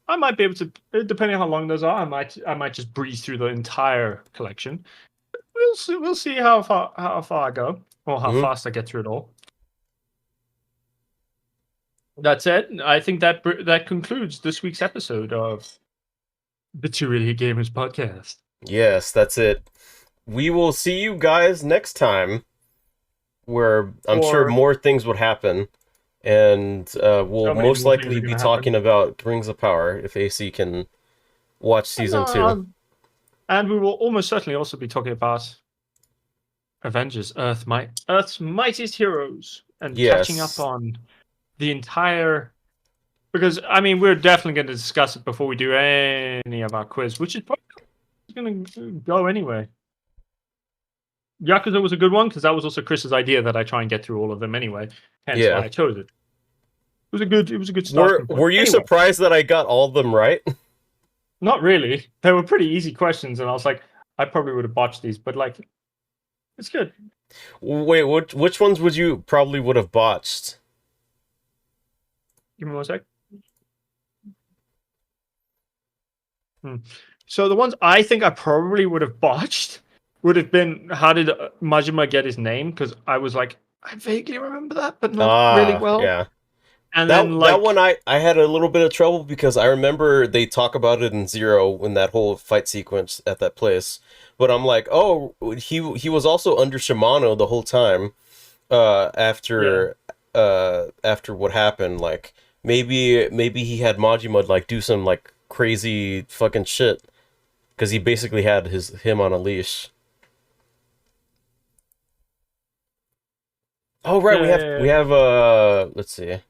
I might be able to, depending on how long those are. I might just breeze through the entire collection. We'll see. We'll see how far I go, or how Mhm. fast I get through it all. That's it. I think that concludes this week's episode of the Two Idiot Gamers podcast. Yes, that's it. We will see you guys next time, where I'm sure Or more things would happen, and we'll so many most more things likely are be gonna happen. talking about Rings of Power if AC can watch season 2. And we will almost certainly also be talking about Avengers: Earth's Mightiest Heroes and catching up Yes. on the entire. Because I mean, we're definitely going to discuss it before we do any of our quiz, which is probably going to go anyway. Yakuza was a good one because that was also Chris's idea that I try and get through all of them anyway. Hence why Yeah. I chose it. It was a good starting point. Were you Anyway, surprised that I got all of them right? not really. They were pretty easy questions, and I was like, I probably would have botched these, but like, it's good. Wait, which ones would you probably would have botched? Give me 1 sec. So the ones I think I probably would have botched would have been how did Majima get his name? Because I was like, I vaguely remember that, but not really well. Yeah. And then That like, one I had a little bit of trouble because I remember they talk about it in Zero in that whole fight sequence at that place. But I'm like, oh, he was also under Shimano the whole time. After what happened, like maybe he had Majima like do some like crazy fucking shit because he basically had him on a leash. Oh right, we have let's see.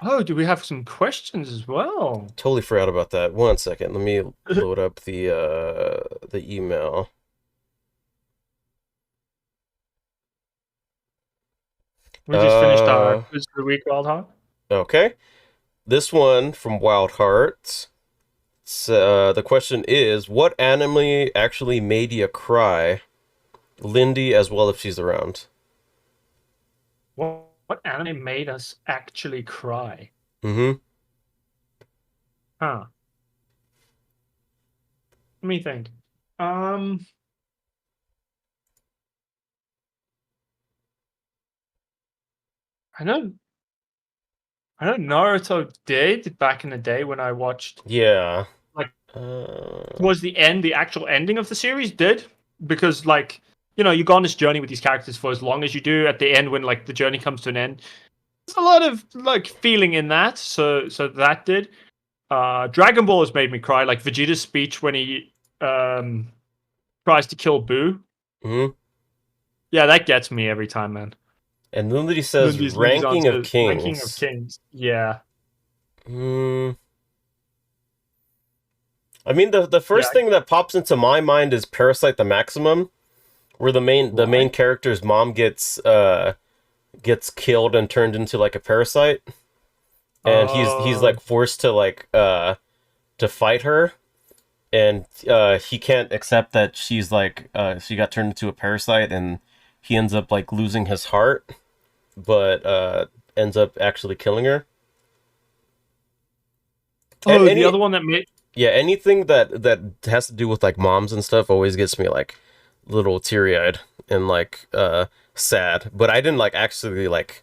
oh, do we have some questions as well? Totally forgot about that. 1 second. Let me load up the email. We just finished our quiz for the week, Wild Heart. Okay. This one from Wild Heart. The question is, what anime actually made you cry? Lindy as well if she's around. What anime made us actually cry? Mm-hmm. Huh. Let me think. I know Naruto did back in the day when I watched Yeah. like Uh, towards the end, the actual ending of the series did because like you go on this journey with these characters for as long as you do. At the end, when like the journey comes to an end, there's a lot of like feeling in that. So that did. Dragon Ball has made me cry. Like Vegeta's speech when he tries to kill Boo. mm-hmm. Yeah, that gets me every time, man. And Lindy says Lindy's ranking of answer, ranking of kings. kings. Yeah. I mean the first thing that pops into my mind is Parasite the Maximum, where the main character's mom gets killed and turned into like a parasite, and he's like forced to like to fight her, and he can't accept that she's like she got turned into a parasite, and he ends up like losing his heart, but ends up actually killing her. Oh, the other one that made. Yeah, anything that has to do with like moms and stuff always gets me like little teary-eyed and like sad. But I didn't like actually like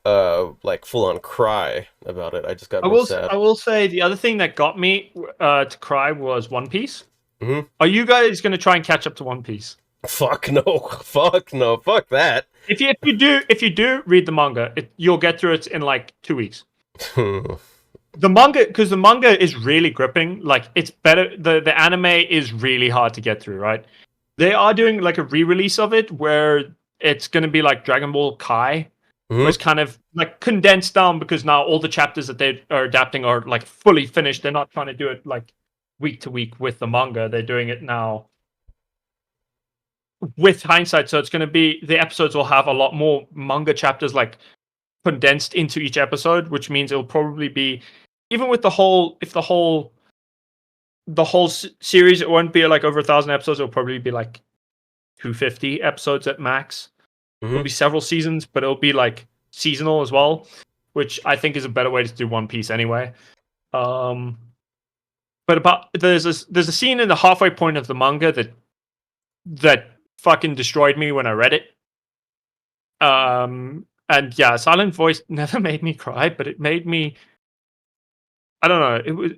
full on cry about it. I just got real sad. I will say the other thing that got me to cry was One Piece. Mm-hmm. Are you guys going to try and catch up to One Piece? Fuck no, fuck no, fuck that. If you do read the manga, you'll get through it in like 2 weeks. the manga, because the manga is really gripping. Like, it's better. The anime is really hard to get through, right? They are doing like a re-release of it where it's going to be like Dragon Ball Kai, where it's kind of like condensed down because now all the chapters that they are adapting are like fully finished. They're not trying to do it like week to week with the manga. They're doing it now with hindsight. So it's going to be, the episodes will have a lot more manga chapters like condensed into each episode, which means it'll probably be, even with the whole, if the whole series, it won't be like over 1,000 episodes. It'll probably be like 250 episodes at max. It'll be several seasons, but it'll be like seasonal as well, which I think is a better way to do One Piece anyway. But there's a scene in the halfway point of the manga that fucking destroyed me when I read it. And yeah, Silent Voice never made me cry, but it made me, I don't know. It was.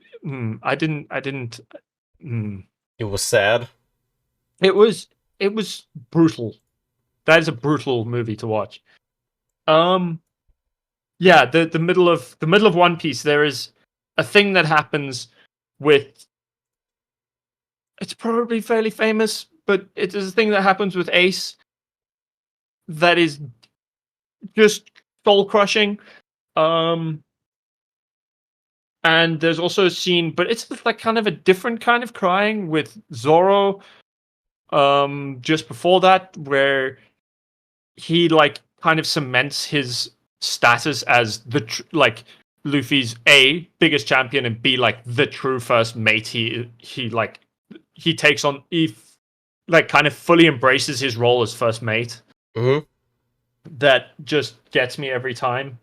I didn't. It was sad. It was brutal. That is a brutal movie to watch. Yeah, the middle of One Piece, there is a thing that happens with. It's probably fairly famous, but it is a thing that happens with Ace that is just soul crushing. And there's also a scene, but it's like kind of a different kind of crying with Zoro. Just before that, where he like kind of cements his status as the like Luffy's A, biggest champion, and B, like the true first mate. He takes on, like kind of fully embraces his role as first mate. That just gets me every time.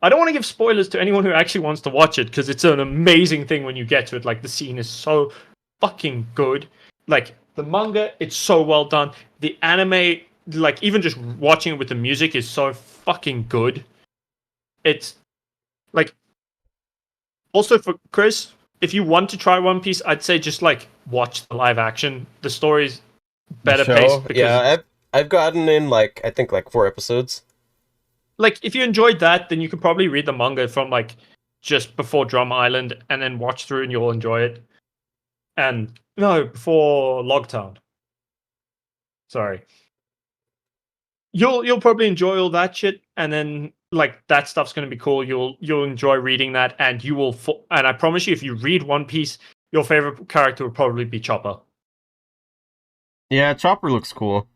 I don't want to give spoilers to anyone who actually wants to watch it, because it's an amazing thing when you get to it. Like, the scene is so fucking good. Like, the manga, it's so well done. The anime, like, even just watching it with the music is so fucking good. It's, like, also for Chris, if you want to try One Piece, I'd say just, like, watch the live action. The story's better paced. Because yeah, I've gotten in, like, I think, like, 4 episodes. Like, if you enjoyed that, then you could probably read the manga from, like, just before Drum Island and then watch through and you'll enjoy it. And, no, before Logtown. Sorry. You'll probably enjoy all that shit, and then, like, that stuff's going to be cool. You'll enjoy reading that, and you will... and I promise you, if you read One Piece, your favorite character will probably be Chopper. Yeah, Chopper looks cool.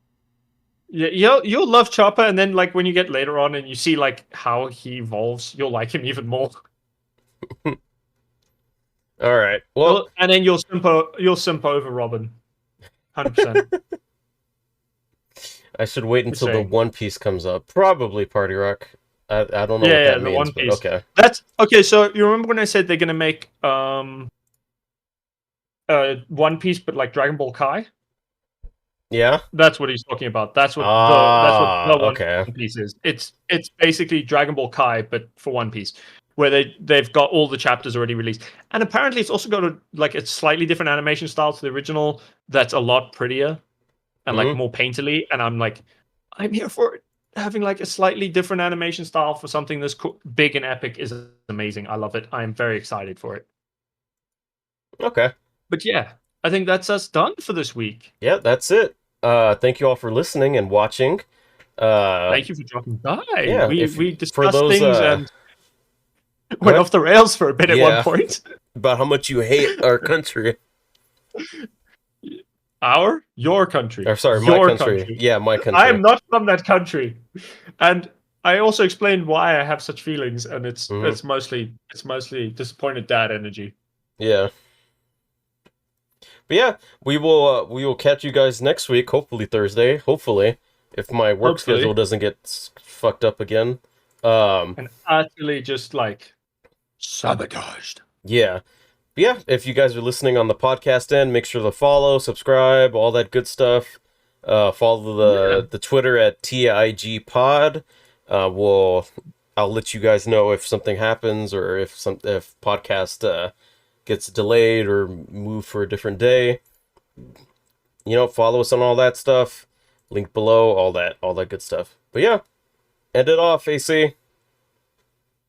Yeah, you'll love Chopper, and then like when you get later on and you see like how he evolves, you'll like him even more. All right. Well, and then you'll simp over Robin, 100%. I should wait until the One Piece comes up. Probably Party Rock. I don't know what that means, One Piece. But okay. That's okay. So you remember when I said they're gonna make One Piece, but like Dragon Ball Kai? Yeah, that's what he's talking about. That's what the One Piece is. It's basically Dragon Ball Kai, but for One Piece, where they've got all the chapters already released, and apparently it's also got a slightly different animation style to the original. That's a lot prettier and like more painterly. And I'm like, I'm here for it. Having like a slightly different animation style for something this big and epic is amazing. I love it. I am very excited for it. Okay, but yeah. I think that's us done for this week. Yeah, that's it. Thank you all for listening and watching. Thank you for dropping by. Yeah, we discussed things and went off the rails for a bit at one point. About how much you hate our country. Your country. Or sorry, my country. Yeah, my country. I am not from that country. And I also explained why I have such feelings, and it's mostly disappointed dad energy. Yeah. But yeah, we will catch you guys next week, hopefully Thursday, hopefully, if my work schedule doesn't get fucked up again. And actually just like sabotaged. Yeah. But yeah, if you guys are listening on the podcast end, make sure to follow, subscribe, all that good stuff. Follow the Twitter at TIGPod. I'll let you guys know if something happens or if podcast gets delayed or moved for a different day. Follow us on all that stuff. Link below, all that good stuff. But yeah, end it off, AC.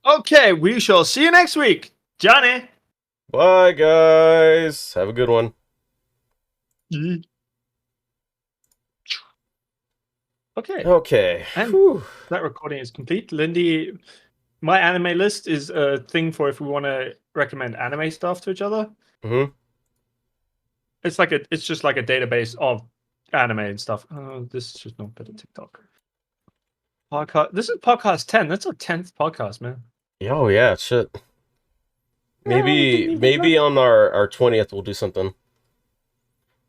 Okay, we shall see you next week. Johnny. Bye, guys. Have a good one. Okay, Okay. and Whew. that recording is complete. Lindy, my anime list is a thing for if we want to recommend anime stuff to each other. Mm-hmm. It's just like a database of anime and stuff. Oh, this is just not better TikTok. Podcast. This is podcast 10. That's our 10th podcast, man. Oh, yeah, shit. Yeah, we didn't even Maybe on our 20th we'll do something.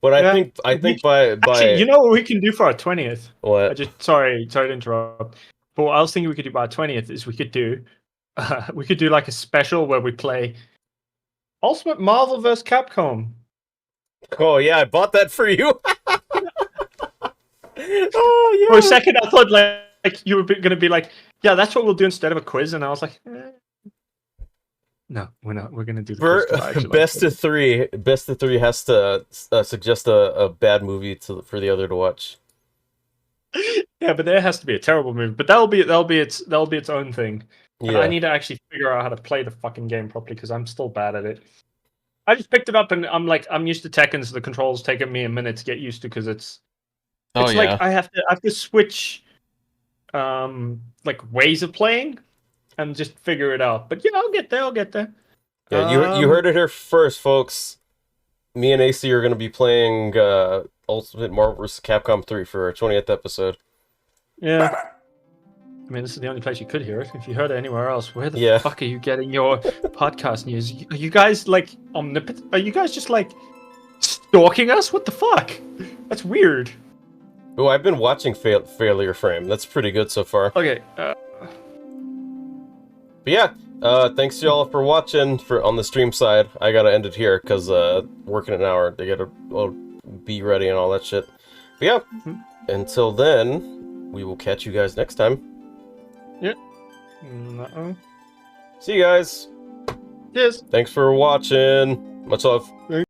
But I Yeah, think by actually, you know what we can do for our 20th? what? Sorry to interrupt. But what I was thinking we could do by our 20th is we could do like a special where we play Ultimate Marvel vs. Capcom. Oh yeah, I bought that for you. Oh yeah. For a second, I thought like you were going to be like, yeah, that's what we'll do instead of a quiz, and I was like, no, we're not. We're going to do the quiz. 'Cause I actually Best like of three. Best of three has to suggest a bad movie for the other to watch. Yeah, but there has to be a terrible movie. But that'll be its own thing. And Yeah. I need to actually figure out how to play the fucking game properly because I'm still bad at it. I just picked it up and I'm used to Tekken, so the controls taking me a minute to get used to because it's like I have to switch like ways of playing and just figure it out. But yeah, I'll get there. Yeah, you heard it here first, folks. Me and AC are going to be playing Ultimate Marvel vs. Capcom 3 for our 20th episode. Yeah. I mean, this is the only place you could hear it. If you heard it anywhere else, where the fuck are you getting your podcast news? Are you guys like omnipotent? Are you guys just like stalking us? What the fuck? That's weird. Oh, I've been watching Failure Frame. That's pretty good so far. Okay. But yeah, thanks y'all for watching on the stream side. I gotta end it here because working an hour, they gotta be ready and all that shit. But yeah, until then, we will catch you guys next time. Yeah. See you guys. Cheers. Thanks for watching. Much love.